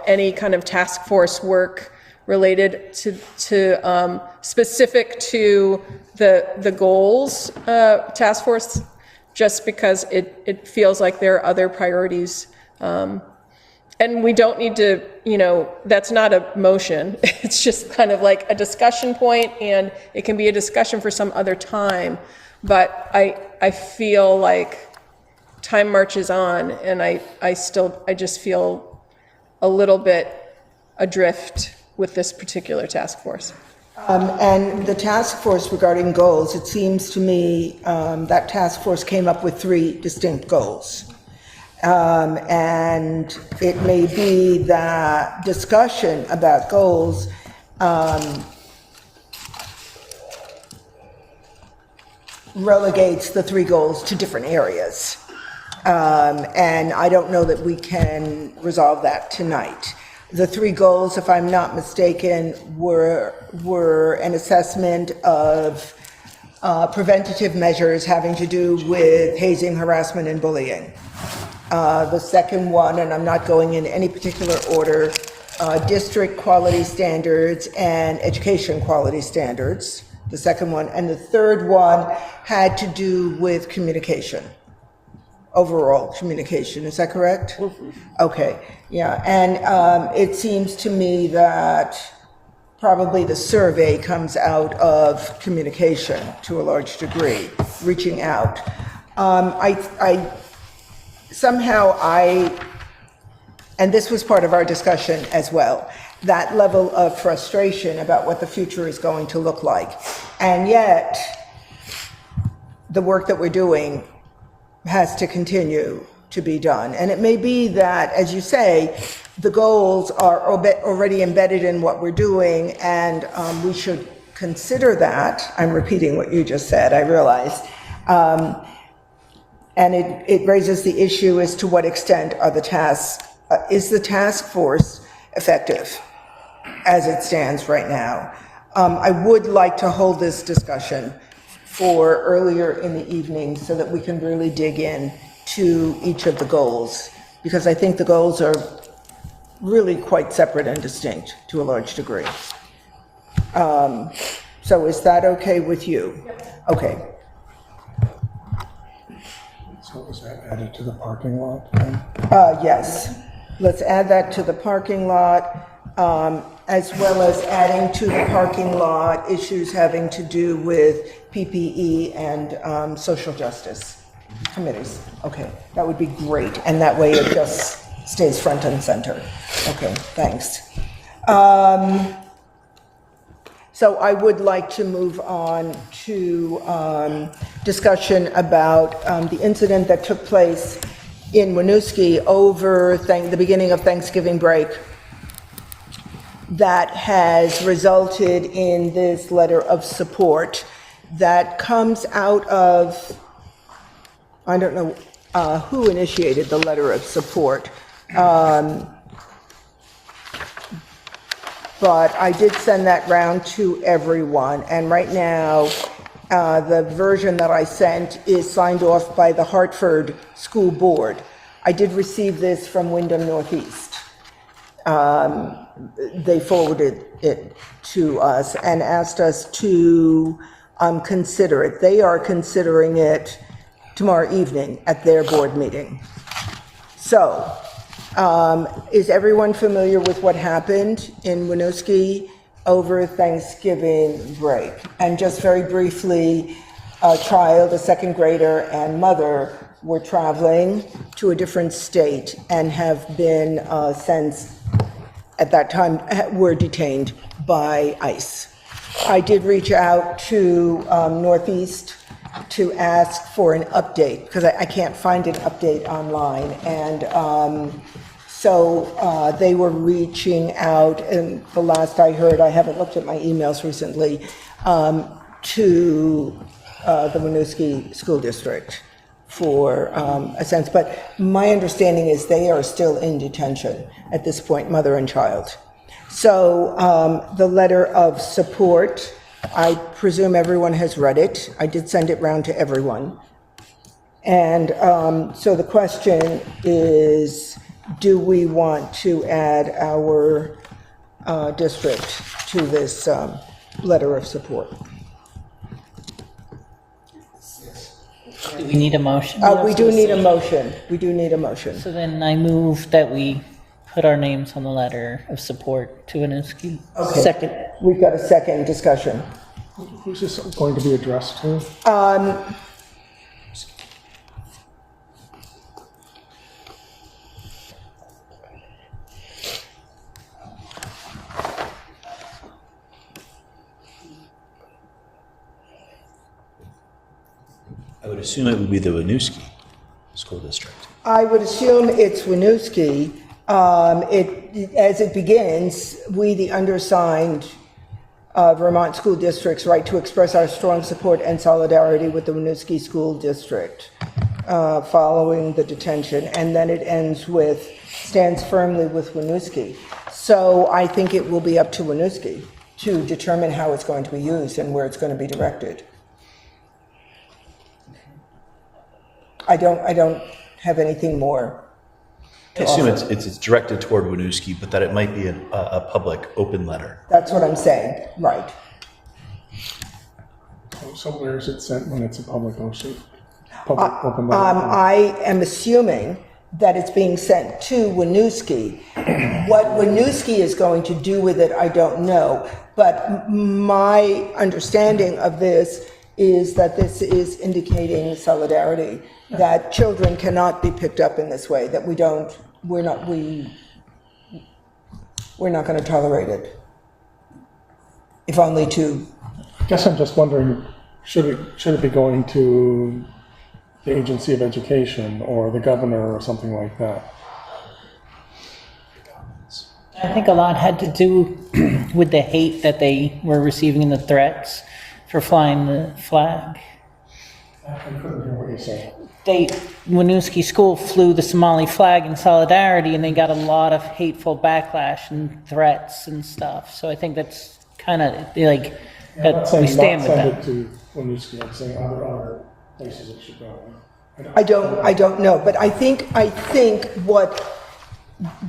any kind of task force work related to specific to the goals task force, just because it feels like there are other priorities. And we don't need to, that's not a motion. It's just kind of like a discussion point, and it can be a discussion for some other time. But I feel like time marches on, and I just feel a little bit adrift with this particular task force. And the task force regarding goals, it seems to me that task force came up with 3 distinct goals. And it may be that discussion about goals relegates the 3 goals to different areas. And I don't know that we can resolve that tonight. The 3 goals, if I'm not mistaken, were an assessment of preventative measures having to do with hazing, harassment, and bullying. The second one, and I'm not going in any particular order, district quality standards and education quality standards, the second one. And the third one had to do with communication, overall communication. Is that correct? Mm-hmm. Okay, yeah. And it seems to me that probably the survey comes out of communication to a large degree, reaching out. And this was part of our discussion as well, that level of frustration about what the future is going to look like. And yet, the work that we're doing has to continue to be done. And it may be that, as you say, the goals are already embedded in what we're doing, and we should consider that. I'm repeating what you just said, I realize. And it raises the issue as to what extent are the tasks, is the task force effective as it stands right now? I would like to hold this discussion for earlier in the evening so that we can really dig in to each of the goals, because I think the goals are really quite separate and distinct to a large degree. So is that okay with you? Okay. So was that added to the parking lot? Yes. let's add that to the parking lot, as well as adding to the parking lot issues having to do with PPE and social justice committees. Okay, that would be great, and that way it just stays front and center. Okay, thanks. So I would like to move on to discussion about the incident that took place in Winooski over the beginning of Thanksgiving break that has resulted in this letter of support that comes out of, I don't know who initiated the letter of support, but I did send that round to everyone, and right now the version that I sent is signed off by the Hartford School Board. I did receive this from Windham Northeast. They forwarded it to us and asked us to consider it. They are considering it tomorrow evening at their board meeting. So, is everyone familiar with what happened in Winooski over Thanksgiving break? And just very briefly, a child, a second grader, and mother were traveling to a different state and have been since, at that time, were detained by ICE. I did reach out to Northeast to ask for an update, because I can't find an update online, and so they were reaching out, and the last I heard, I haven't looked at my emails recently, to the Winooski School District for a sense, but my understanding is they are still in detention at this point, mother and child. So the letter of support, I presume everyone has read it. I did send it round to everyone. And so the question is, do we want to add our district to this letter of support? Do we need a motion? We do need a motion. We do need a motion. So then I move that we put our names on the letter of support to Winooski. Okay. Second. We've got a second discussion. Who's this going to be addressed to? I would assume it would be the Winooski School District. I would assume it's Winooski. As it begins, we, the undersigned Vermont School District's right to express our strong support and solidarity with the Winooski School District following the detention. And then it ends with, stands firmly with Winooski. So I think it will be up to Winooski to determine how it's going to be used and where it's going to be directed. I don't have anything more. I assume it's directed toward Winooski, but that it might be a public open letter. That's what I'm saying, right. So where is it sent when it's a public ocean? Public open letter? I am assuming that it's being sent to Winooski. What Winooski is going to do with it, I don't know. But my understanding of this is that this is indicating solidarity, that children cannot be picked up in this way, that we're not going to tolerate it. If only to... I guess I'm just wondering, should it be going to the Agency of Education or the governor or something like that? I think a lot had to do with the hate that they were receiving and the threats for flying the flag. I couldn't hear what you said. Winooski School flew the Somali flag in solidarity, and they got a lot of hateful backlash and threats and stuff. So I think that's kind of like that we stand with them. Not send it to Winooski. I'm saying other places it should go. I don't know, but I think what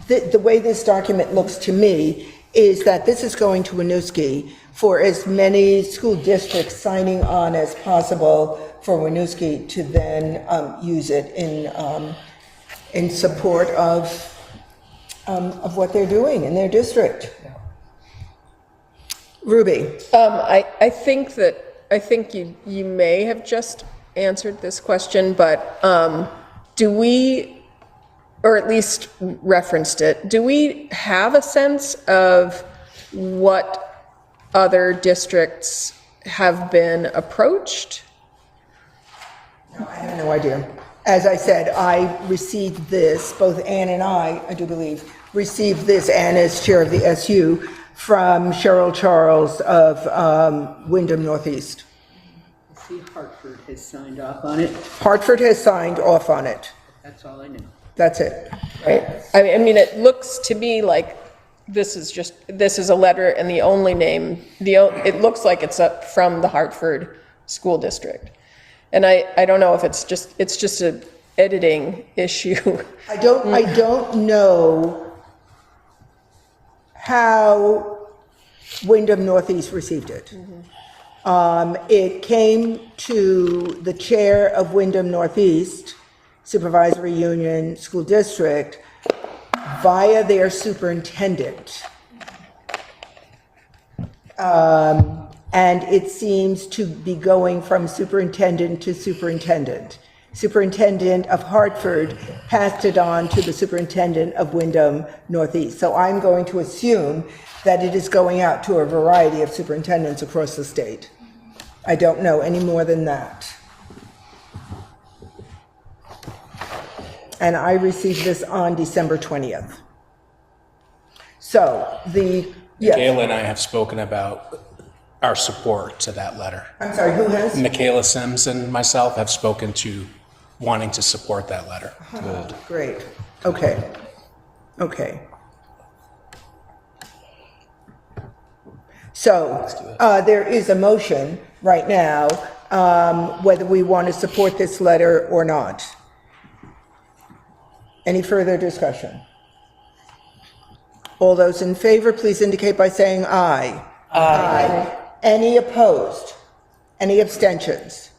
the way this document looks to me is that this is going to Winooski for as many school districts signing on as possible for Winooski to then use it in support of of what they're doing in their district. Ruby? I think you may have just answered this question, but do we, or at least referenced it, do we have a sense of what other districts have been approached? No, I have no idea. As I said, I received this, both Ann and I do believe, received this, Ann as chair of the SU, from Cheryl Charles of Windham Northeast. I see Hartford has signed off on it. Hartford has signed off on it. That's all I know. That's it. Right. I mean, it looks to me like this is a letter, and the only name, it looks like it's up from the Hartford School District. And I don't know if it's just an editing issue. I don't know how Windham Northeast received it. It came to the chair of Windham Northeast Supervisory Union School District via their superintendent. And it seems to be going from superintendent to superintendent. Superintendent of Hartford passed it on to the superintendent of Windham Northeast. So I'm going to assume that it is going out to a variety of superintendents across the state. I don't know any more than that. And I received this on December 20th. So yes. Michaela and I have spoken about our support to that letter. I'm sorry, who has? Michaela Sims and myself have spoken to wanting to support that letter. Good. Great. Okay. So there is a motion right now whether we want to support this letter or not. Any further discussion? All those in favor, please indicate by saying aye. Aye. Any opposed? Any abstentions?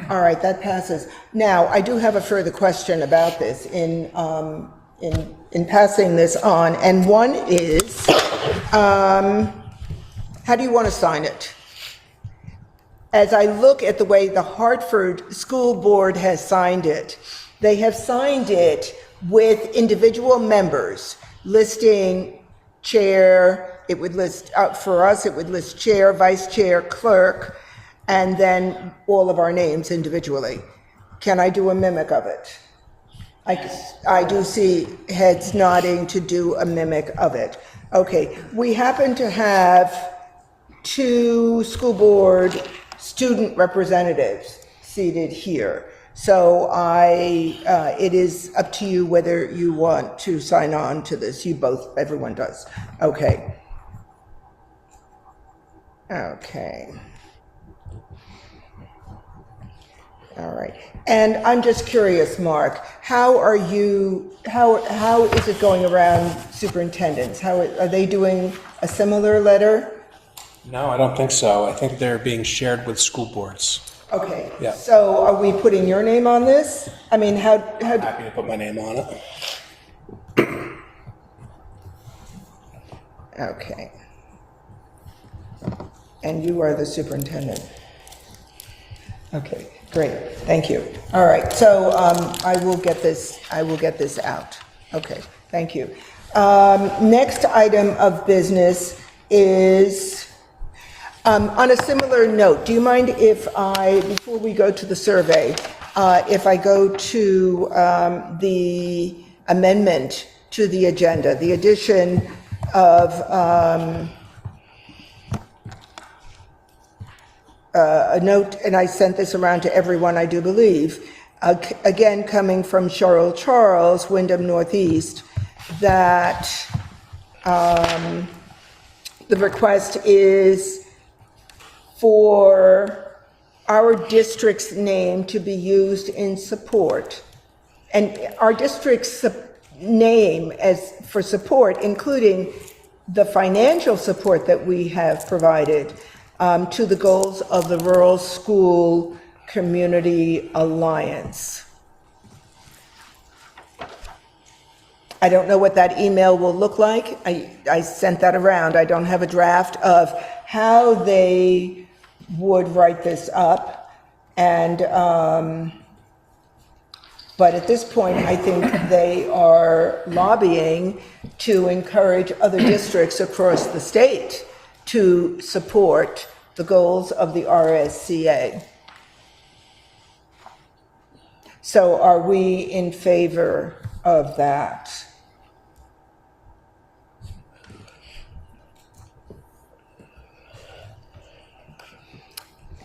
All right, that passes. Now, I do have a further question about this in passing this on, and one is, how do you want to sign it? As I look at the way the Hartford School Board has signed it, they have signed it with individual members listing chair. It would list, for us, it would list chair, vice chair, clerk, and then all of our names individually. Can I do a mimic of it? I do see heads nodding to do a mimic of it. Okay, we happen to have 2 school board student representatives seated here. So it is up to you whether you want to sign on to this. Everyone does. Okay. All right. And I'm just curious, Mark, how is it going around superintendents? Are they doing a similar letter? No, I don't think so. I think they're being shared with school boards. Okay. Yeah. So are we putting your name on this? I mean, how I'm happy to put my name on it. Okay. And you are the superintendent. Okay, great. Thank you. All right. So I will get this out. Okay. Thank you. Next item of business is on a similar note. Do you mind if before we go to the survey, if I go to the amendment to the agenda, the addition of a note, and I sent this around to everyone, I do believe, again coming from Cheryl Charles, Windham Northeast, that the request is for our district's name to be used in support. And our district's name as for support, including the financial support that we have provided to the goals of the Rural School Community Alliance. I don't know what that email will look like. I sent that around. I don't have a draft of how they would write this up. And, but at this point, I think they are lobbying to encourage other districts across the state to support the goals of the RSCA. So are we in favor of that?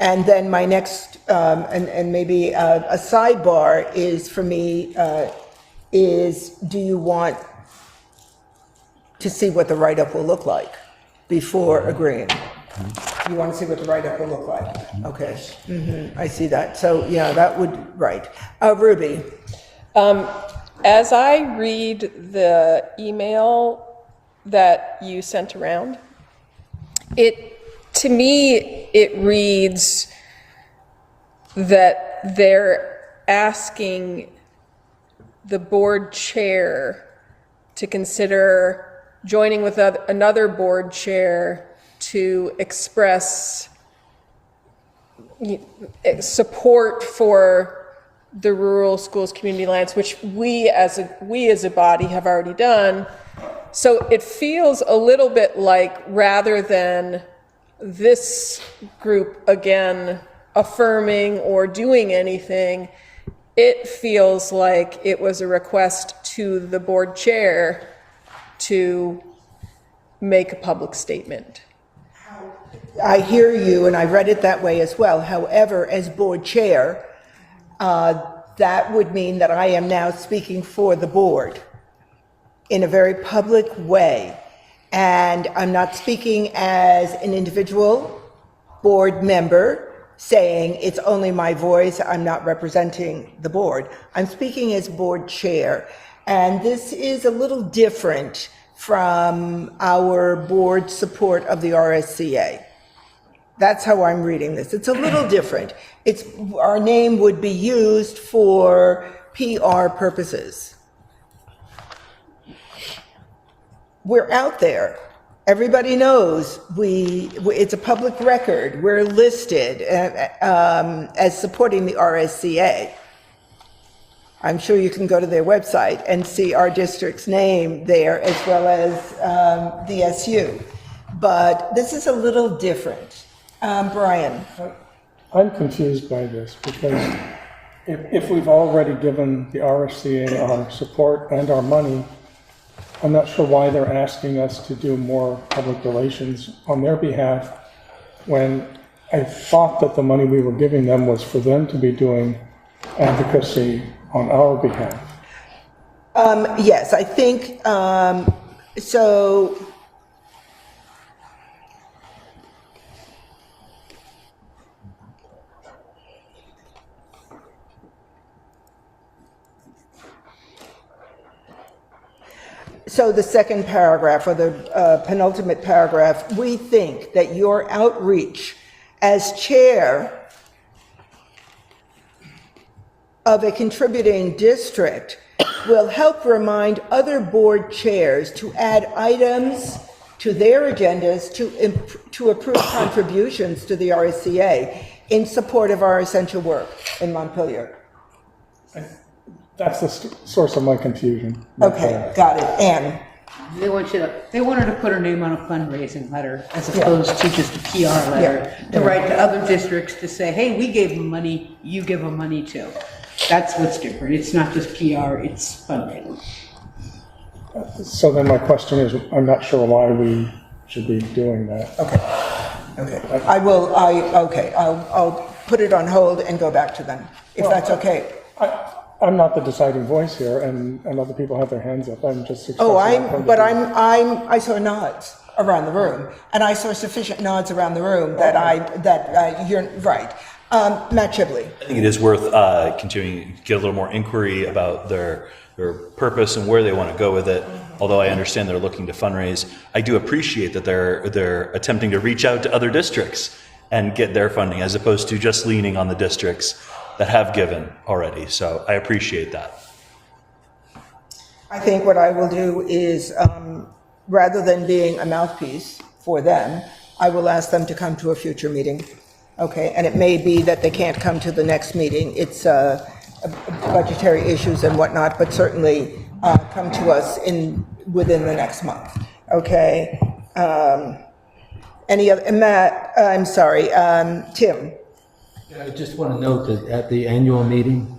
And then my next, and maybe a sidebar is for me, is do you want to see what the write-up will look like before agreeing? You want to see what the write-up will look like? Okay, I see that. So yeah, that would, right. Ruby. As I read the email that you sent around, to me, it reads that they're asking the board chair to consider joining with another board chair to express support for the rural schools community alliance, which we as a body have already done. So it feels a little bit like, rather than this group again affirming or doing anything, it feels like it was a request to the board chair to make a public statement. I hear you, and I read it that way as well. However, as board chair, that would mean that I am now speaking for the board in a very public way. And I'm not speaking as an individual board member saying it's only my voice, I'm not representing the board. I'm speaking as board chair. And this is a little different from our board support of the RSCA. That's how I'm reading this. It's a little different. Our name would be used for PR purposes. We're out there. Everybody knows it's a public record. We're listed as supporting the RSCA. I'm sure you can go to their website and see our district's name there, as well as the SU. But this is a little different. Brian. I'm confused by this because if we've already given the RSCA our support and our money, I'm not sure why they're asking us to do more public relations on their behalf when I thought that the money we were giving them was for them to be doing advocacy on our behalf. Yes, I think so. So the second paragraph, or the penultimate paragraph, we think that your outreach as chair of a contributing district will help remind other board chairs to add items to their agendas to approve contributions to the RSCA in support of our essential work in Montpelier. That's the source of my confusion. Okay, got it. Anne. They wanted to put her name on a fundraising letter as opposed to just a PR letter to write to other districts to say, hey, we gave them money, you give them money too. That's what's different. It's not just PR, it's fundraising. So then my question is, I'm not sure why we should be doing that. Okay. I'll put it on hold and go back to them, if that's okay. I'm not the deciding voice here, and other people have their hands up. I'm just expressing. I saw nods around the room, and I saw sufficient nods around the room that you're right. Matt Chibley. I think it is worth continuing to get a little more inquiry about their purpose and where they want to go with it. Although I understand they're looking to fundraise, I do appreciate that they're attempting to reach out to other districts and get their funding, as opposed to just leaning on the districts that have given already. So I appreciate that. I think what I will do is, rather than being a mouthpiece for them, I will ask them to come to a future meeting. Okay, and it may be that they can't come to the next meeting. It's budgetary issues and whatnot, but certainly come to us within the next month. Okay. Any other, Matt, I'm sorry, Tim. I just want to note that at the annual meeting,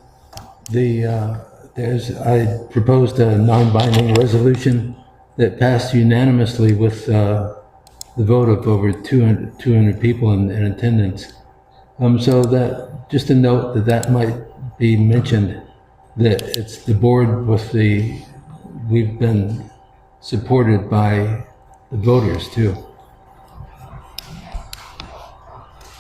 I proposed a non-binding resolution that passed unanimously with the vote of over 200 people in attendance. So that, just a note that might be mentioned, that it's the board we've been supported by the voters too.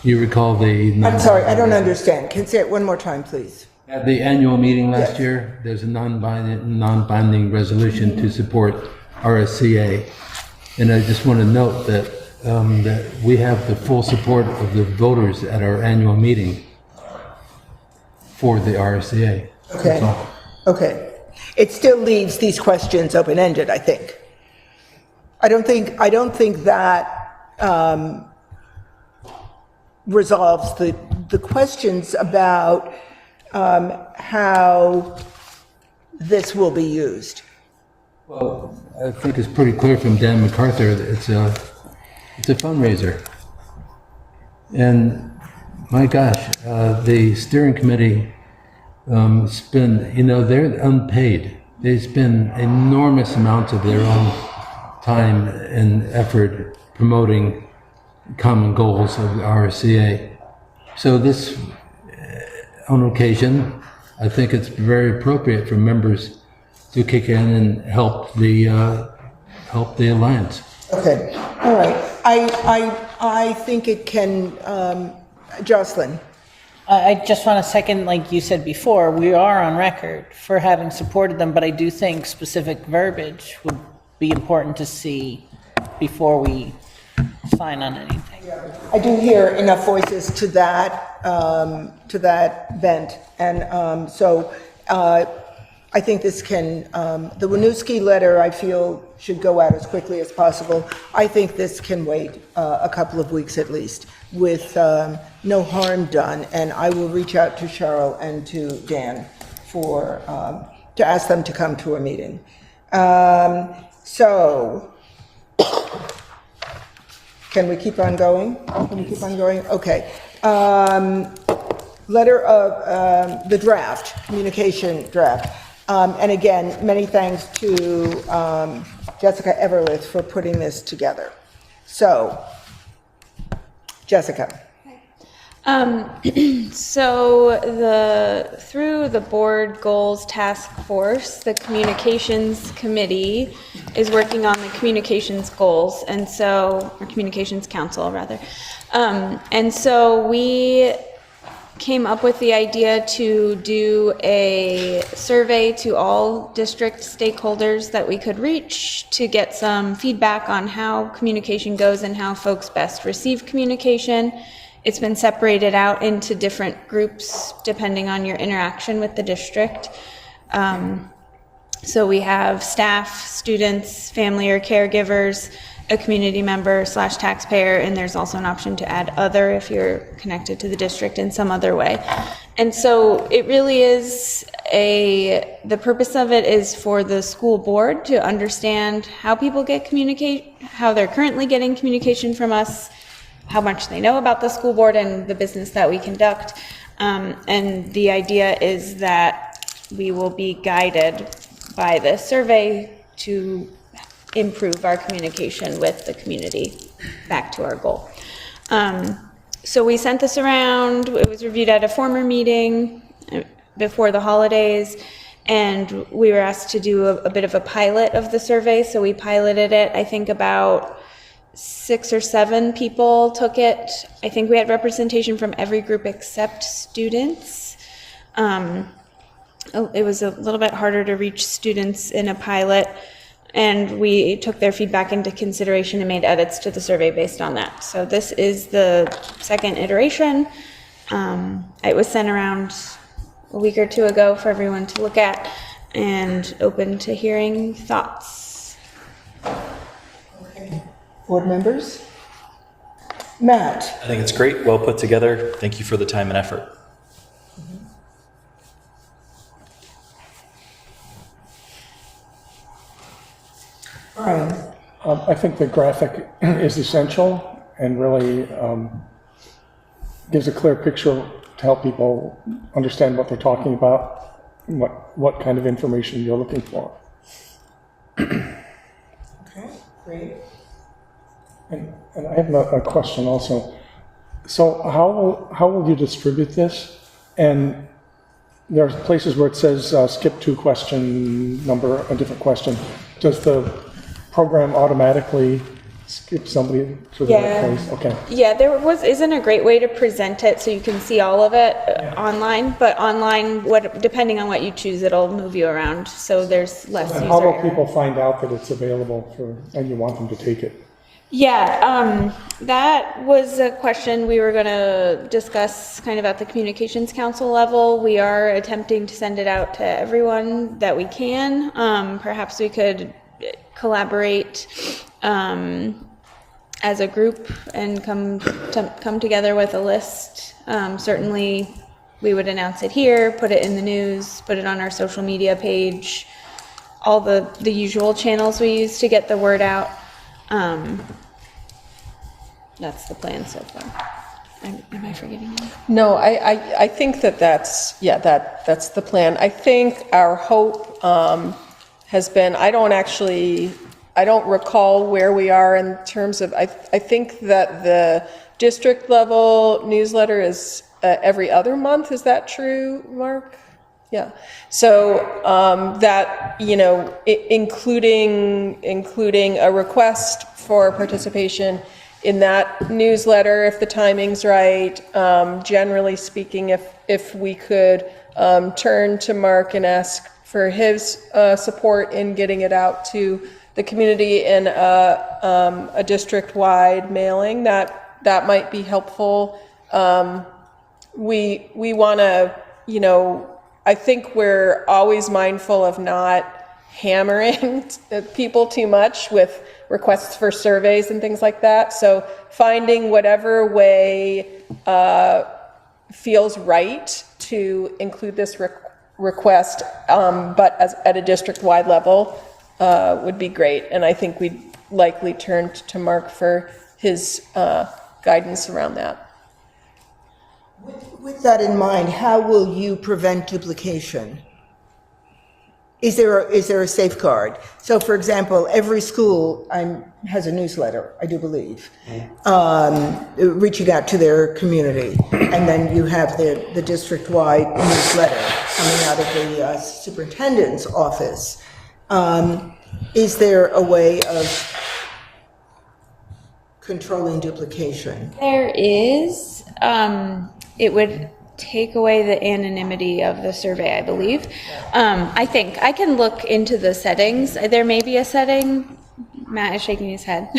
You recall I'm sorry, I don't understand. Can you say it one more time, please? At the annual meeting last year, there's a non-binding resolution to support RSCA. And I just want to note that we have the full support of the voters at our annual meeting for the RSCA. Okay. Okay. It still leaves these questions open-ended, I think. I don't think that resolves the questions about how this will be used. Well, I think it's pretty clear from Dan MacArthur that it's a fundraiser. And my gosh, the steering committee they're unpaid. They spend enormous amounts of their own time and effort promoting common goals of the RSCA. So this, on occasion, I think it's very appropriate for members to kick in and help the alliance. Okay, all right. I think it can, Jocelyn. I just want to second, like you said before, we are on record for having supported them, but I do think specific verbiage would be important to see before we sign on anything. I do hear enough voices to that bent, and so I think this can, the Winooski letter, I feel, should go out as quickly as possible. I think this can wait a couple of weeks at least, with no harm done, and I will reach out to Cheryl and to Dan to ask them to come to a meeting. So, can we keep on going? Can we keep on going? Okay. Letter of the draft, communication draft. And again, many thanks to Jessica Everlith for putting this together. So, Jessica. So through the board goals task force, the communications committee is working on the communications goals, and so, or communications council rather. And so we came up with the idea to do a survey to all district stakeholders that we could reach to get some feedback on how communication goes and how folks best receive communication. It's been separated out into different groups depending on your interaction with the district. So we have staff, students, family or caregivers, a community member / taxpayer, and there's also an option to add other if you're connected to the district in some other way. And so it really is the purpose of it is for the school board to understand how people get how they're currently getting communication from us, how much they know about the school board and the business that we conduct. And the idea is that we will be guided by the survey to improve our communication with the community back to our goal. So we sent this around. It was reviewed at a former meeting before the holidays, and we were asked to do a bit of a pilot of the survey. So we piloted it. I think about 6 or 7 people took it. I think we had representation from every group except students. It was a little bit harder to reach students in a pilot, and we took their feedback into consideration and made edits to the survey based on that. So this is the second iteration. It was sent around a week or 2 ago for everyone to look at, and open to hearing thoughts. Board members? Matt? I think it's great, well put together. Thank you for the time and effort. Brian? I think the graphic is essential and really gives a clear picture to help people understand what they're talking about, and what kind of information you're looking for. Okay, great. And I have a question also. So how will you distribute this? And there's places where it says skip to question number, a different question. Does the program automatically skip somebody to the right place? Okay. Yeah, there isn't a great way to present it so you can see all of it online, but online, depending on what you choose, it'll move you around, so there's less And user how will error. people find out that it's available and you want them to take it? Yeah, that was a question we were going to discuss kind of at the Communications Council level. We are attempting to send it out to everyone that we can. Perhaps we could collaborate as a group and come together with a list. Certainly, we would announce it here, put it in the news, put it on our social media page, all the usual channels we use to get the word out. That's the plan so far. Am I forgetting anything? No, I think that's the plan. I think our hope has been, I don't recall where we are in terms of, I think that the district level newsletter is every other month. Is that true, Mark? Yeah. So that, including a request for participation in that newsletter, if the timing's right. Generally speaking, if we could turn to Mark and ask for his support in getting it out to the community in a district-wide mailing, that might be helpful. We want to, I think we're always mindful of not hammering people too much with requests for surveys and things like that. So finding whatever way feels right to include this request, but at a district-wide level would be great. And I think we'd likely turn to Mark for his guidance around that. With that in mind, how will you prevent duplication? Is there a safeguard? So, for example, every school has a newsletter, I do believe, reaching out to their community, and then you have the district-wide newsletter coming out of the superintendent's office. Is there a way of controlling duplication? There is. It would take away the anonymity of the survey, I believe. I think I can look into the settings. There may be a setting. Matt is shaking his head.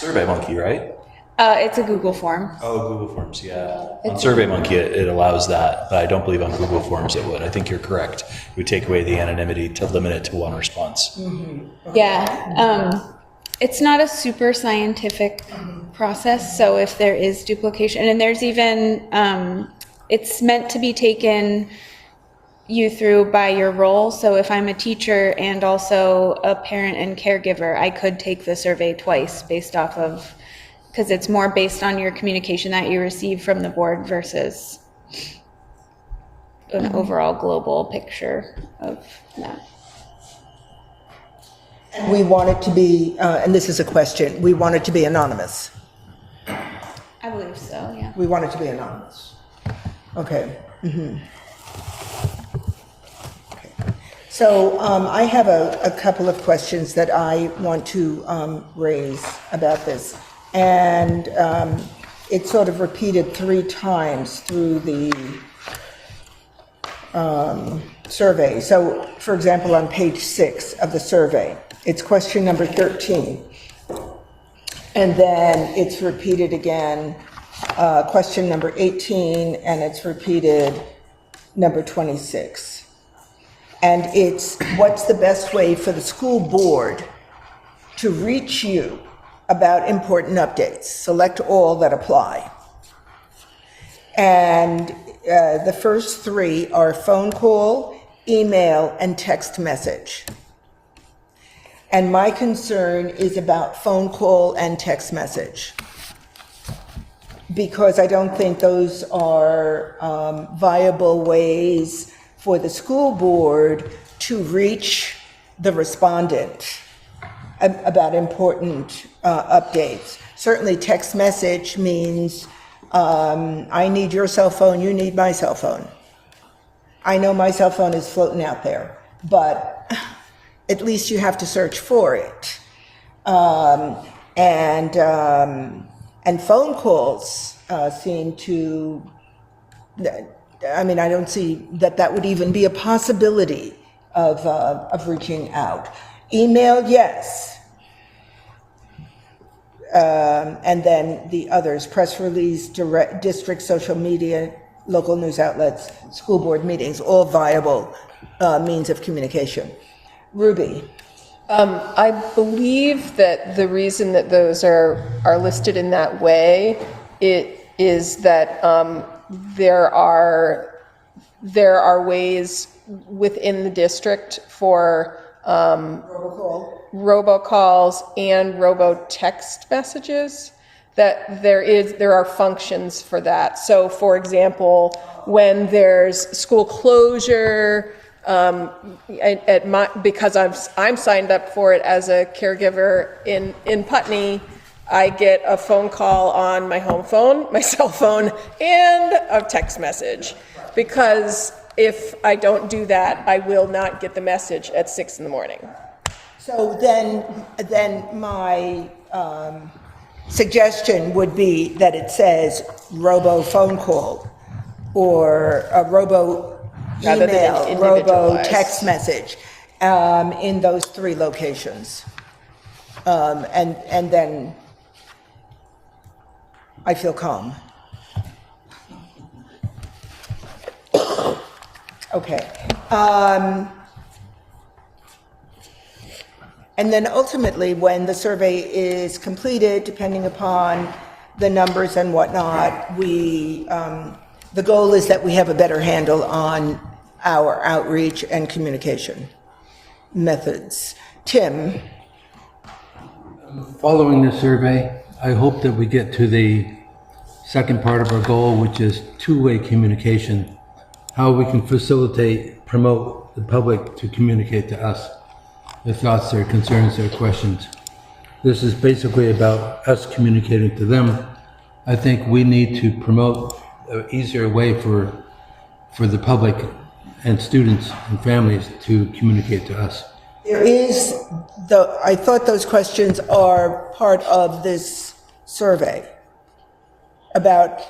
SurveyMonkey, right? It's a Google form. Oh, Google Forms, yeah. On SurveyMonkey, it allows that, but I don't believe on Google Forms it would. I think you're correct. It would take away the anonymity to limit it to one response. Mm-hmm. Yeah. It's not a super scientific process, so if there is duplication, and there's even, it's meant to be taken you through by your role. So if I'm a teacher and also a parent and caregiver, I could take the survey twice based off of, because it's more based on your communication that you receive from the board versus an overall global picture of that. We want it to be, and this is a question, we want it to be anonymous. I believe so, yeah. We want it to be anonymous. Okay. Mm-hmm. Okay. So I have a couple of questions that I want to raise about this. And it's sort of repeated 3 times through the survey. So, for example, on page 6 of the survey, it's question number 13. And then it's repeated again, question number 18, and it's repeated number 26. And it's what's the best way for the school board to reach you about important updates. Select all that apply. And the first three are phone call, email, and text message. And my concern is about phone call and text message, because I don't think those are viable ways for the school board to reach the respondent about important updates. Certainly text message means I need your cell phone, you need my cell phone. I know my cell phone is floating out there, but at least you have to search for it. And phone calls seem to, I mean, I don't see that that would even be a possibility of reaching out. Email, yes. And then the others, press release, direct, district social media, local news outlets, school board meetings, all viable means of communication. Ruby. I believe that the reason that those are listed in that way, it is that there are ways within the district for robocalls and robo-text messages, that there are functions for that. So for example, when there's school closure, because I'm signed up for it as a caregiver in Putney, I get a phone call on my home phone, my cell phone, and a text message. Because if I don't do that, I will not get the message at 6 in the morning. So then my suggestion would be that it says robo phone call or a robo email, robo text message in those three locations. And then I feel calm. Okay. And then ultimately, when the survey is completed, depending upon the numbers and whatnot, the goal is that we have a better handle on our outreach and communication methods. Tim? Following the survey, I hope that we get to the second part of our goal, which is two-way communication, how we can promote the public to communicate to us their thoughts, their concerns, their questions. This is basically about us communicating to them. I think we need to promote an easier way for the public and students and families to communicate to us. There is, I thought those questions are part of this survey about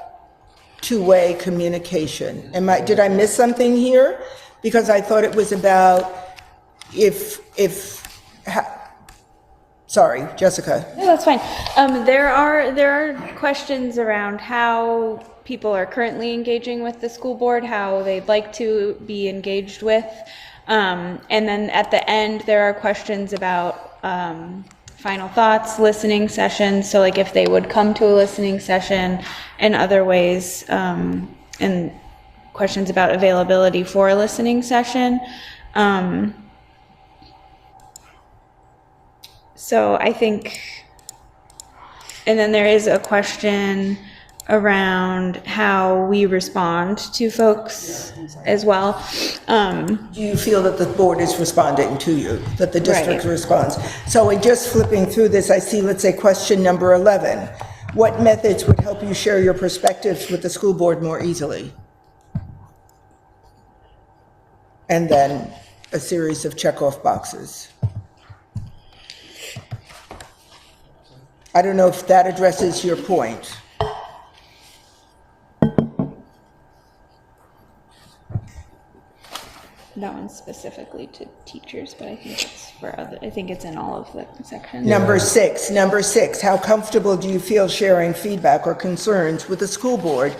two-way communication. Did I miss something here? Because I thought it was about sorry, Jessica. No, that's fine. There are questions around how people are currently engaging with the school board, how they'd like to be engaged with. And then at the end, there are questions about final thoughts, listening sessions. So like if they would come to a listening session and other ways, and questions about availability for a listening session. So I think, and then there is a question around how we respond to folks as well. Do you feel that the board is responding to you, that the district responds? So in just flipping through this, I see, let's say, question number 11. What methods would help you share your perspectives with the school board more easily? And then a series of check-off boxes. I don't know if that addresses your point. That one's specifically to teachers, but I think it's for other, I think it's in all of the sections. Number six, how comfortable do you feel sharing feedback or concerns with the school board?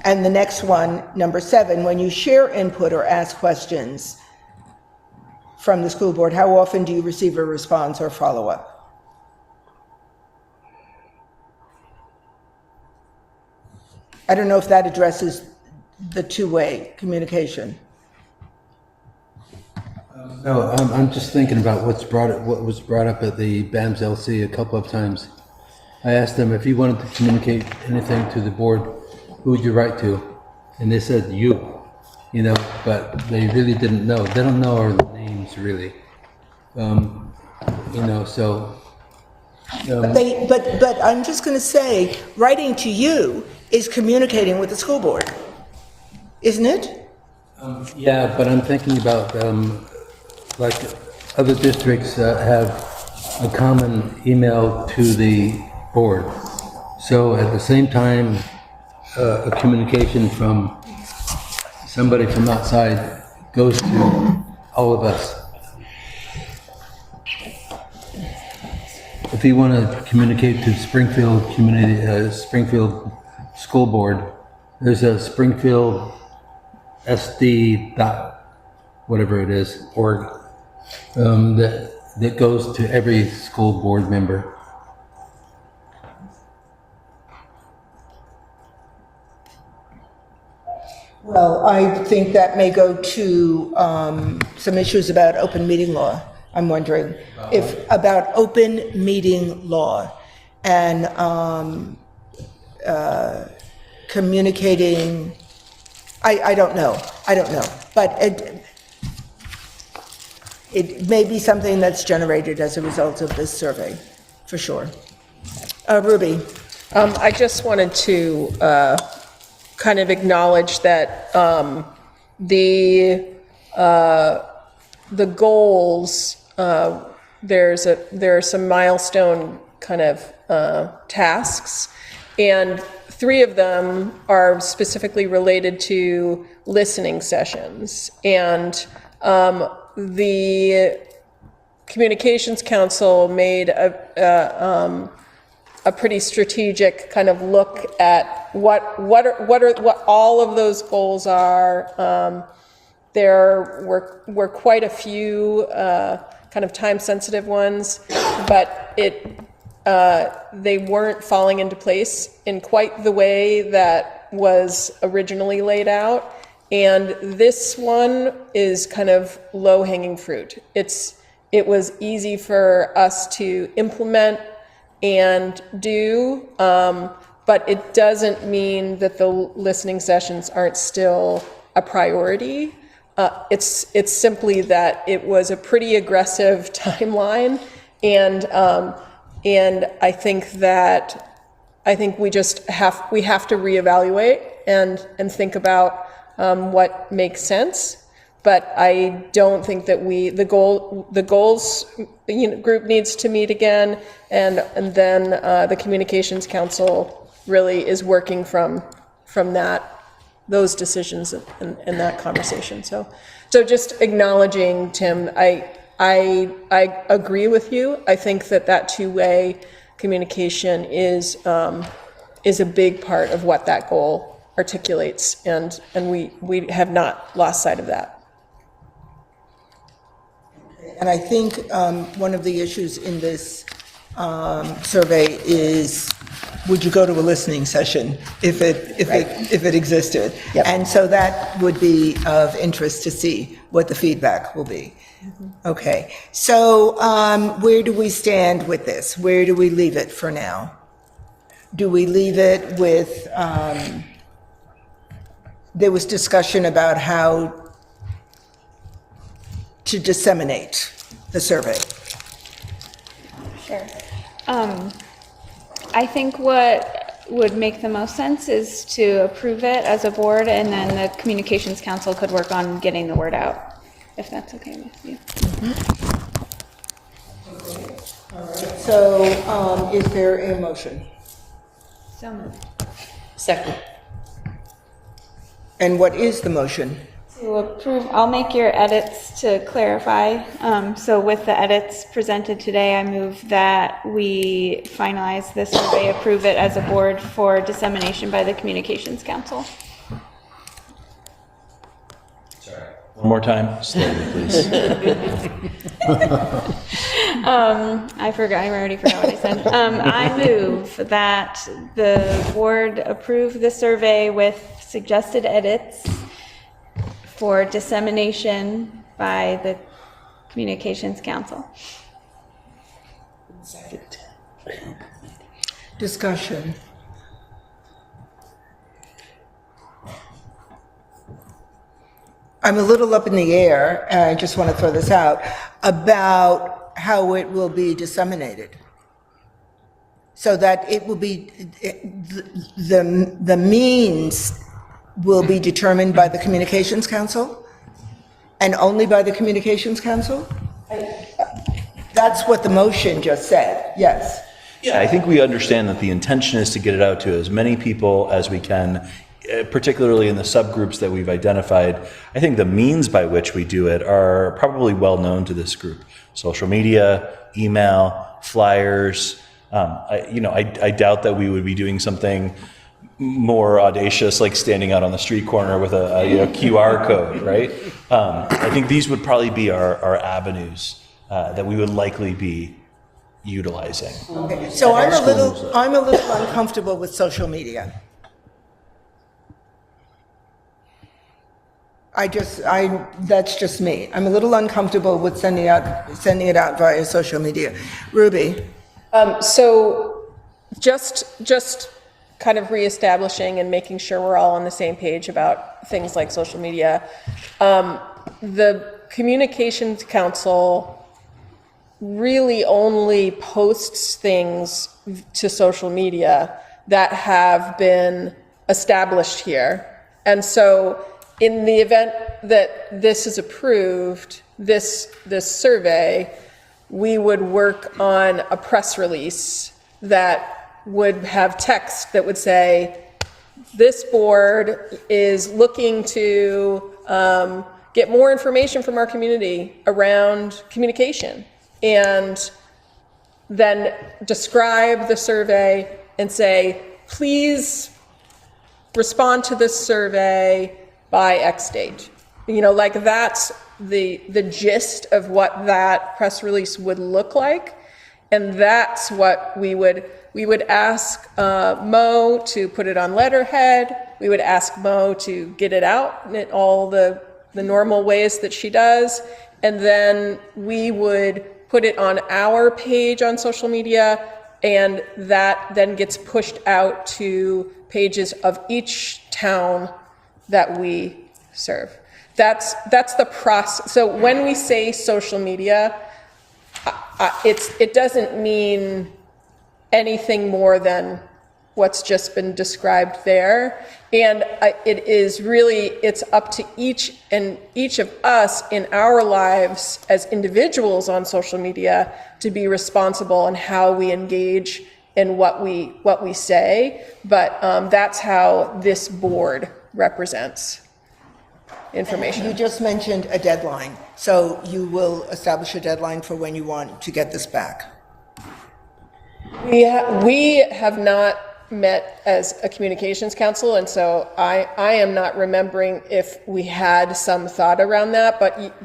And the next one, number 7, when you share input or ask questions, from the school board, how often do you receive a response or follow-up? I don't know if that addresses the two-way communication. No, I'm just thinking about what was brought up at the BAMS LC a couple of times. I asked them if you wanted to communicate anything to the board, who would you write to? And they said you, but they really didn't know. They don't know our names really, so. But I'm just going to say, writing to you is communicating with the school board, isn't it? Yeah, but I'm thinking about like other districts have a common email to the board. So at the same time, a communication from somebody from outside goes to all of us. If you want to communicate to Springfield Springfield School Board, there's a Springfield SD whatever it is, org, that goes to every school board member. Well, I think that may go to some issues about open meeting law. I'm wondering if about open meeting law and communicating. I don't know, but it may be something that's generated as a result of this survey, for sure. Ruby. I just wanted to kind of acknowledge that the goals, there are some milestone kind of tasks, and 3 of them are specifically related to listening sessions. And the Communications Council made a pretty strategic kind of look at what all of those goals are. There were quite a few kind of time-sensitive ones, but they weren't falling into place in quite the way that was originally laid out. And this one is kind of low-hanging fruit. It was easy for us to implement and do, but it doesn't mean that the listening sessions aren't still a priority. It's simply that it was a pretty aggressive timeline, and I think we have to reevaluate and think about what makes sense. But I don't think that the goals group needs to meet again, and then the Communications Council really is working from those decisions and that conversation. So just acknowledging, Tim, I agree with you. I think that two-way communication is a big part of what that goal articulates, and we have not lost sight of that. And I think one of the issues in this survey is, would you go to a listening session if it existed? Yep. And so that would be of interest to see what the feedback will be. Mm-hmm. Okay, so where do we stand with this? Where do we leave it for now? Do we leave it with, there was discussion about how to disseminate the survey. Sure. I think what would make the most sense is to approve it as a board, and then the Communications Council could work on getting the word out, if that's okay with you. Mm-hmm. All right. So is there a motion? So moved. Second. And what is the motion? To approve, I'll make your edits to clarify. So with the edits presented today, I move that we finalize this survey, approve it as a board for dissemination by the Communications Council. Sorry. One more time, slowly, please. I already forgot what I said. I move that the board approve the survey with suggested edits for dissemination by the Communications Council. Second. Discussion. I'm a little up in the air, and I just want to throw this out, about how it will be disseminated. So that it will be, the means will be determined by the Communications Council? And only by the Communications Council? That's what the motion just said, yes. Yeah, I think we understand that the intention is to get it out to as many people as we can, particularly in the subgroups that we've identified. I think the means by which we do it are probably well known to this group. Social media, email, flyers. I doubt that we would be doing something more audacious, like standing out on the street corner with a QR code, right? I think these would probably be our avenues that we would likely be utilizing. Okay, so I'm a little uncomfortable with social media. That's just me. I'm a little uncomfortable with sending it out via social media. Ruby? So just kind of reestablishing and making sure we're all on the same page about things like social media. The Communications Council really only posts things to social media that have been established here. And so in the event that this is approved, this survey, we would work on a press release that would have text that would say, this board is looking to get more information from our community around communication, and then describe the survey and say, please respond to this survey by X date. Like that's the gist of what that press release would look like. And that's what we would ask Mo to put it on letterhead. We would ask Mo to get it out in all the normal ways that she does. And then we would put it on our page on social media, and that then gets pushed out to pages of each town that we serve. That's the process. So when we say social media, it doesn't mean anything more than what's just been described there. And it's up to each of us in our lives as individuals on social media to be responsible in how we engage and what we say. But that's how this board represents information. You just mentioned a deadline. So you will establish a deadline for when you want to get this back? We have not met as a communications council, and so I am not remembering if we had some thought around that,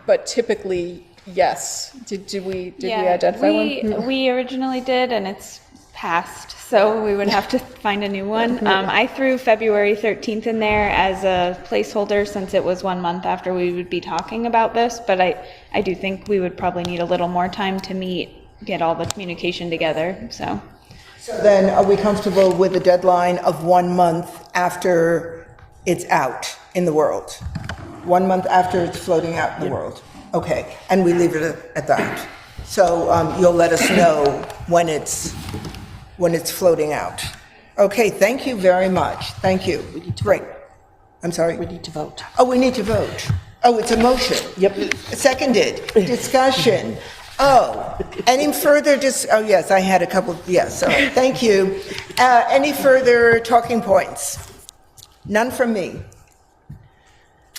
but typically, yes. Did we identify one? We originally did, and it's passed, so we would have to find a new one. I threw February 13th in there as a placeholder since it was 1 month after we would be talking about this, but I do think we would probably need a little more time to meet, get all the communication together, so. So then, are we comfortable with a deadline of 1 month after it's out in the world? 1 month after it's floating out in the world? Okay, and we leave it at that. So you'll let us know when it's floating out. Okay, thank you very much. Thank you. Great. I'm sorry? We need to vote. Oh, we need to vote. Oh, it's a motion. Yep. Seconded. Discussion. Oh, any further oh yes, I had a couple, yes, so, thank you. Any further talking points? None from me.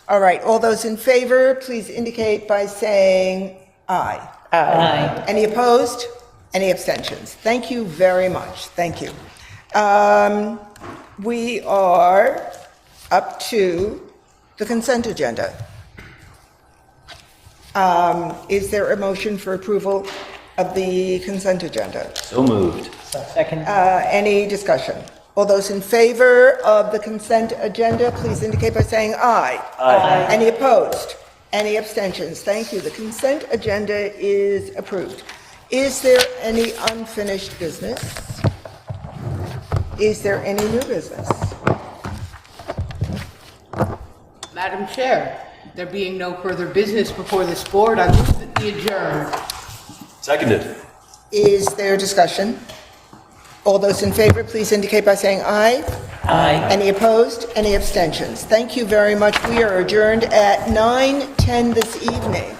All right, all those in favor, please indicate by saying aye. Aye. Any opposed? Any abstentions? Thank you very much, thank you. We are up to the consent agenda. Is there a motion for approval of the consent agenda? So moved. Second. Any discussion? All those in favor of the consent agenda, please indicate by saying aye. Aye. Any opposed? Any abstentions? Thank you. The consent agenda is approved. Is there any unfinished business? Is there any new business? Madam Chair, there being no further business before this board, I move that we adjourn. Seconded. Is there discussion? All those in favor, please indicate by saying aye. Aye. Any opposed? Any abstentions? Thank you very much. We are adjourned at 9:10 this evening.